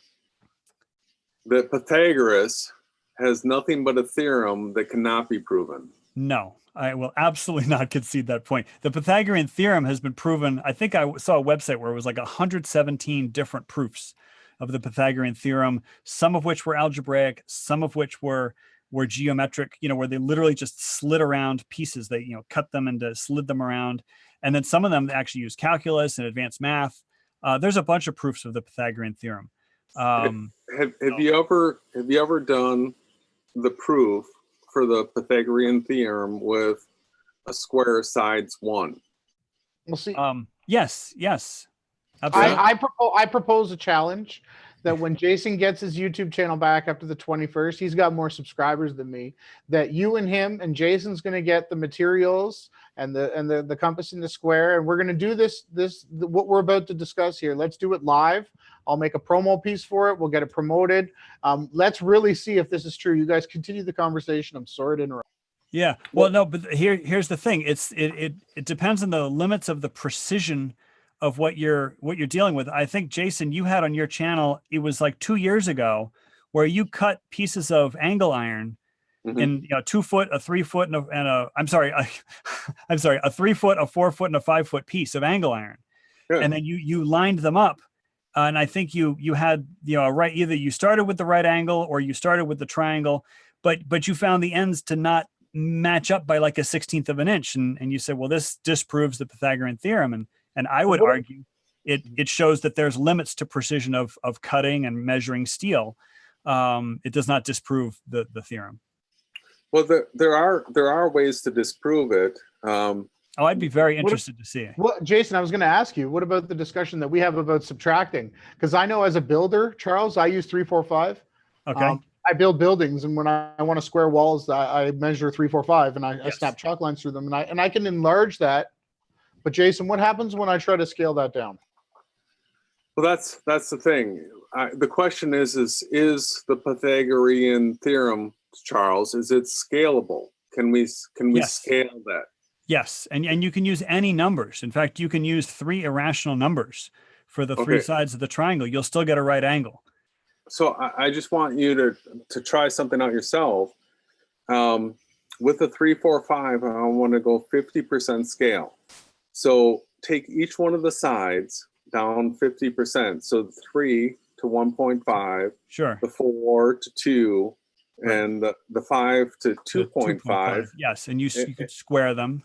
that Pythagoras has nothing but a theorem that cannot be proven? No. I will absolutely not concede that point. The Pythagorean theorem has been proven. I think I saw a website where it was like 117 different proofs of the Pythagorean theorem, some of which were algebraic, some of which were geometric, where they literally just slid around pieces. They, cut them and slid them around. And then some of them actually use calculus and advanced math. There's a bunch of proofs of the Pythagorean theorem. Have you ever done the proof for the Pythagorean theorem with a square sides 1? We'll see. Yes. Absolutely. I propose a challenge that when Jason gets his YouTube channel back after the 21st, he's got more subscribers than me, that you and him and Jason's going to get the materials and the compass and the square. And we're going to do what we're about to discuss here. Let's do it live. I'll make a promo piece for it. We'll get it promoted. Let's really see if this is true. You guys continue the conversation. I'm sorry to interrupt. Yeah. Well, no, but here's the thing. It depends on the limits of the precision of what you're dealing with. I think, Jason, you had on your channel, it was like 2 years ago, where you cut pieces of angle iron in 2 foot, a 3 foot, and a 3 foot, a 4 foot, and a 5 foot piece of angle iron. Yeah. And then you lined them up. And I think you had, right, either you started with the right angle or you started with the triangle, but you found the ends to not match up by like a 1/16 of an inch. And you said, well, this disproves the Pythagorean theorem. And I would argue it shows that there's limits to precision of cutting and measuring steel. It does not disprove the theorem. Well, there are ways to disprove it. I'd be very interested to see it. Well, Jason, I was going to ask you, what about the discussion that we have about subtracting? Because I know as a builder, Charles, I use 3, 4, 5. Okay. I build buildings, and when I want to square walls, I measure 3, 4, 5, and I snap chalk lines through them, and I can enlarge that But Jason, what happens when I try to scale that down? Well, that's the thing. The question is the Pythagorean theorem, Charles, is it scalable? Can we Yes. scale that? Yes, and you can use any numbers. In fact, you can use 3 irrational numbers for the 3 sides of the triangle. You'll still get a right angle. So I just want you to try something out yourself. With the 3, 4, 5, I want to go 50% scale. So take each one of the sides down 50%. So 3 to 1.5, Sure. the 4 to 2, and the 5 to 2.5. Yes, and you could square them.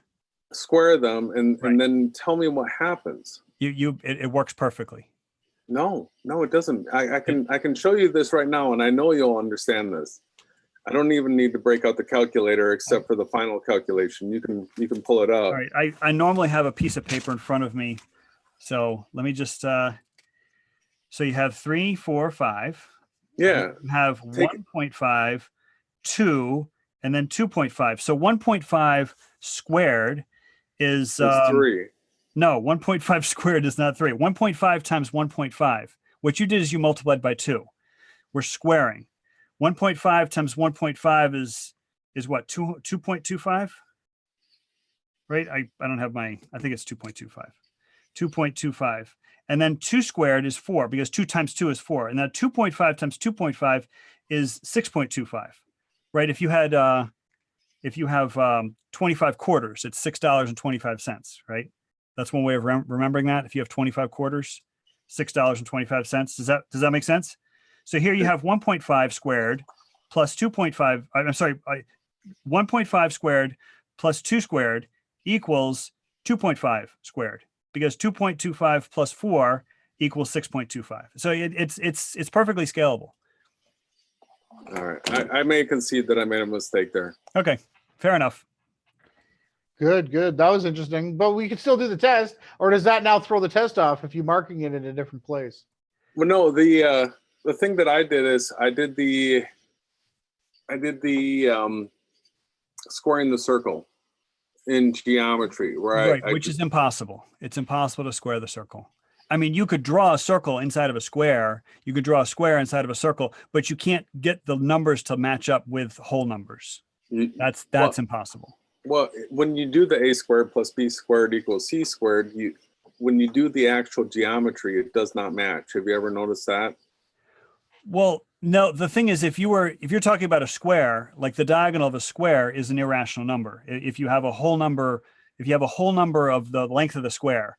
Square them, and then tell me what happens. It works perfectly. No, it doesn't. I can show you this right now, and I know you'll understand this. I don't even need to break out the calculator except for the final calculation. You can pull it up. All right. I normally have a piece of paper in front of me, so let me just. So you have 3, 4, 5. Yeah. You have 1.5, 2, and then 2.5. So 1.5 squared is 3. No, 1.5 squared is not 3. 1.5 times 1.5. What you did is you multiplied by 2. We're squaring. 1.5 times 1.5 is what? 2.25? Right? I don't have I think it's 2.25. 2.25. And then 2 squared is 4 because 2 times 2 is 4. And then 2.5 times 2.5 is 6.25. Right? If you have 25 quarters, it's $6.25, right? That's one way of remembering that. If you have 25 quarters, $6.25. Does that make sense? So here you have 1.5 squared plus 2.5. I'm sorry, 1.5 squared plus 2 squared equals 2.5 squared because 2.25 plus 4 equals 6.25. So it's perfectly scalable. All right. I may concede that I made a mistake there. Okay, fair enough. Good. That was interesting. But we could still do the test, or does that now throw the test off if you're marking it in a different place? Well, no. The thing that I did is I did the squaring the circle in geometry, right? Which is impossible. It's impossible to square the circle. I mean, you could draw a circle inside of a square. You could draw a square inside of a circle, but you can't get the numbers to match up with whole numbers. That's impossible. Well, when you do the a squared plus b squared equals c squared, when you do the actual geometry, it does not match. Have you ever noticed that? Well, no. The thing is, if you're talking about a square, like the diagonal of a square is an irrational number. If you have a whole number of the length of the square,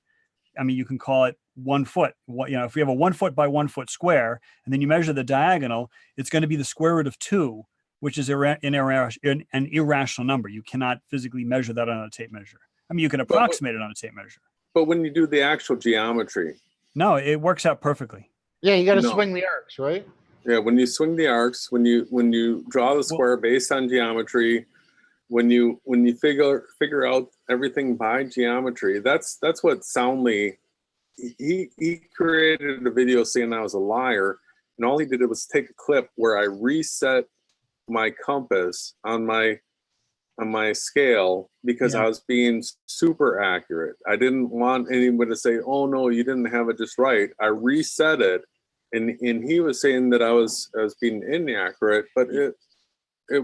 I mean, you can call it 1 foot. If you have a 1 foot by 1 foot square, and then you measure the diagonal, it's going to be the square root of 2. Which is an irrational number. You cannot physically measure that on a tape measure. I mean, you can approximate it on a tape measure. But when you do the actual geometry. No, it works out perfectly. Yeah, you got to swing the arcs, right? Yeah, when you swing the arcs, when you draw the square based on geometry, when you figure out everything by geometry, that's what Soundly, he created a video saying I was a liar, and all he did was take a clip where I reset my compass on my scale because I was being super accurate. I didn't want anyone to say, "Oh no, you didn't have it just right." I reset it, and he was saying that I was being inaccurate, but it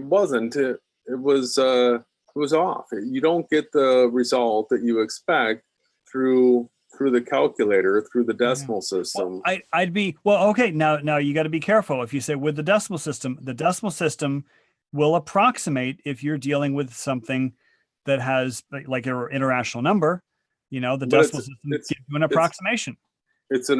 wasn't. It was off. You don't get the result that you expect through the calculator, through the decimal system. Well, I'd be okay. Now you got to be careful. If you say with the decimal system will approximate if you're dealing with something that has like an irrational number. The decimal system gives you an approximation. It's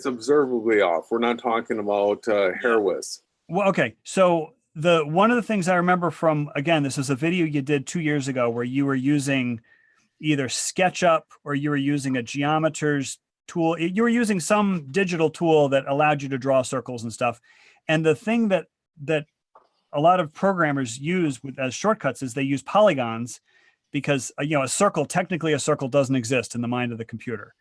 observably off. We're not talking about hair whisk. Well, okay. So one of the things I remember from, again, this is a video you did 2 years ago where you were using either SketchUp or you were using a geometer's tool. You were using some digital tool that allowed you to draw circles and stuff. And the thing that a lot of programmers use as shortcuts is they use polygons because, technically a circle doesn't exist in the mind of the computer.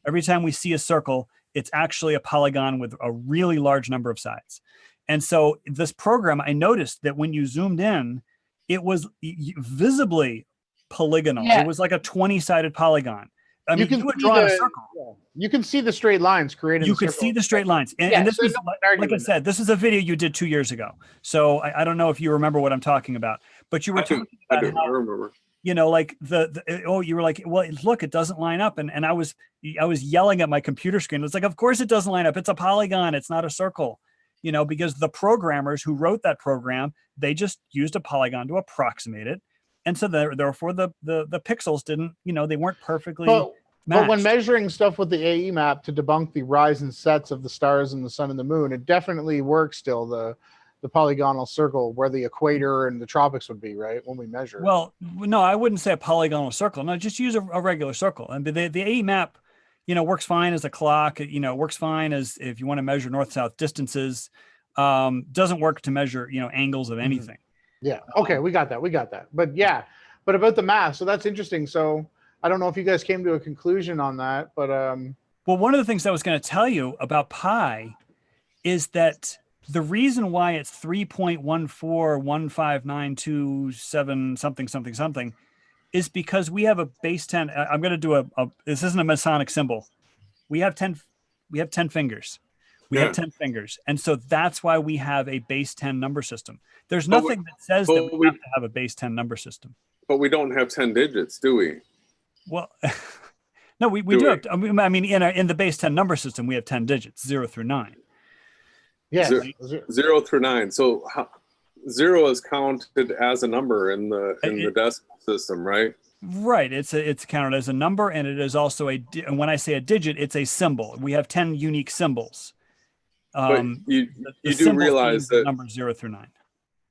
Every time we see a circle, it's actually a polygon with a really large number of sides. And so this program, I noticed that when you zoomed in, it was visibly polygonal. Yeah. It was like a 20-sided polygon. I mean, you would draw in a circle. You can see the straight lines created. You could see the straight lines. And this is, like I said, this is a video you did 2 years ago. So I don't know if you remember what I'm talking about, but you were talking about how, I remember. you know, like you were like, well, look, it doesn't line up. And I was yelling at my computer screen. It's like, of course it doesn't line up. It's a polygon. It's not a circle, you know, because the programmers who wrote that program, they just used a polygon to approximate it. And so therefore the pixels didn't, you know, they weren't perfectly matched. But when measuring stuff with the AE map to debunk the rise and sets of the stars and the sun and the moon, it definitely works still, the polygonal circle where the equator and the tropics would be, right, when we measure. Well, no, I wouldn't say a polygonal circle. No, just use a regular circle. And the AE map, you know, works fine as a clock. You know, it works fine as if you want to measure north-south distances. Doesn't work to measure, you know, angles of anything. Yeah. Okay, we got that. But yeah, but about the math, so that's interesting. So I don't know if you guys came to a conclusion on that, but well, one of the things I was going to tell you about pi is that the reason why it's 3.14159277 something is because we have a base 10. I'm going to do this isn't a Masonic symbol. We have 10 fingers. We have 10 fingers. And so that's why we have a base 10 number system. There's nothing that says that we have to have a base 10 number system. But we don't have 10 digits, do we? Well, no, we do have, I mean, in the base 10 number system, we have 10 digits, 0 through 9. Yeah. 0 through 9. So 0 is counted as a number in the decimal system, right? Right. It's counted as a number, and it is also and when I say a digit, it's a symbol. We have 10 unique symbols. But you do realize that numbers 0 through 9.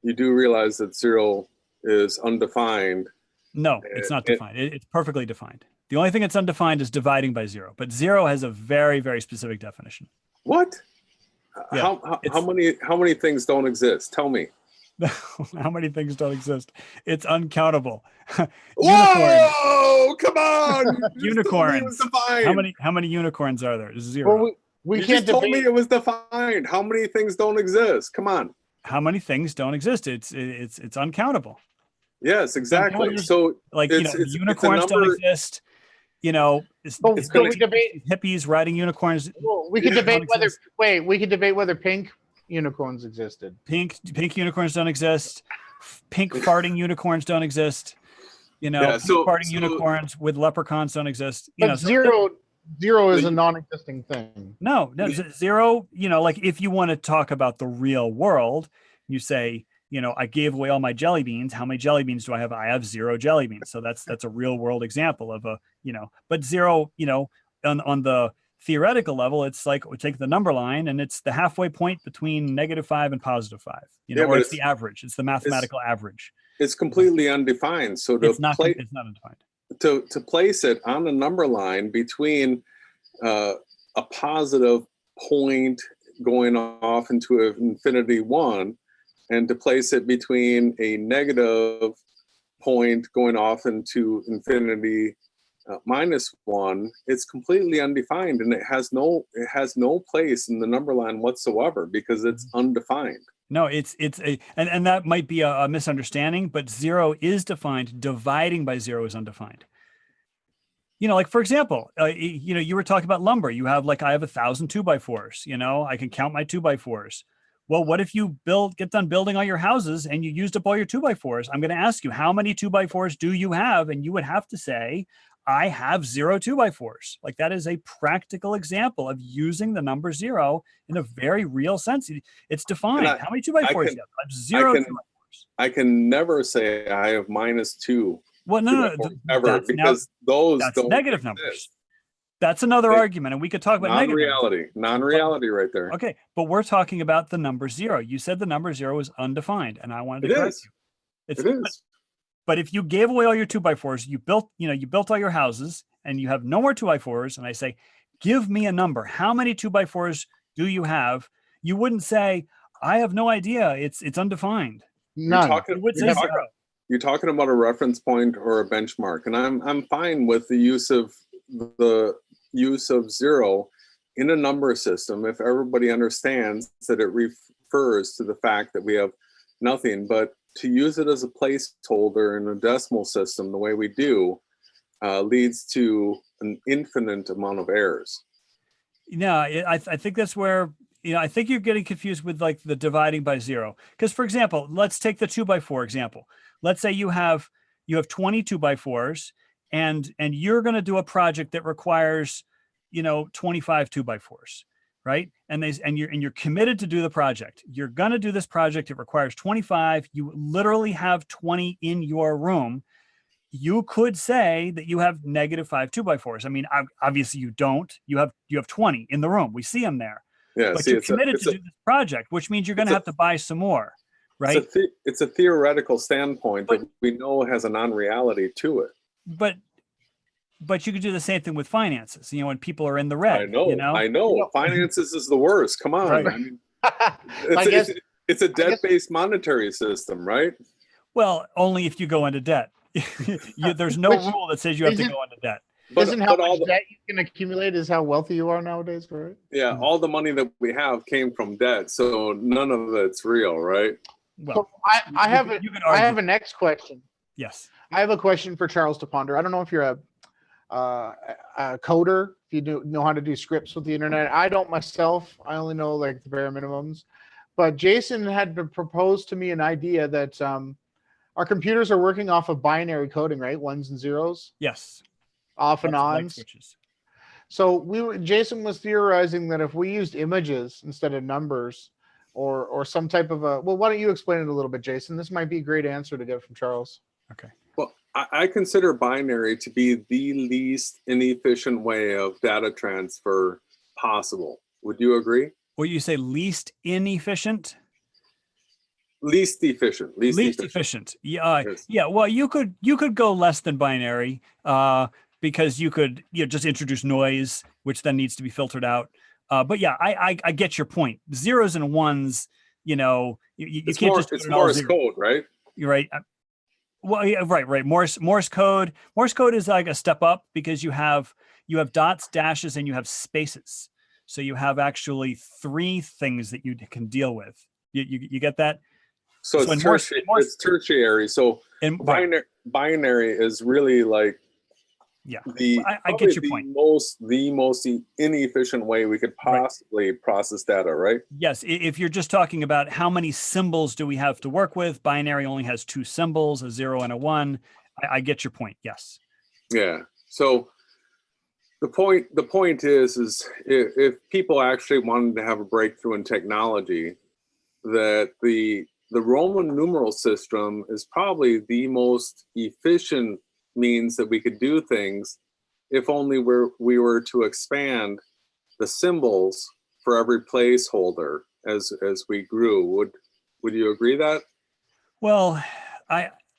You do realize that 0 is undefined. No, it's not defined. It's perfectly defined. The only thing that's undefined is dividing by 0. But 0 has a very, very specific definition. What? Yeah, how many things don't exist? Tell me. How many things don't exist? It's uncountable. Whoa! Come on! Unicorns. How many unicorns are there? 0. Well, we you can't just told me it was defined. How many things don't exist? Come on. How many things don't exist? It's uncountable. Yes, exactly. So like unicorns don't exist. You know, hippies riding unicorns. Well, we could debate whether pink unicorns existed. Pink unicorns don't exist. Pink farting unicorns don't exist. You know, farting unicorns with leprechauns don't exist. You know, zero is a non-existing thing. No, 0. You know, like if you want to talk about the real world, you say, you know, I gave away all my jelly beans. How many jelly beans do I have? I have 0 jelly beans. So that's a real world example of a, you know, but 0, you know, on the theoretical level, it's like we take the number line and it's the halfway point between -5 and +5. You know, or it's the average. It's the mathematical average. It's completely undefined. So it's not undefined. To place it on the number line between a positive point going off into infinity 1, and to place it between a negative point going off into infinity -1, it's completely undefined, and it has no place in the number line whatsoever because it's undefined. No, and that might be a misunderstanding, but 0 is defined. Dividing by 0 is undefined. You know, like for example, you know, you were talking about lumber. You have I have 1,000 2x4s. You know, I can count my 2x4s. Well, what if you get done building all your houses and you used up all your 2x4s? I'm going to ask you, how many 2x4s do you have? And you would have to say, I have 0 2x4s. Like that is a practical example of using the number 0 in a very real sense. It's defined. How many 2x4s do you have? I have 0 2x4s. I can never say I have -2. Well, no, ever, because those don't negative exist. Numbers. That's another argument, and we could talk about non-reality right there. Okay, but we're talking about the number 0. You said the number 0 is undefined, and I wanted to correct you. It is. But if you gave away all your 2x4s, you built all your houses, and you have no more 2x4s, and I say, give me a number. How many 2x4s do you have? You wouldn't say, I have no idea. It's undefined. None. You would say 0. You're talking about a reference point or a benchmark, and I'm fine with the use of 0 in a number system if everybody understands that it refers to the fact that we have nothing. But to use it as a placeholder in a decimal system the way we do, leads to an infinite amount of errors. No, I think that's where, I think you're getting confused with like the dividing by zero. Because for example, let's take the 2x4 example. Let's say you have 20 2x4s and you're going to do a project that requires, 25 2x4s, right? And you're committed to do the project. You're going to do this project. It requires 25. You literally have 20 in your room. You could say that you have -5 2x4s. I mean, obviously you don't. You have 20 in the room. We see them there. Yeah, but you're committed to do this project, which means you're going to have to buy some more, right? It's a theoretical standpoint that we know has a non-reality to it. But you could do the same thing with finances. When people are in the red. I know. Finances is the worst. Come on. Right. I mean, it's a debt-based monetary system, right? Well, only if you go into debt. There's no rule that says you have to go into debt. Isn't how much debt you can accumulate is how wealthy you are nowadays, right? Yeah, all the money that we have came from debt, so none of it's real, right? Well, so I have a next question. Yes, I have a question for Charles to ponder. I don't know if you're a coder, if you know how to do scripts with the internet. I don't myself. I only know like the bare minimums. But Jason had proposed to me an idea that our computers are working off of binary coding, right? Ones and zeros. Yes. Off and ons. So Jason was theorizing that if we used images instead of numbers, or some type of a, well, why don't you explain it a little bit, Jason? This might be a great answer to get from Charles. Okay. Well, I consider binary to be the least inefficient way of data transfer possible. Would you agree? Well, you say least inefficient? Least efficient. Least efficient. Yeah. Yes. Yeah. Well, you could go less than binary, because you could just introduce noise, which then needs to be filtered out. But yeah, I get your point. Zeros and ones, you can't just. It's Morse code, right? You're right. Well, yeah, right. Morse code. Morse code is like a step up because you have dots, dashes, and you have spaces. So you have actually 3 things that you can deal with. You get that? So it's tertiary. So binary is really like I get your point. The most inefficient way we could possibly process data, right? Yes. If you're just talking about how many symbols do we have to work with, binary only has 2 symbols, a 0 and a 1. I get your point. Yes. Yeah. So the point is if people actually wanted to have a breakthrough in technology, that the Roman numeral system is probably the most efficient means that we could do things, if only we were to expand the symbols for every placeholder as we grew. Would you agree that? Well,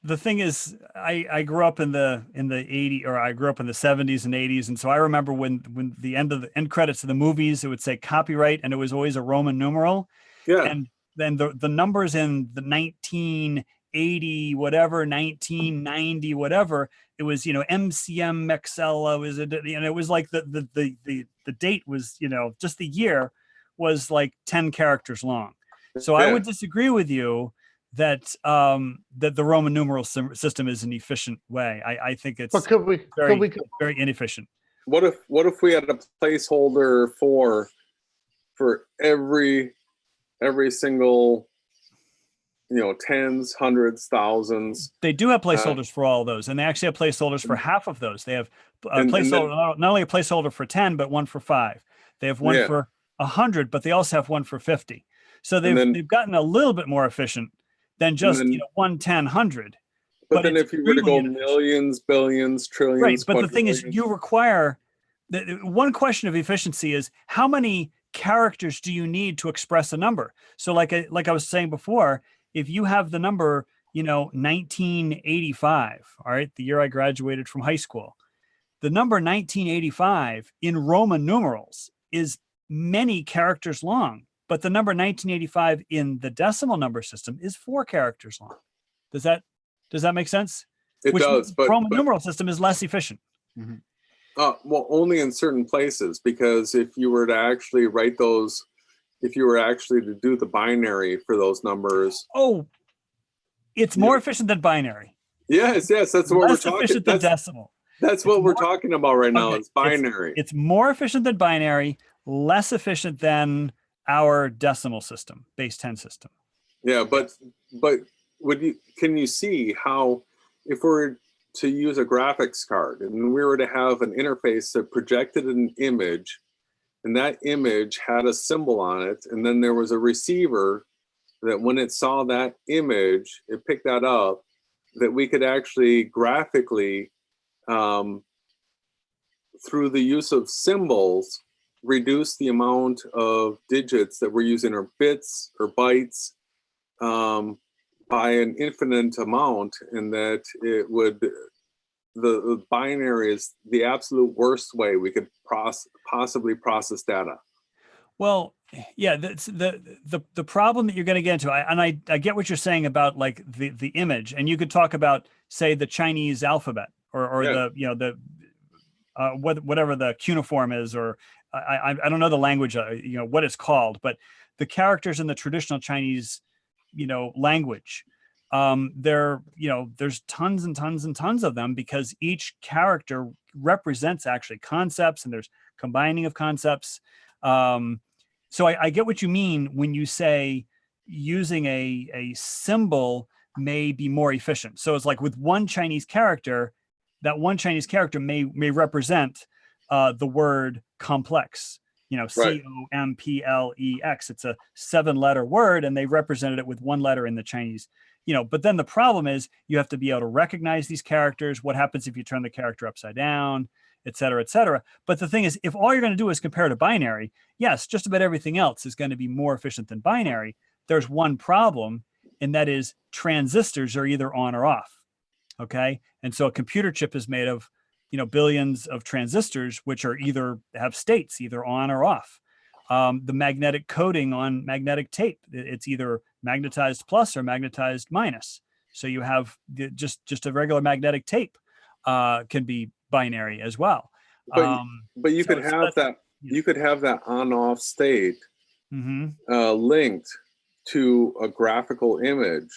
the thing is, I grew up in the 80s, or I grew up in the 70s and 80s, and so I remember when the end credits of the movies, it would say copyright, and it was always a Roman numeral. Yeah. And then the numbers in the 1980 whatever, 1990 whatever, it was MCM Mexella was it was like the date was just the year was like 10 characters long. So I would disagree with you that that the Roman numeral system is an efficient way. I think it's very inefficient. What if we had a placeholder for every single tens, hundreds, thousands? They do have placeholders for all of those, and they actually have placeholders for half of those. They have a placeholder, not only a placeholder for 10, but one for 5. They have one for 100, but they also have one for 50. So they've gotten a little bit more efficient than just 1, 10, 100. But then if you were to go millions, billions, trillions, right? But the thing is, you require one question of efficiency is how many characters do you need to express a number? So like I was saying before, if you have the number 1985, all right, the year I graduated from high school, the number 1985 in Roman numerals is many characters long, but the number 1985 in the decimal number system is 4 characters long. Does that make sense? It does, but Roman numeral system is less efficient. Mm-hmm. Well, only in certain places, because if you were to actually write those, if you were actually to do the binary for those numbers. Oh, it's more efficient than binary. Yes, that's what we're talking. Less efficient than decimal. That's what we're talking about right now. It's binary. It's more efficient than binary, less efficient than our decimal system, base 10 system. Yeah, but can you see how, if we're to use a graphics card and we were to have an interface that projected an image, and that image had a symbol on it, and then there was a receiver that when it saw that image, it picked that up, that we could actually graphically, through the use of symbols, reduce the amount of digits that we're using, or bits or bytes, by an infinite amount, and that it would, the binary is the absolute worst way we could possibly process data. Well, yeah, that's the problem that you're going to get into. I get what you're saying about like the image, and you could talk about, say, the Chinese alphabet, or the, you know, the whatever the cuneiform is, or I don't know the language, you know, what it's called, but the characters in the traditional Chinese, you know, language, there, you know, there's tons and tons and tons of them, because each character represents actually concepts, and there's combining of concepts. So I get what you mean when you say using a symbol may be more efficient. So it's like with one Chinese character, that one Chinese character may represent the word complex, you know, Right. COMPLEX. It's a 7-letter word, and they represented it with one letter in the Chinese, you know. But then the problem is you have to be able to recognize these characters. What happens if you turn the character upside down, et cetera, et cetera. But the thing is, if all you're going to do is compare to binary, yes, just about everything else is going to be more efficient than binary. There's one problem, and that is transistors are either on or off. Okay. And so a computer chip is made of, you know, billions of transistors, which are either have states, either on or off. The magnetic coating on magnetic tape, it's either magnetized plus or magnetized minus. So you have just a regular magnetic tape can be binary as well. But you could have that, you could have that on-off state linked to a graphical image,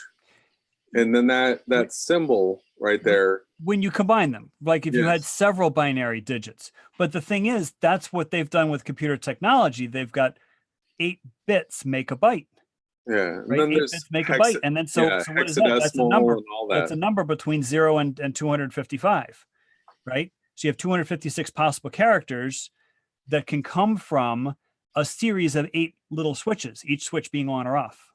and then that symbol right there, when you combine them, like if you had several binary digits. But the thing is, that's what they've done with computer technology. They've got 8 bits make a byte. Yeah, and right? then 8 bits make a byte, and then so what is that? That's a number. And all that. That's a number between 0 and 255, right? So you have 256 possible characters that can come from a series of 8 little switches, each switch being on or off.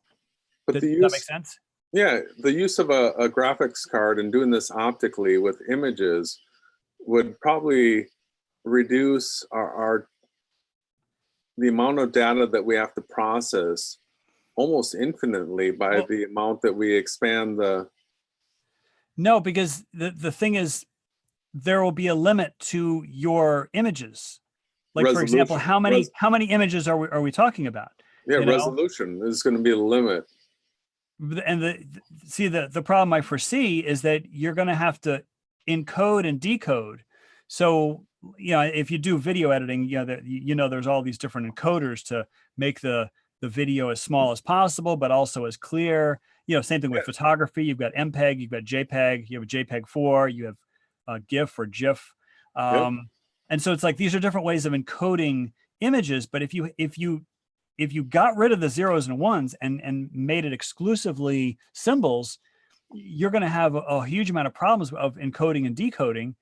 But Does that make sense? Yeah, the use of a graphics card and doing this optically with images would probably reduce the amount of data that we have to process almost infinitely by the amount that we expand the. No, because the thing is, there will be a limit to your images. Like resolution. For example, how many images are we talking about? Yeah, resolution is going to be a limit. And the problem I foresee is that you're going to have to encode and decode. So, you know, if you do video editing, there's all these different encoders to make the video as small as possible, but also as clear. You know, same thing with photography. You've got MPEG, you've got JPEG, you have a JPEG 4, you have GIF or GIF. And so it's like, these are different ways of encoding images. But if you got rid of the zeros and ones and made it exclusively symbols, you're going to have a huge amount of problems of encoding and decoding.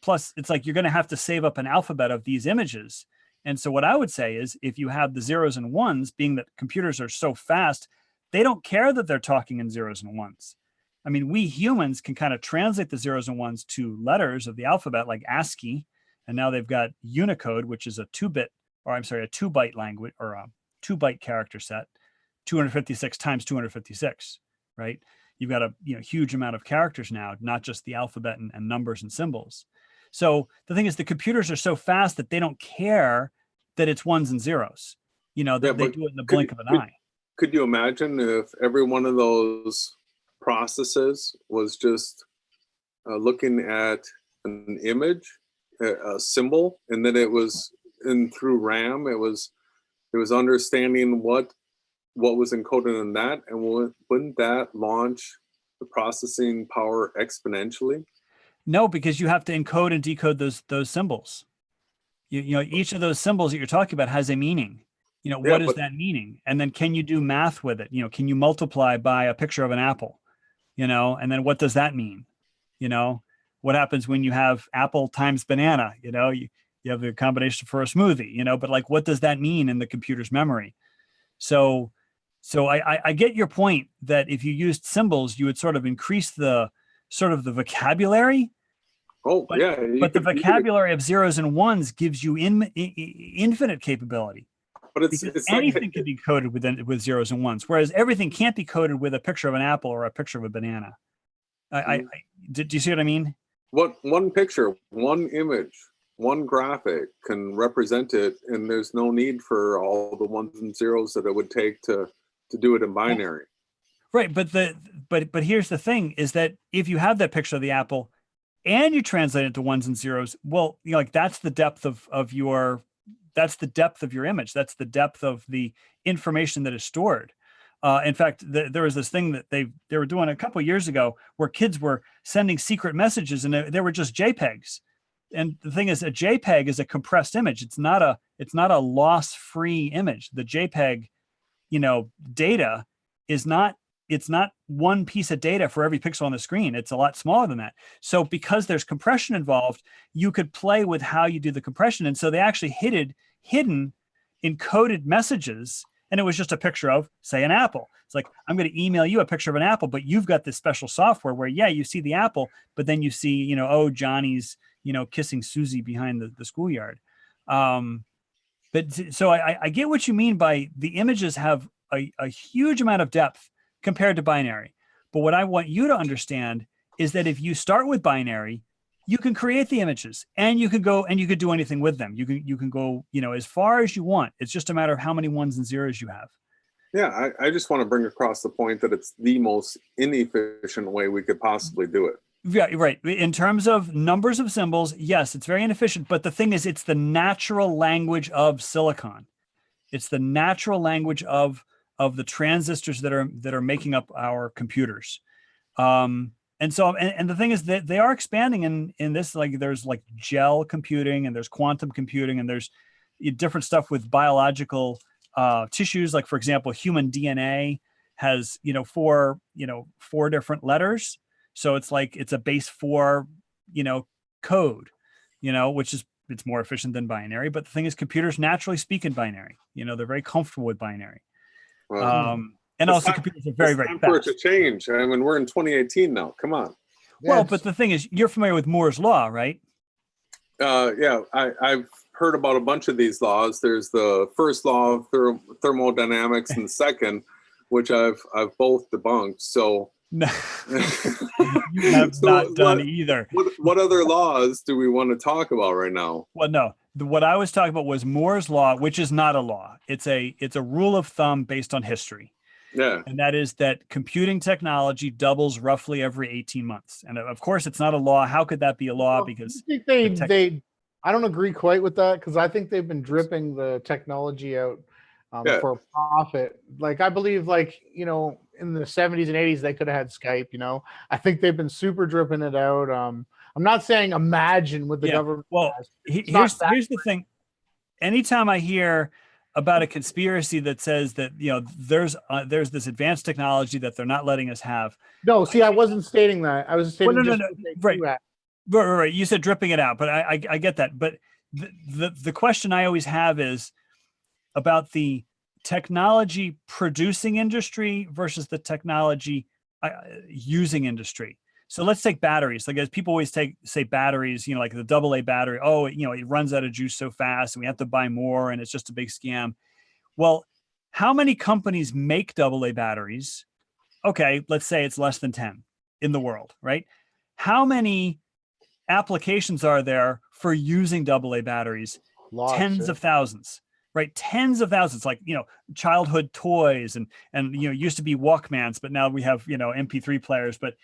Plus, it's like you're going to have to save up an alphabet of these images. And so what I would say is, if you have the zeros and ones, being that computers are so fast, they don't care that they're talking in zeros and ones. I mean, we humans can kind of translate the zeros and ones to letters of the alphabet, like ASCII. And now they've got Unicode, which is a 2-byte language, or a 2-byte character set, 256 times 256, right? You've got a huge amount of characters now, not just the alphabet and numbers and symbols. So the thing is, the computers are so fast that they don't care that it's ones and zeros. They do it in the blink of an eye. Could you imagine if every one of those processes was just looking at an image, a symbol, and then it was through RAM, it was understanding what was encoded in that, and wouldn't that launch the processing power exponentially? No, because you have to encode and decode those symbols. You know, each of those symbols that you're talking about has a meaning. You know, Yeah, what is but that meaning? And then can you do math with it? You know, can you multiply by a picture of an apple? You know, and then what does that mean? You know, what happens when you have apple times banana? You know, you have a combination for a smoothie, you know, but like, what does that mean in the computer's memory? So, I get your point that if you used symbols, you would sort of increase the sort of the vocabulary, oh but, yeah, but the vocabulary of zeros and ones gives you infinite capability, but because it's anything like can be coded with zeros and ones, whereas everything can't be coded with a picture of an apple or a picture of a banana. Do you see what I mean? what one picture, one image, one graphic can represent it, and there's no need for all the ones and zeros that it would take to do it in binary. Right, but here's the thing: is that if you have that picture of the apple, and you translate it to ones and zeros, well, you know, like that's the depth of your image. That's the depth of the information that is stored. In fact, there was this thing that they were doing a couple of years ago where kids were sending secret messages, and they were just JPEGs. And the thing is, a JPEG is a compressed image. It's not a loss-free image. The JPEG, you know, data is not. It's not one piece of data for every pixel on the screen. It's a lot smaller than that. So because there's compression involved, you could play with how you do the compression. And so they actually hidden encoded messages. And it was just a picture of, say, an apple. It's like, I'm going to email you a picture of an apple, but you've got this special software where, yeah, you see the apple, but then you see, you know, oh, Johnny's, you know, kissing Susie behind the schoolyard. But so I get what you mean by the images have a huge amount of depth compared to binary. But what I want you to understand is that if you start with binary, you can create the images, and you can go and you could do anything with them. You can go, you know, as far as you want. It's just a matter of how many ones and zeros you have. Yeah, I just want to bring across the point that it's the most inefficient way we could possibly do it. Yeah, right. In terms of numbers of symbols, yes, it's very inefficient. But the thing is, it's the natural language of silicon. It's the natural language of the transistors that are making up our computers. And so, and the thing is that they are expanding in this, like there's like gel computing, and there's quantum computing, and there's different stuff with biological tissues. Like, for example, human DNA has, four different letters. So it's like, it's a base 4, code, which is, it's more efficient than binary. But the thing is, computers naturally speak in binary. They're very comfortable with binary. And also computers are very, very fast. For it to change. I mean, we're in 2018 now. Come on. Well, but the thing is, you're familiar with Moore's law, right? Yeah, I've heard about a bunch of these laws. There's the first law of thermodynamics, and the second, which I've both debunked. So no, you have not done either. What other laws do we want to talk about right now? Well, no. What I was talking about was Moore's law, which is not a law. It's a rule of thumb based on history. Yeah. And that is that computing technology doubles roughly every 18 months. And of course, it's not a law. How could that be a law? Because I think I don't agree quite with that, because I think they've been dripping the technology out for profit. Like, I believe, in the 70s and 80s, they could have had Skype, I think they've been super dripping it out. I'm not saying imagine what the government Well, has. Here's the thing. Anytime I hear about a conspiracy that says that, there's this advanced technology that they're not letting us have. No, see, I wasn't stating that. I was stating no. Right. You said dripping it out, but I get that. But the question I always have is about the technology producing industry versus the technology using industry. So let's take batteries. Like, as people always say batteries, like the AA battery. Oh, it runs out of juice so fast, and we have to buy more, and it's just a big scam. Well, how many companies make AA batteries? Okay, let's say it's less than 10 in the world, right? How many applications are there for using AA batteries? Tens of thousands, right? Tens of thousands, like, childhood toys and used to be Walkmans, but now we have, MP3 players, but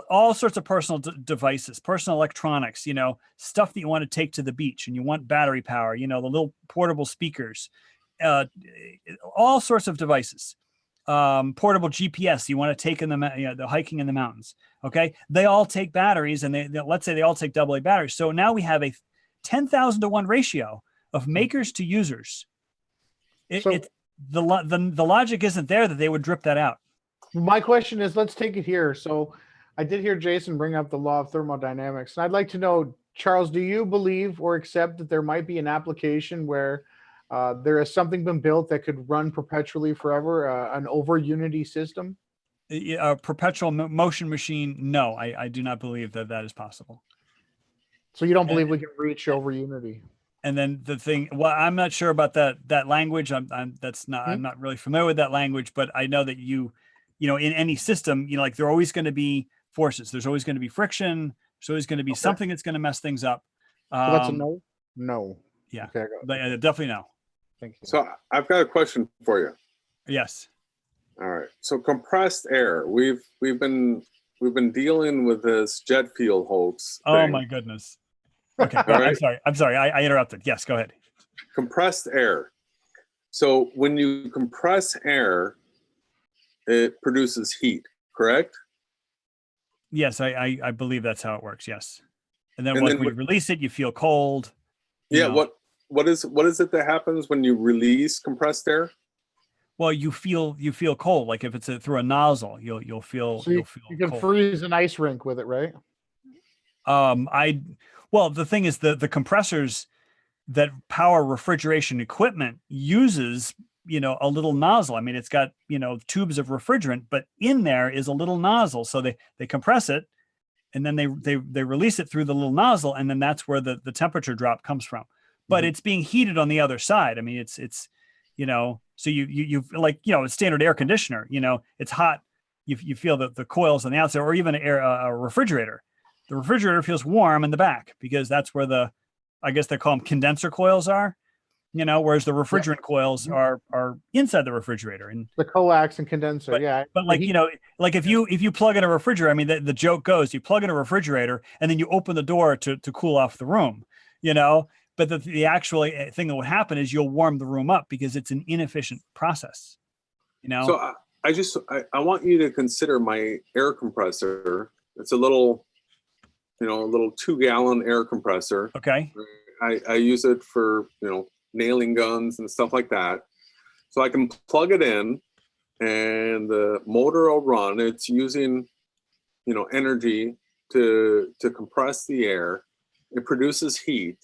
all sorts of personal devices, personal electronics, stuff that you want to take to the beach and you want battery power, the little portable speakers, all sorts of devices. portable GPS you want to take in the hiking in the mountains. Okay, they all take batteries, and let's say they all take AA batteries. So now we have a 10,000 to 1 ratio of makers to users. The logic isn't there that they would drip that out. My question is, let's take it here. So I did hear Jason bring up the law of thermodynamics, and I'd like to know, Charles, do you believe or accept that there might be an application where there has something been built that could run perpetually forever, an over unity system? A perpetual motion machine? No, I do not believe that is possible. So you don't believe we can reach over unity? And then the thing, well, I'm not sure about that language. I'm not really familiar with that language, but I know that you know, in any system, you know, like there are always going to be forces. There's always going to be friction. There's always going to be something that's going to mess things up. So that's a no? No. Yeah, okay, definitely no. Thank you. So I've got a question for you. Yes. All right. So compressed air. We've been dealing with this jet fuel hoax Oh thing. my goodness. Okay. Right. I'm sorry. I interrupted. Yes, go ahead. Compressed air. So when you compress air, it produces heat, correct? Yes, I believe that's how it works. Yes. And then And when then you release it, you feel cold. you Yeah. know. What is it that happens when you release compressed air? Well, you feel cold. Like if it's through a nozzle, you'll feel So you'll feel you can cold. freeze an ice rink with it, right? Well, the thing is the compressors that power refrigeration equipment uses, you know, a little nozzle. I mean, it's got, you know, tubes of refrigerant, but in there is a little nozzle. So they compress it, and then they release it through the little nozzle, and then that's where the temperature drop comes from. But it's being heated on the other side. I mean, it's you know, so you like, you know, a standard air conditioner, you know, it's hot. You feel the coils on the outside, or even a refrigerator. The refrigerator feels warm in the back because that's where I guess they call them condenser coils are, you know, whereas the refrigerant coils are inside the refrigerator. And The coax and condenser, yeah. but like, you know, like if you plug in a refrigerator, I mean, the joke goes, you plug in a refrigerator and then you open the door to cool off the room, you know, but the actual thing that would happen is you'll warm the room up because it's an inefficient process, you know? So I want you to consider my air compressor. It's a little 2-gallon air compressor. Okay. I use it for, you know, nailing guns and stuff like that. So I can plug it in and the motor will run. It's using, you know, energy to compress the air. It produces heat.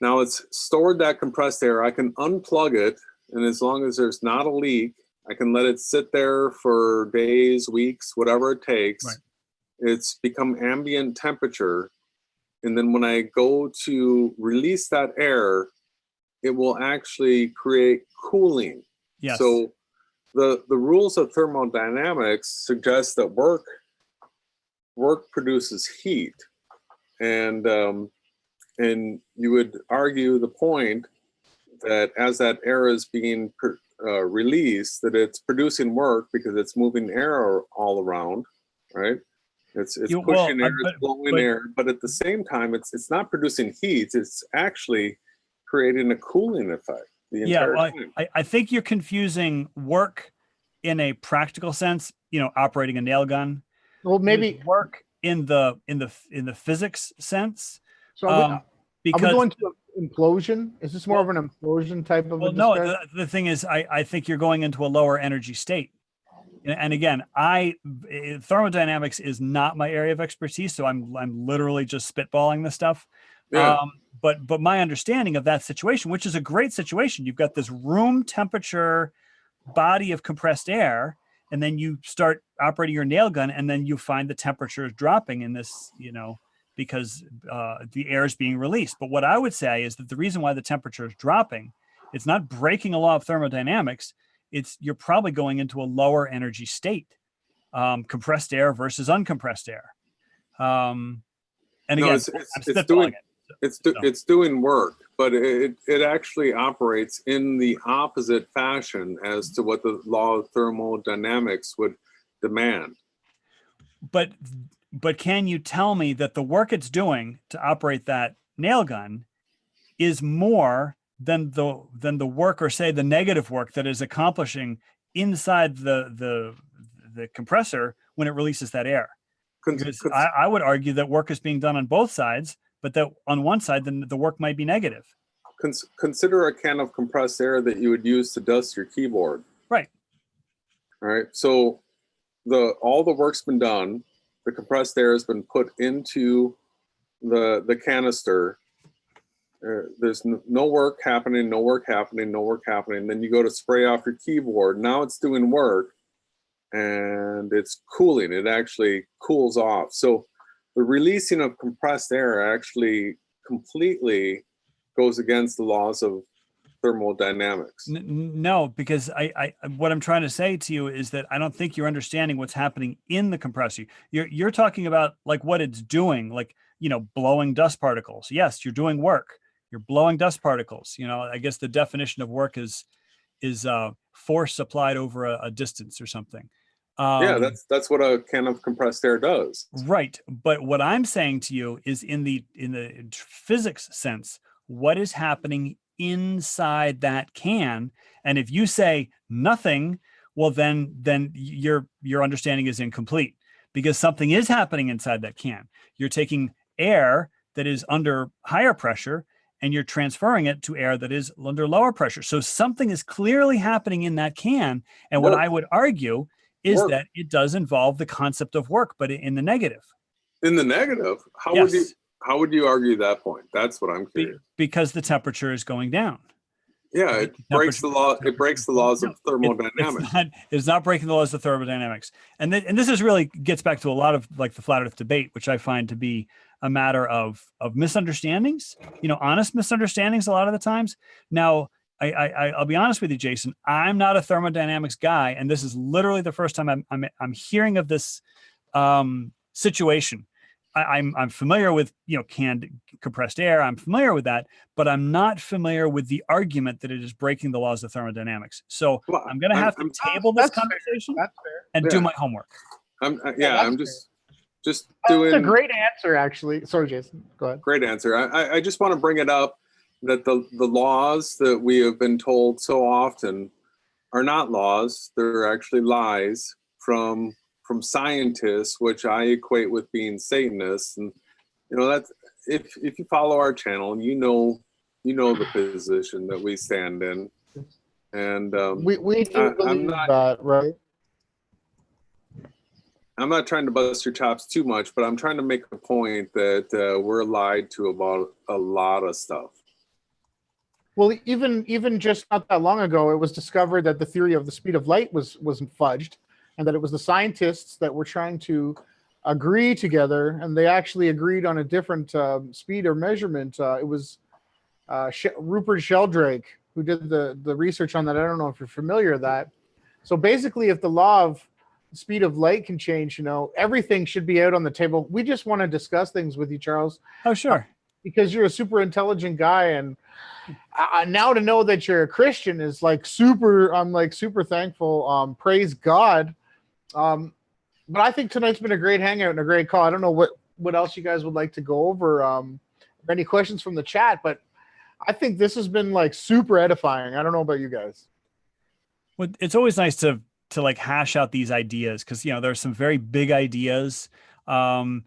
Now it's stored that compressed air. I can unplug it, and as long as there's not a leak, I can let it sit there for days, weeks, whatever it takes. Right. It's become ambient temperature. And then when I go to release that air, it will actually create cooling. Yes. So the rules of thermodynamics suggest that work produces heat. And you would argue the point that as that air is being released, that it's producing work because it's moving air all around, right? It's pushing air, it's blowing air, but at the same time, it's not producing heat. It's actually creating a cooling effect the entire time. I think you're confusing work in a practical sense, you know, operating a nail gun. Well, maybe work in the physics sense. So because are we going to an implosion? Is this more of an implosion type of? Well, no. The thing is, I think you're going into a lower energy state. And again, thermodynamics is not my area of expertise, so I'm literally just spitballing this stuff. Yeah. But my understanding of that situation, which is a great situation, you've got this room temperature body of compressed air, and then you start operating your nail gun, and then you find the temperature is dropping in this, you know, because the air is being released. But what I would say is that the reason why the temperature is dropping, it's not breaking a law of thermodynamics. You're probably going into a lower energy state, compressed air versus uncompressed air. And again, it's doing work, but it actually operates in the opposite fashion as to what the law of thermodynamics would demand. But can you tell me that the work it's doing to operate that nail gun is more than the work, or say the negative work that is accomplishing inside the compressor when it releases that air. Because I would argue that work is being done on both sides, but that on one side, then the work might be negative. Consider a can of compressed air that you would use to dust your keyboard. Right. All right. So all the work's been done. The compressed air has been put into the canister. There's no work happening, no work happening, no work happening. Then you go to spray off your keyboard. Now it's doing work and it's cooling. It actually cools off. So the releasing of compressed air actually completely goes against the laws of thermodynamics. No, because I what I'm trying to say to you is that I don't think you're understanding what's happening in the compressor. You're talking about like what it's doing, like, blowing dust particles. Yes, you're doing work. You're blowing dust particles. I guess the definition of work is force applied over a distance or something. Yeah, that's what a can of compressed air does. Right. But what I'm saying to you is in the physics sense, what is happening inside that can? And if you say nothing, well, then your understanding is incomplete, because something is happening inside that can. You're taking air that is under higher pressure and you're transferring it to air that is under lower pressure. So something is clearly happening in that can. And what I would argue is that it does involve the concept of work, but in the negative. In the negative? How would you argue that point? That's what I'm curious. Because the temperature is going down. Yeah, it breaks the law. It breaks the laws of thermodynamics. It's not breaking the laws of thermodynamics. And this is really gets back to a lot of like the flat earth debate, which I find to be a matter of misunderstandings, honest misunderstandings a lot of the times. Now, I'll be honest with you, Jason, I'm not a thermodynamics guy. And this is literally the first time I'm hearing of this situation. I'm familiar with, canned compressed air. I'm familiar with that, but I'm not familiar with the argument that it is breaking the laws of thermodynamics. So I'm going to have to table this conversation and do my homework. I'm just doing. That's a great answer, actually. Sorry, Jason, go ahead. Great answer. I just want to bring it up that the laws that we have been told so often are not laws. They're actually lies from scientists, which I equate with being Satanists. And that's if you follow our channel, you know the position that we stand in. And we do believe that, right? I'm not trying to bust your chops too much, but I'm trying to make a point that we're lied to about a lot of stuff. Well, even just not that long ago, it was discovered that the theory of the speed of light wasn't fudged, and that it was the scientists that were trying to agree together, and they actually agreed on a different speed or measurement. It was Rupert Sheldrake who did the research on that. I don't know if you're familiar with that. So basically, if the law of speed of light can change, everything should be out on the table. We just want to discuss things with you, Charles. Oh, sure. Because you're a super intelligent guy, and now to know that you're a Christian is I'm super thankful. Praise God. But I think tonight's been a great hangout and a great call. I don't know what else you guys would like to go over. Any questions from the chat, but I think this has been super edifying. I don't know about you guys. Well, it's always nice to hash out these ideas, because there's some very big ideas. And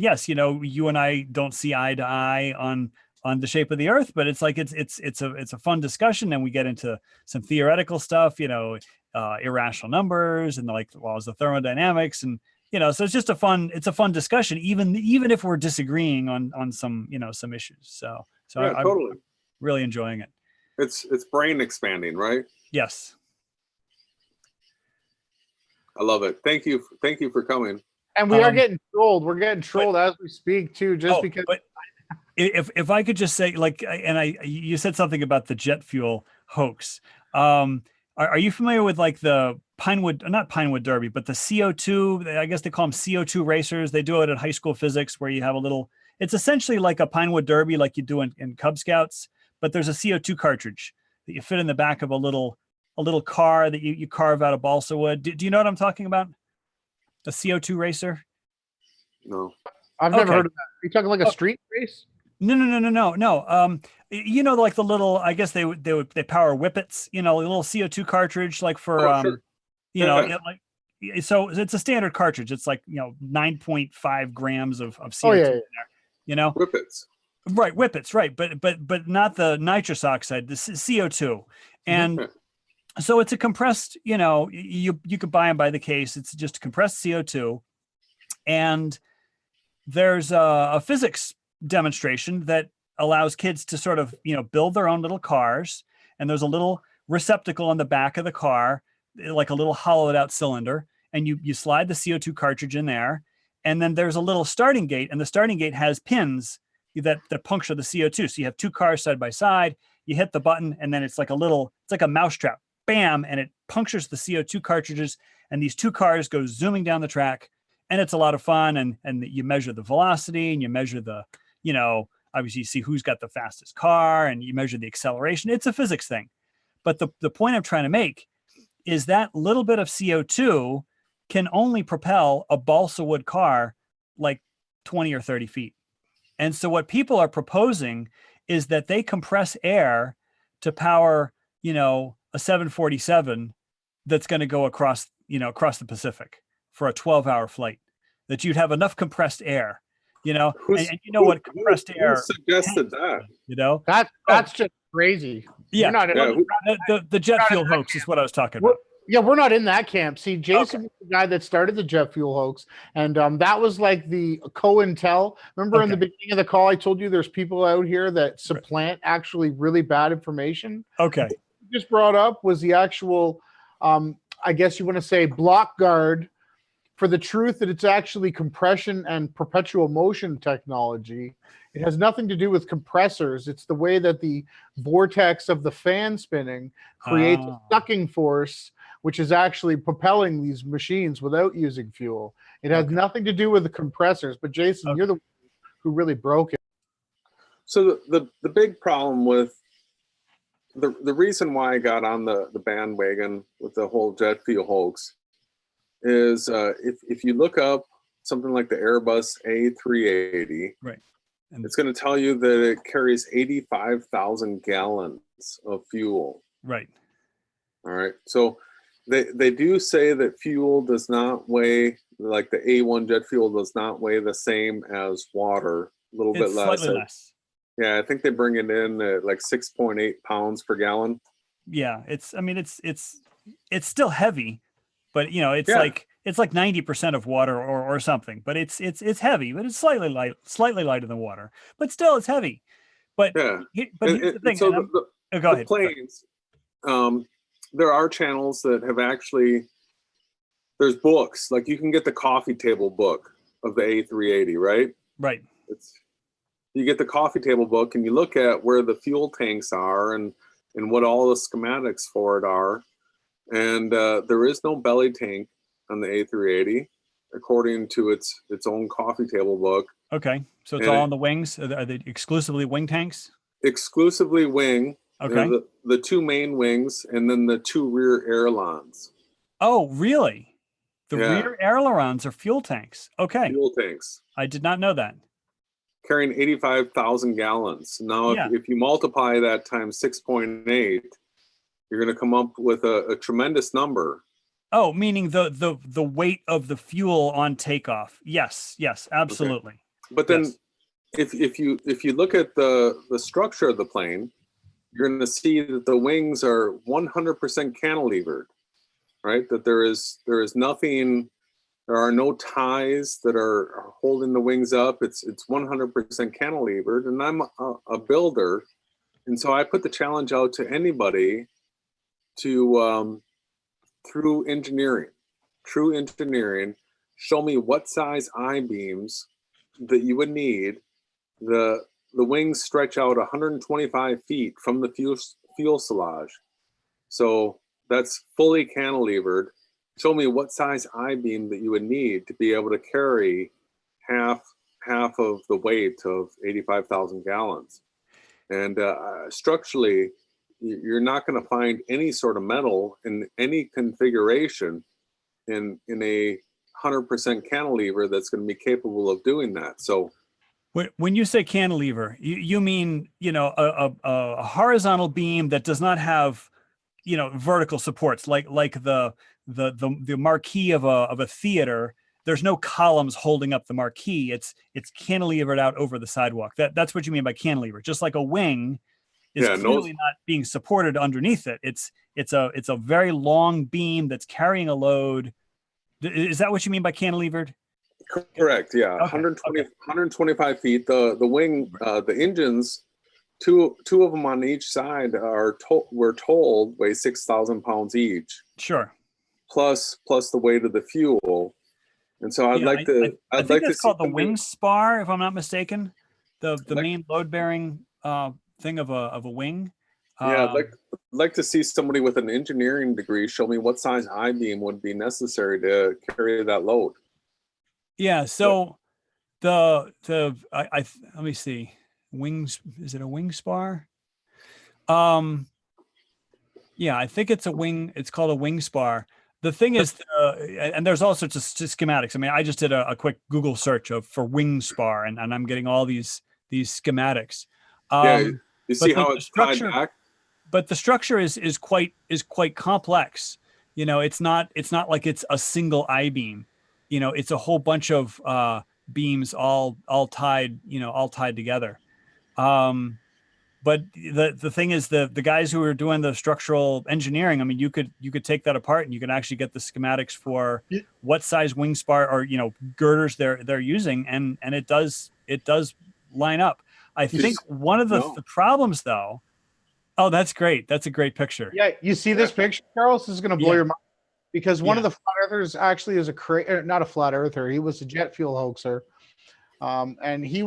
yes, you and I don't see eye to eye on the shape of the earth, but it's a fun discussion, and we get into some theoretical stuff, irrational numbers and the laws of thermodynamics, and so it's just a fun discussion, even if we're disagreeing on some some issues. So yeah, totally. I'm really enjoying it. It's brain expanding, right? Yes. I love it. Thank you for coming. And we are getting trolled. We're getting trolled as we speak too, because. But if I could just say, you said something about the jet fuel hoax. Are you familiar with the not Pinewood Derby, but the CO2? I guess they call them CO2 racers. They do it at high school physics, where you have it's essentially like a Pinewood Derby, like you do in Cub Scouts, but there's a CO2 cartridge that you fit in the back of a little car that you carve out of balsa wood. Do you know what I'm talking about? A CO2 racer? No. I've never heard of that. Are you talking like a street race? No. You know, like the little, I guess they power whippets, you know, a little CO2 cartridge, like for, Oh, sure. you know, Yeah. so it's a standard cartridge. It's like, you know, 9.5 grams of Oh CO2 yeah, in there, you know? Whippets. Right. Whippets. Right. But not the nitrous oxide, the CO2. And Okay. so it's a compressed, you know, you could buy them by the case. It's just compressed CO2. And there's a physics demonstration that allows kids to sort of, you know, build their own little cars. And there's a little receptacle on the back of the car, like a little hollowed out cylinder. And you slide the CO2 cartridge in there. And then there's a little starting gate, and the starting gate has pins that puncture the CO2. So you have two cars side by side, you hit the button, and then it's like a mousetrap, bam, and it punctures the CO2 cartridges. And these two cars go zooming down the track. And it's a lot of fun, and you measure the velocity, and you measure the, you know, obviously you see who's got the fastest car, and you measure the acceleration. It's a physics thing. But the point I'm trying to make is that little bit of CO2 can only propel a balsa wood car like 20 or 30 feet. And so what people are proposing is that they compress air to power, you know, a 747 that's going to go across the Pacific for a 12-hour flight, that you'd have enough compressed air, you know, and you know what compressed air suggested that? You know, that's just crazy. Yeah, We're not in, the jet fuel hoax is what I was talking about. we're not in that camp. See, Jason was the guy that started the jet fuel hoax, and that was like the COINTEL. Remember in the beginning of the call, I told you there's people out here that supplant actually really bad information. Okay. What you just brought up was the actual, I guess you want to say, block guard for the truth that it's actually compression and perpetual motion technology. It has nothing to do with compressors. It's the way that the vortex of the fan spinning creates a sucking force, which is actually propelling these machines without using fuel. It has nothing to do with the compressors. But Jason, you're the one who really broke it. So the big problem with the reason why I got on the bandwagon with the whole jet fuel hoax is if you look up something like the Airbus A380, right, and it's going to tell you that it carries 85,000 gallons of fuel. Right. All right. So they do say that fuel does not weigh, like the A1 jet fuel does not weigh the same as water, a little bit less. Slightly less. Yeah, I think they bring it in at like 6.8 pounds per gallon. Yeah, it's still heavy, but you know, it's like 90% of water or something, but it's heavy, but it's slightly lighter than water, but still it's heavy. But here's the thing. So go ahead. Planes, there are channels that have actually, there's books, like you can get the coffee table book of the A380, right? Right. You get the coffee table book and you look at where the fuel tanks are and what all the schematics for it are. And there is no belly tank on the A380, according to its own coffee table book. Okay, so it's all on the wings. Are they exclusively wing tanks? Exclusively wing. Okay. The two main wings and then the two rear ailerons. Oh, really? The rear ailerons are fuel tanks. Okay. Fuel tanks. I did not know that. Carrying 85,000 gallons. Now, if you multiply that times 6.8, you're going to come up with a tremendous number. Oh, meaning the weight of the fuel on takeoff. Yes, absolutely. Okay. But then if you look at the structure of the plane, you're going to see that the wings are 100% cantilevered, right? That there is nothing, there are no ties that are holding the wings up. It's 100% cantilevered, and I'm a builder, and so I put the challenge out to anybody to through engineering, true engineering, show me what size I-beams that you would need. The wings stretch out 125 feet from the fuselage, so that's fully cantilevered. Show me what size I-beam that you would need to be able to carry half of the weight of 85,000 gallons. And structurally, you're not going to find any sort of metal in any configuration in a 100% cantilever that's going to be capable of doing that. So When you say cantilever, you mean, a horizontal beam that does not have, vertical supports, like the marquee of a theater. There's no columns holding up the marquee. It's cantilevered out over the sidewalk. That's what you mean by cantilever. Just like a wing is clearly not being supported underneath it. It's a very long beam that's carrying a load. Is that what you mean by cantilevered? Correct. Yeah. Okay, 125 feet. The wing, the engines, two of them on each side we're told weigh 6,000 pounds each. Sure. Plus the weight of the fuel. And so I'd like to it's called the wing spar, if I'm not mistaken. The main load bearing thing of a wing. Yeah, I'd like to see somebody with an engineering degree show me what size I-beam would be necessary to carry that load. Yeah, so let me see. Wings, is it a wing spar? Yeah, I think it's a wing. It's called a wing spar. The thing is, and there's all sorts of schematics. I mean, I just did a quick Google search for wing spar, and I'm getting all these schematics. You see how it's tied back? But the structure is quite complex. It's not like it's a single I-beam. It's a whole bunch of beams all tied together. But the thing is, the guys who are doing the structural engineering, I mean, you could take that apart and you can actually get the schematics for what size wing spar or girders they're using, and it does line up. I think one of the problems, though. Oh, that's great. That's a great picture. Yeah, you see this picture, Charles? This is going to blow your mind, because one of the flat earthers actually is not a flat earther. He was a jet fuel hoaxer. And he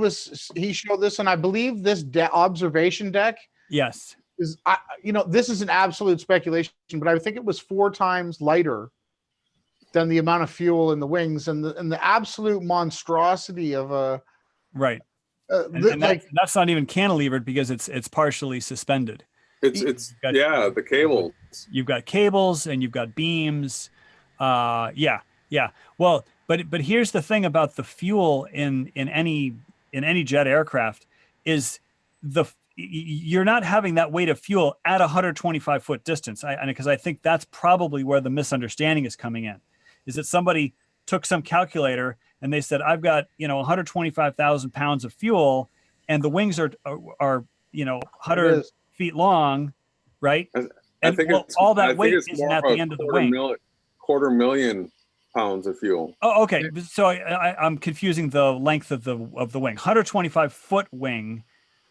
showed this, and I believe this observation deck. Yes. This is an absolute speculation, but I think it was 4 times lighter than the amount of fuel in the wings, and the absolute monstrosity of a. Right. That's not even cantilevered because it's partially suspended. The cables. You've got cables and you've got beams. Yeah. Well, but here's the thing about the fuel in any jet aircraft is you're not having that weight of fuel at 125 foot distance. Because I think that's probably where the misunderstanding is coming in, is that somebody took some calculator and they said, I've got 125,000 pounds of fuel, and the wings are 100 feet long, right? I think all that weight isn't at the end of the wing. 250,000 pounds of fuel. Oh, okay. So I'm confusing the length of the wing. 125 foot wing,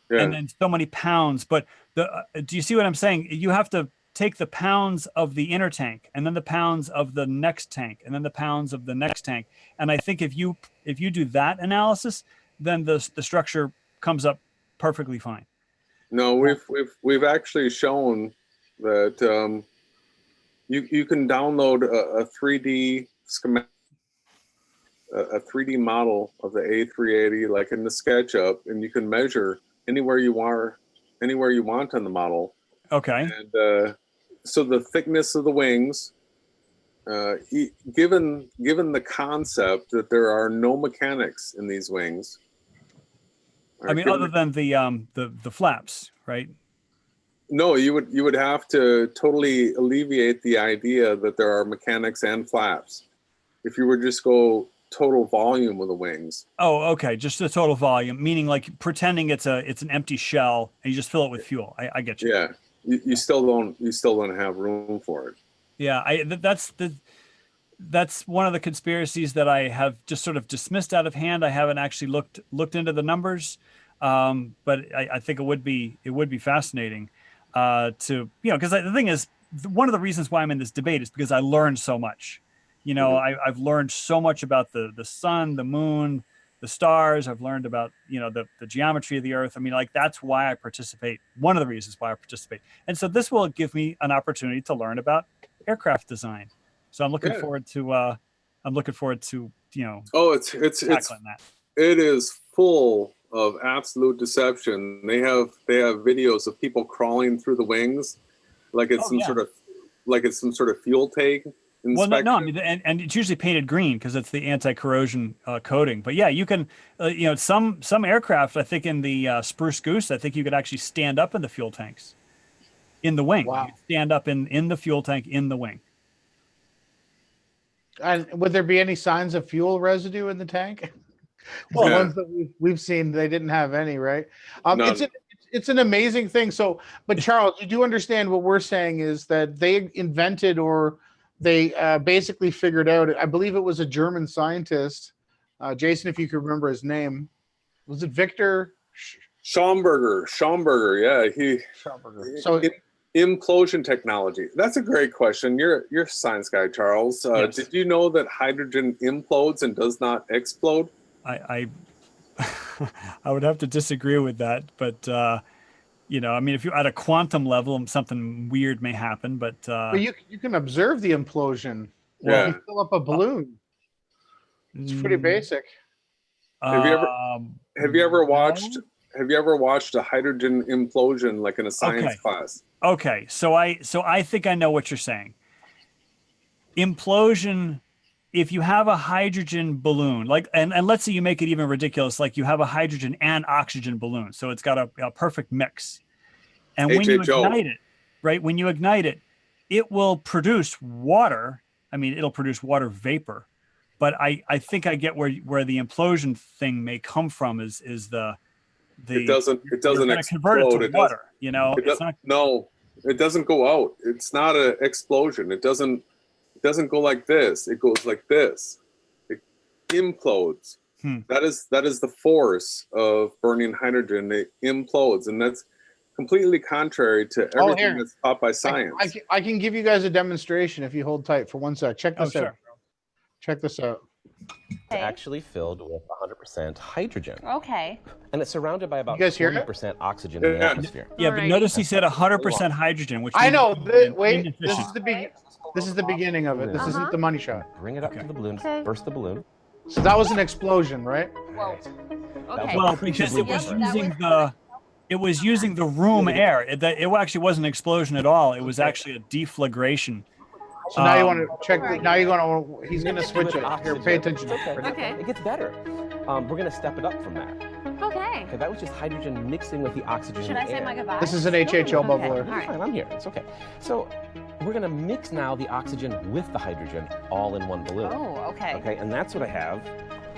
and then so many pounds. But do you see what I'm saying? You have to take the pounds of the inner tank, and then the pounds of the next tank, and then the pounds of the next tank. And I think if you do that analysis, then the structure comes up perfectly fine. No, we've actually shown that you can download a 3D schematic, a 3D model of the A380, like in the SketchUp, and you can measure anywhere you want on the model. Okay. And so the thickness of the wings, given the concept that there are no mechanics in these wings. I mean, other than the flaps, right? No, you would have to totally alleviate the idea that there are mechanics and flaps if you were just go total volume of the wings. Oh, okay, just the total volume, meaning like pretending it's an empty shell and you just fill it with fuel. I get you. Yeah, you still don't have room for it. Yeah, that's one of the conspiracies that I have just sort of dismissed out of hand. I haven't actually looked into the numbers, but I think it would be fascinating to, because the thing is, one of the reasons why I'm in this debate is because I learned so much. I've learned so much about the sun, the moon, the stars. I've learned about the geometry of the earth. I mean, like, that's why I participate. One of the reasons why I participate. And so this will give me an opportunity to learn about aircraft design. So I'm looking forward to Oh, it's tackling that. It is full of absolute deception. They have videos of people crawling through the wings like it's some sort of fuel tank. Well, inspection? no, I mean, and it's usually painted green because it's the anti-corrosion coating. But yeah, you can, some aircraft, I think in the Spruce Goose, I think you could actually stand up in the fuel tanks, in the wing. Wow. You stand up in the fuel tank in the wing. And would there be any signs of fuel residue in the tank? Well, The yeah. ones that we've seen, they didn't have any, right? None. It's an amazing thing. So, but Charles, you do understand what we're saying is that they invented or they basically figured out. I believe it was a German scientist, Jason, if you could remember his name, was it Victor Schomburger, yeah, Schomburger? So implosion technology. That's a great question. You're a science guy, Charles. Yes. Did you know that hydrogen implodes and does not explode? I I would have to disagree with that, but I mean, if you're at a quantum level, something weird may happen. But you can observe the implosion. Yeah. You fill up a balloon. It's pretty basic. Have you ever watched a hydrogen implosion like in a science class? Okay, so I think I know what you're saying. Implosion. If you have a hydrogen balloon, and let's say you make it even ridiculous, like you have a hydrogen and oxygen balloon, so it's got a perfect mix. And when you ignite it, right? When you ignite it, it will produce water. I mean, it'll produce water vapor. But I think I get where the implosion thing may come from is the it doesn't explode. Convert it to water. No, it doesn't go out. It's not an explosion. It doesn't go like this. It goes like this. It implodes. That is the force of burning hydrogen. It implodes, and that's completely contrary to everything that's taught by science. I can give you guys a demonstration if you hold tight for 1 sec. Check this out. Sure. Check this out. It's actually filled with 100% hydrogen. Okay. And it's surrounded by about You guys hear it? 40% oxygen in the atmosphere. Yeah, but notice he said 100% hydrogen, which I know. means Wait, this inefficient. is the beginning of it. This isn't the money shot. Bring it up to the balloon, burst the balloon. So that was an explosion, right? Whoa. Okay. Well, because it was using the room air. It actually wasn't an explosion at all. It was actually a deflagration. So now you want to check. Now you're going to. He's going to switch it. Here, pay attention. Okay. It gets better. We're going to step it up from that. Okay. Okay, that was just hydrogen mixing with the oxygen Should in I the say air. my goodbye? This is an HHL bubbler. All You're right. fine, I'm here. It's okay. So we're going to mix now the oxygen with the hydrogen all in one balloon. Oh, okay. Okay, and that's what I have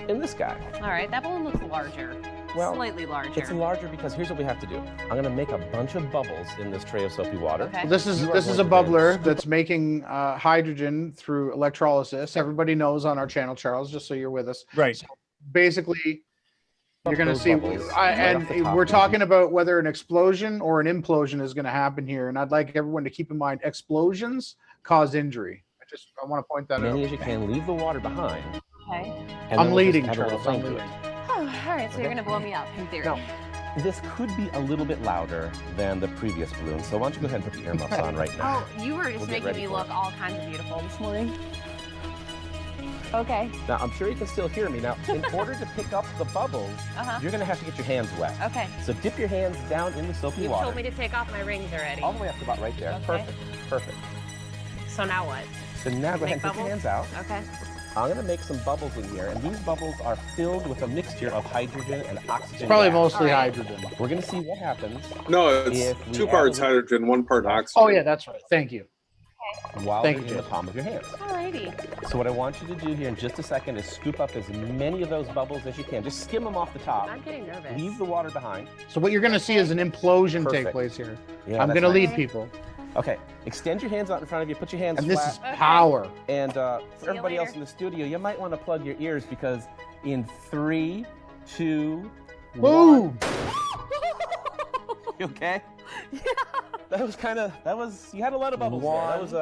in this guy. All right. That balloon looks larger. Well, Slightly larger. It's larger because here's what we have to do. I'm going to make a bunch of bubbles in this tray of soapy water. Okay. This is a bubbler that's making hydrogen through electrolysis. Everybody knows on our channel, Charles. Just so you're with us. Right. So basically, you're going to Those see, bubbles and right off the top. we're talking about whether an explosion or an implosion is going to happen here. And I'd like everyone to keep in mind, explosions cause injury. I want to point that Many out. as you can, leave the water behind. Okay. And I'm then we'll just leading, add a little Charles. I'm flame to leading. it. Oh, all right. So you're gonna blow me up in theory. Now, this could be a little bit louder than the previous balloon, so why don't you go ahead and put the earmuffs on right now. Oh, you were just We'll get making ready me for look it. all kinds of beautiful this morning. Okay. Now, I'm sure you can still hear me. Now, in order to pick up the bubbles, you're going to have to get your hands wet. Okay. So dip your hands down in the soapy You've water. told me to take off my rings already. All the way up to about right there. Okay. Perfect. Perfect. So now what? So now go ahead and Make put your bubbles? hands out. Okay. I'm going to make some bubbles in here, and these bubbles are filled with a mixture of hydrogen and oxygen. It's probably gas. mostly All right. hydrogen. We're going to see what happens No, it's If we 2 add parts a little- hydrogen, 1 part oxygen. Oh yeah, that's right. Thank you. while Thank they're you, in the Jason. palm of your hands. Alrighty. So what I want you to do here in just a second is scoop up as many of those bubbles as you can. Just skim them off the top. I'm getting nervous. Leave the water behind. So what you're going to see is an implosion take Perfect. place here. Yeah, I'm that's going to nice. lead people, Okay, extend your hands out in front of you. Put your hands and this flat. is Okay. power. And for you everybody else later. in the studio, you might want to plug your ears because in 3, 2, 1. Woo! You okay? Yeah. You had a lot of bubbles there. That was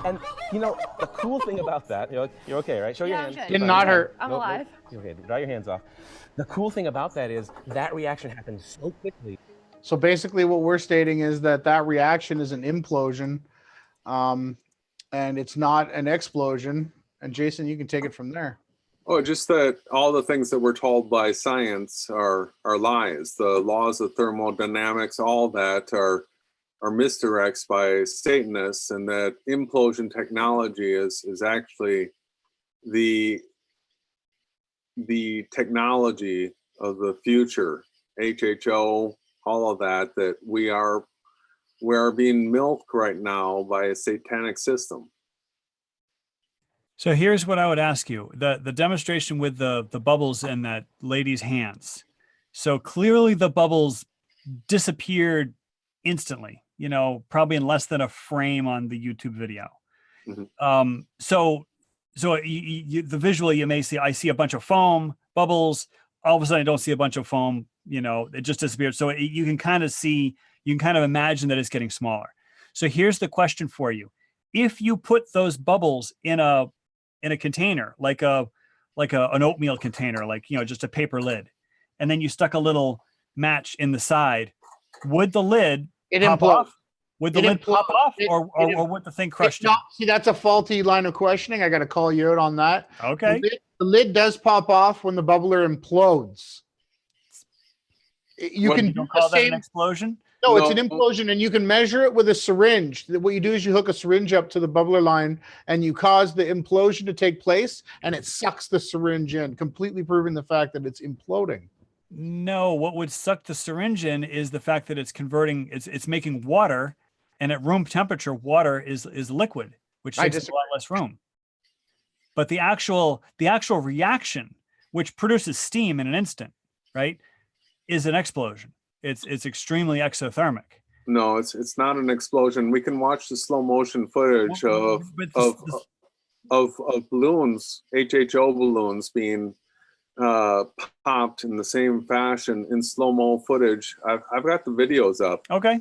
and you know, the cool thing about that, you're okay, right? Show your Yeah, I'm hands. good. Did not hurt. I'm Nope, alive. nope. Okay, dry your hands off. The cool thing about that is that reaction happens so quickly. So basically what we're stating is that reaction is an implosion, and it's not an explosion. And Jason, you can take it from there. Oh, just that all the things that we're told by science are lies. The laws of thermodynamics, all that are misdirects by Satanists, and that implosion technology is actually the technology of the future. HHO, all of that we are being milked right now by a satanic system. So here's what I would ask you: the demonstration with the bubbles in that lady's hands. So clearly the bubbles disappeared instantly. You know, probably in less than a frame on the YouTube video. Mm-hmm. So the visual you may see, I see a bunch of foam bubbles. All of a sudden, I don't see a bunch of foam. You know, it just disappeared. So you can kind of see, you can kind of imagine that it's getting smaller. So here's the question for you: if you put those bubbles in a container, like an oatmeal container, like, you know, just a paper lid, and then you stuck a little match in the side, would the lid pop off? Would the lid pop off, or would the thing crush down? See, that's a faulty line of questioning. I got to call you out on that. Okay. The lid does pop off when the bubbler implodes. You can call that an explosion? No, it's an implosion, and you can measure it with a syringe. What you do is you hook a syringe up to the bubbler line, and you cause the implosion to take place, and it sucks the syringe in, completely proving the fact that it's imploding. No, what would suck the syringe in is the fact that it's converting, it's making water, and at room temperature, water is liquid, which takes a lot less room. But the actual reaction, which produces steam in an instant, right, is an explosion. It's extremely exothermic. No, it's not an explosion. We can watch the slow motion footage of balloons, HHO balloons being popped in the same fashion in slow-mo footage. I've got the videos up. Okay.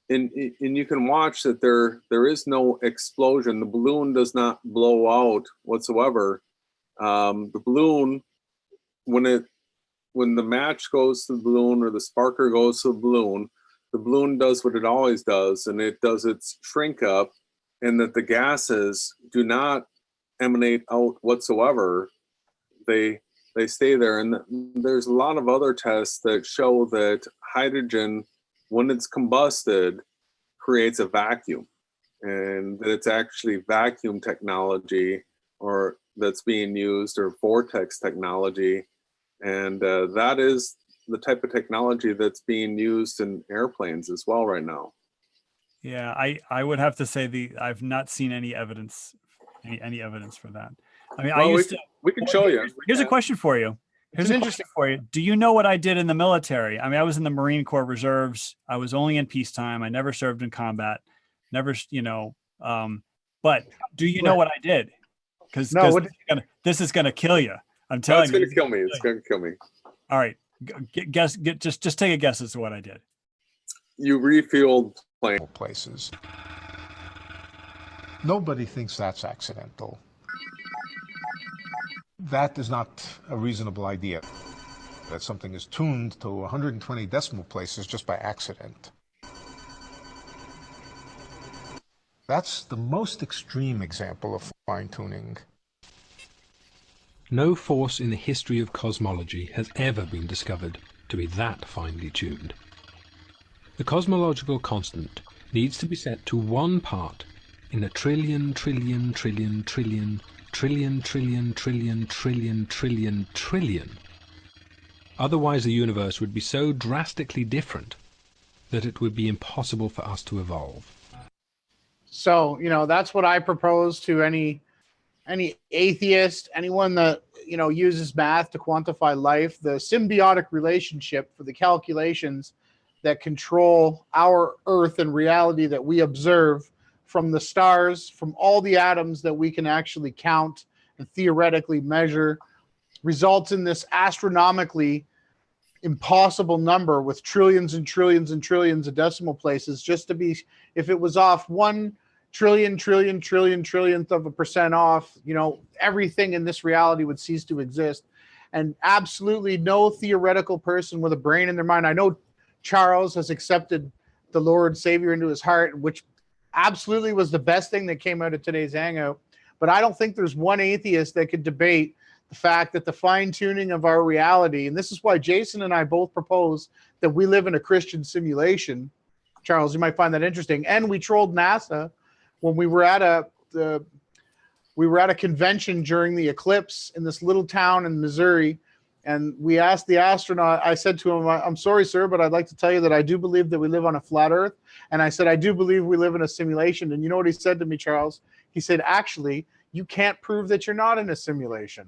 And you can watch that there is no explosion. The balloon does not blow out whatsoever. The balloon, when the match goes to the balloon or the sparker goes to the balloon does what it always does, and it does its shrink up, and that the gases do not emanate out whatsoever. They stay there. And there's a lot of other tests that show that hydrogen, when it's combusted, creates a vacuum, and that it's actually vacuum technology or that's being used, or vortex technology. And that is the type of technology that's being used in airplanes as well right now. Yeah, I would have to say I've not seen any evidence for that. I mean, well, we can show you. Here's a question for you. Here's a question for you. Do you know what I did in the military? I mean, I was in the Marine Corps Reserves. I was only in peacetime. I never served in combat. Never, but do you know what I did? Because this is gonna kill you. I'm telling you. It's gonna kill me. It's gonna kill me. All right, just take a guess as to what I did. You refueled places. Nobody thinks that's accidental. That is not a reasonable idea, that something is tuned to 120 decimal places just by accident. That's the most extreme example of fine-tuning. No force in the history of cosmology has ever been discovered to be that finely tuned. The cosmological constant needs to be set to 1 part in a trillion, trillion, trillion, trillion, trillion, trillion, trillion, trillion, trillion, trillion. Otherwise the universe would be so drastically different that it would be impossible for us to evolve. So, that's what I propose to any atheist, anyone that, uses math to quantify life, the symbiotic relationship for the calculations that control our Earth and reality that we observe from the stars, from all the atoms that we can actually count and theoretically measure, results in this astronomically impossible number with trillions and trillions and trillions of decimal places. Just to be, if it was off 1 trillion, trillion, trillion, trillionth of a percent off, everything in this reality would cease to exist. And absolutely no theoretical person with a brain in their mind. I know Charles has accepted the Lord Savior into his heart, which absolutely was the best thing that came out of today's hangout. But I don't think there's one atheist that could debate the fact that the fine-tuning of our reality, and this is why Jason and I both propose that we live in a Christian simulation, Charles. You might find that interesting. And we trolled NASA when we were at a convention during the eclipse in this little town in Missouri. And we asked the astronaut, I said to him, I'm sorry, sir, but I'd like to tell you that I do believe that we live on a flat earth. And I said, I do believe we live in a simulation. And you know what he said to me, Charles? He said, actually, you can't prove that you're not in a simulation.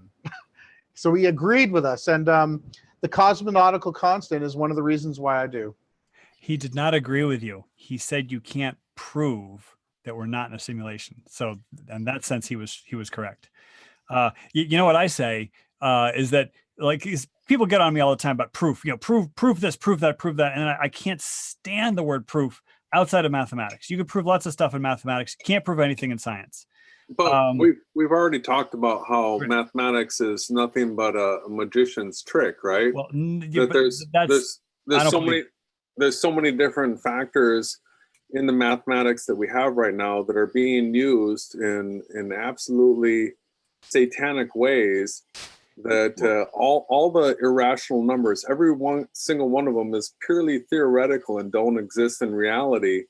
So he agreed with us. And the cosmonautical constant is one of the reasons why I do. He did not agree with you. He said you can't prove that we're not in a simulation. So in that sense, he was correct. You know what I say is that, like, people get on me all the time about proof, prove this, prove that, prove that. And I can't stand the word proof outside of mathematics. You can prove lots of stuff in mathematics. You can't prove anything in science. But we've already talked about how mathematics is nothing but a magician's trick, right? Well, there's so many different factors in the mathematics that we have right now that are being used in absolutely satanic ways, that all the irrational numbers, single one of them is purely theoretical and don't exist in reality,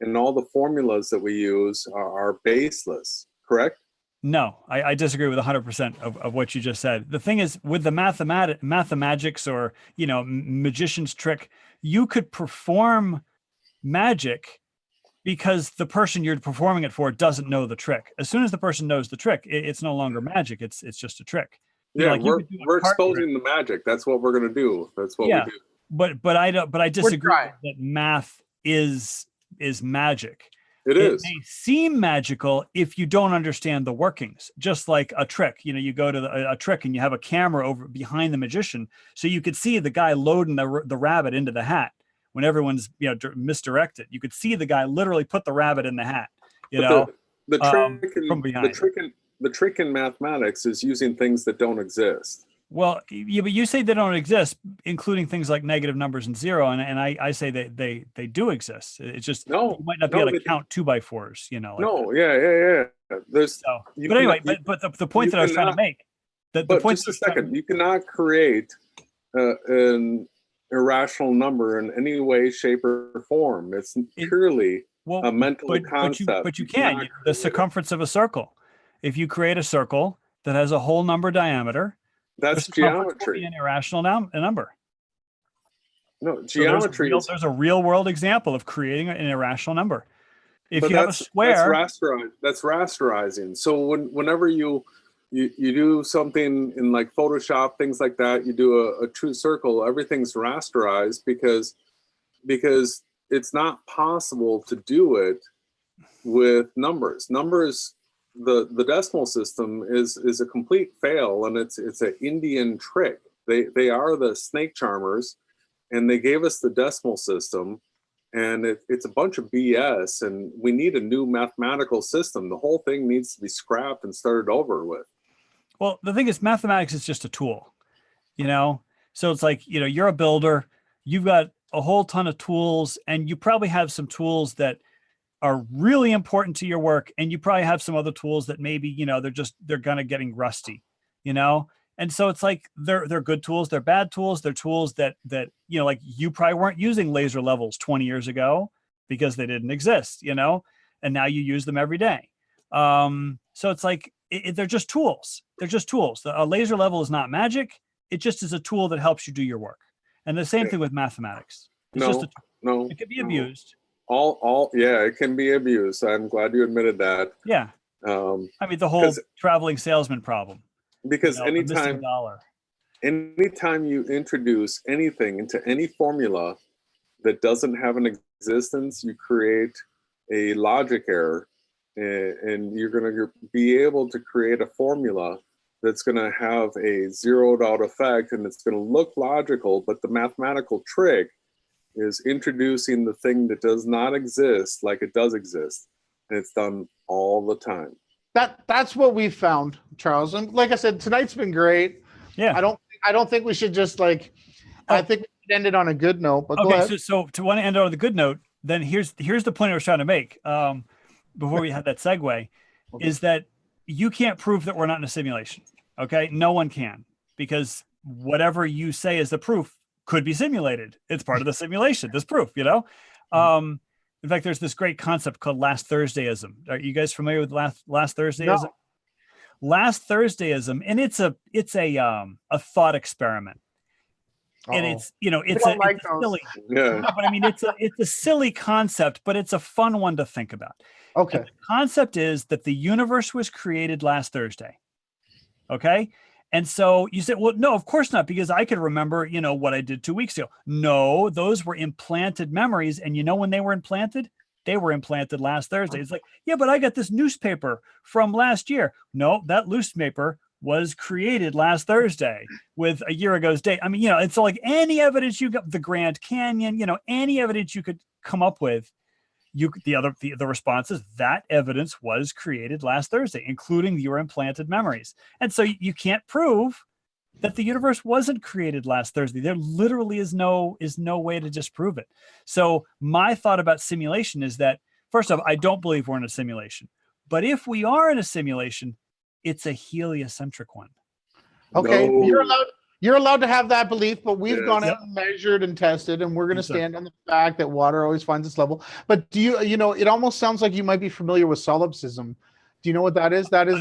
and all the formulas that we use are baseless, correct? No, I disagree with 100% of what you just said. The thing is, with the mathematics or, magician's trick, you could perform magic because the person you're performing it for doesn't know the trick. As soon as the person knows the trick, it's no longer magic. It's just a trick. Yeah, we're exposing the magic. That's what we're going to do. That's what we do. But I disagree that math is magic. It is. May seem magical if you don't understand the workings. Just like a trick, you go to a trick and you have a camera over behind the magician, so you could see the guy loading the rabbit into the hat when everyone's misdirected. You could see the guy literally put the rabbit in the hat. The trick in mathematics is using things that don't exist. Well, yeah, but you say they don't exist, including things like negative numbers and zero, and I say that they do exist. It's just you might not be able to count 2x4s, Yeah. But anyway, the point that I was trying to make. You cannot create an irrational number in any way, shape, or form. It's purely a mental concept. But you can. The circumference of a circle. If you create a circle that has a whole number diameter, that's geometry. An irrational number. No, geometry. So there's a real world example of creating an irrational number. If you have a square, that's rasterizing. So whenever you do something in like Photoshop, things like that, you do a true circle, everything's rasterized because it's not possible to do it with numbers. The decimal system is a complete fail, and it's an Indian trick. They are the snake charmers, and they gave us the decimal system, and it's a bunch of BS, and we need a new mathematical system. The whole thing needs to be scrapped and started over with. Well, the thing is, mathematics is just a tool, So it's like, you're a builder, you've got a whole ton of tools, and you probably have some tools that are really important to your work, and you probably have some other tools that maybe they're kind of getting rusty, and so it's like they're good tools, they're bad tools, they're tools that like you probably weren't using laser levels 20 years ago because they didn't exist, and now you use them every day. So it's like they're just tools. A laser level is not magic. It just is a tool that helps you do your work. And the same thing with mathematics. It can be abused. It can be abused. I'm glad you admitted that. Yeah. The whole traveling salesman problem. Because anytime you introduce anything into any formula that doesn't have an existence, you create a logic error, and you're going to be able to create a formula that's going to have a zeroed out effect, and it's going to look logical, but the mathematical trick is introducing the thing that does not exist like it does exist, and it's done all the time. That's what we've found, Charles. And like I said, tonight's been great. Yeah. I don't think we should just I think we should end it on a good note. But okay, so to want to end on the good note, then here's the point I was trying to make before we had that segue, is that you can't prove that we're not in a simulation. Okay, no one can, because whatever you say is the proof could be simulated. It's part of the simulation. This proof, In fact, there's this great concept called last Thursdayism. Are you guys familiar with last Thursdayism? No. Last Thursdayism, and it's a thought experiment. And it's, you know, it's a silly, Yeah. but I mean, it's a silly concept, but it's a fun one to think about. Okay. And the concept is that the universe was created last Thursday. Okay. And so you say, well, no, of course not, because I could remember, you know, what I did 2 weeks ago. No, those were implanted memories. And you know when they were implanted? They were implanted last Thursday. It's like, yeah, but I got this newspaper from last year. No, that newspaper was created last Thursday with a year ago's date. I mean, you know, it's like any evidence you got, the Grand Canyon, you know, any evidence you could come up with, the response is that evidence was created last Thursday, including your implanted memories. And so you can't prove that the universe wasn't created last Thursday. There literally is no way to disprove it. So my thought about simulation is that, first off, I don't believe we're in a simulation. But if we are in a simulation, it's a heliocentric one. Okay, No. you're allowed to have that belief, but we've Yes. gone out and measured and tested, and we're going to Exactly. stand on the fact that water always finds its level. But do you know, it almost sounds like you might be familiar with solipsism. Do you know what that is? That is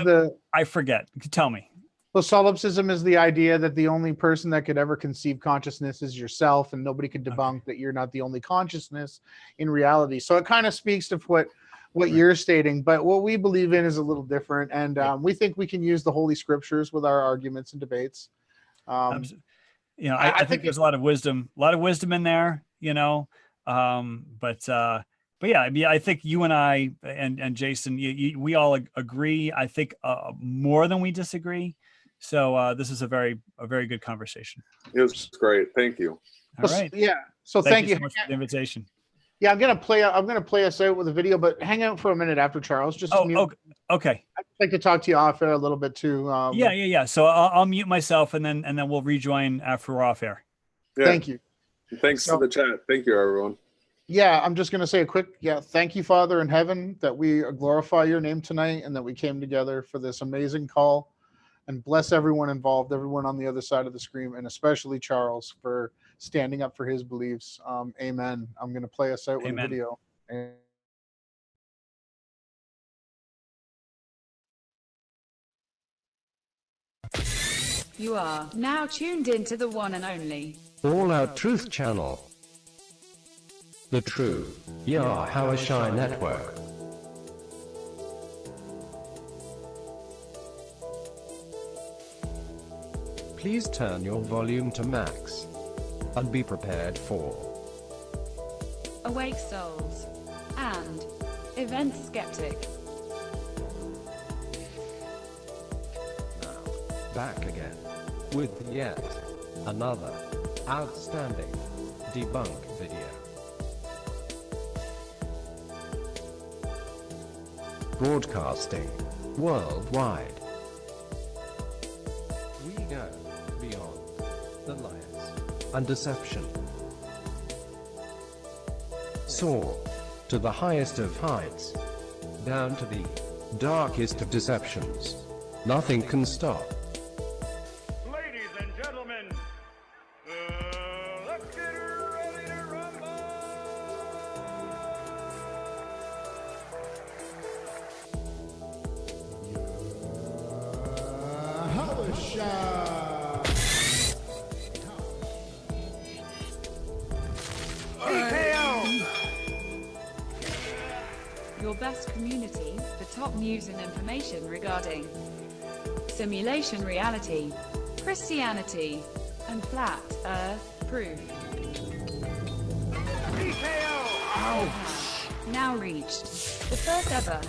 I forget. Tell me. well, solipsism is the idea that the only person that could ever conceive consciousness is yourself, and nobody could debunk that you're not the only consciousness in reality. So it kind of speaks to what you're stating, but what we believe in is a little different, and we think we can use the Holy Scriptures with our arguments and debates. You know, I think there's a lot of wisdom in there, you know, but yeah, I mean, I think you and I and Jason, we all agree, I think more than we disagree. So this is a very good conversation. It was great. Thank you. All right. Yeah. So thank you so much for the invitation. Yeah, I'm gonna play us out with a video, but hang out for a minute after Charles. Just mute. Okay. I'd like to talk to you off air a little bit too. Yeah. So I'll mute myself and then we'll rejoin after we're off air. Yeah. Thank you. Thanks to the chat. Thank you, everyone. Yeah, I'm just gonna say a quick thank you, Father in heaven, that we glorify your name tonight and that we came together for this amazing call, and bless everyone involved, everyone on the other side of the screen, and especially Charles for standing up for his beliefs. Amen. I'm gonna play us out with a video. You are now tuned into the one and only All Out Truth Channel, the true Yahawashi Network. Please turn your volume to max and be prepared for Awake Souls and Event Skeptic. back again with yet another outstanding debunk video. Broadcasting worldwide. We go beyond the lies and deception. Soar to the highest of heights, down to the darkest of deceptions. Nothing can stop. Ladies and gentlemen, let's get ready to rumble! Your best community for top news and information regarding simulation reality, Christianity, and flat earth proof. Now reached the first ever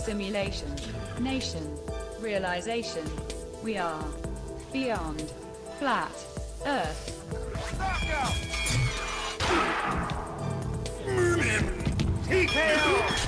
simulation nation realization. We are beyond flat earth. TKO!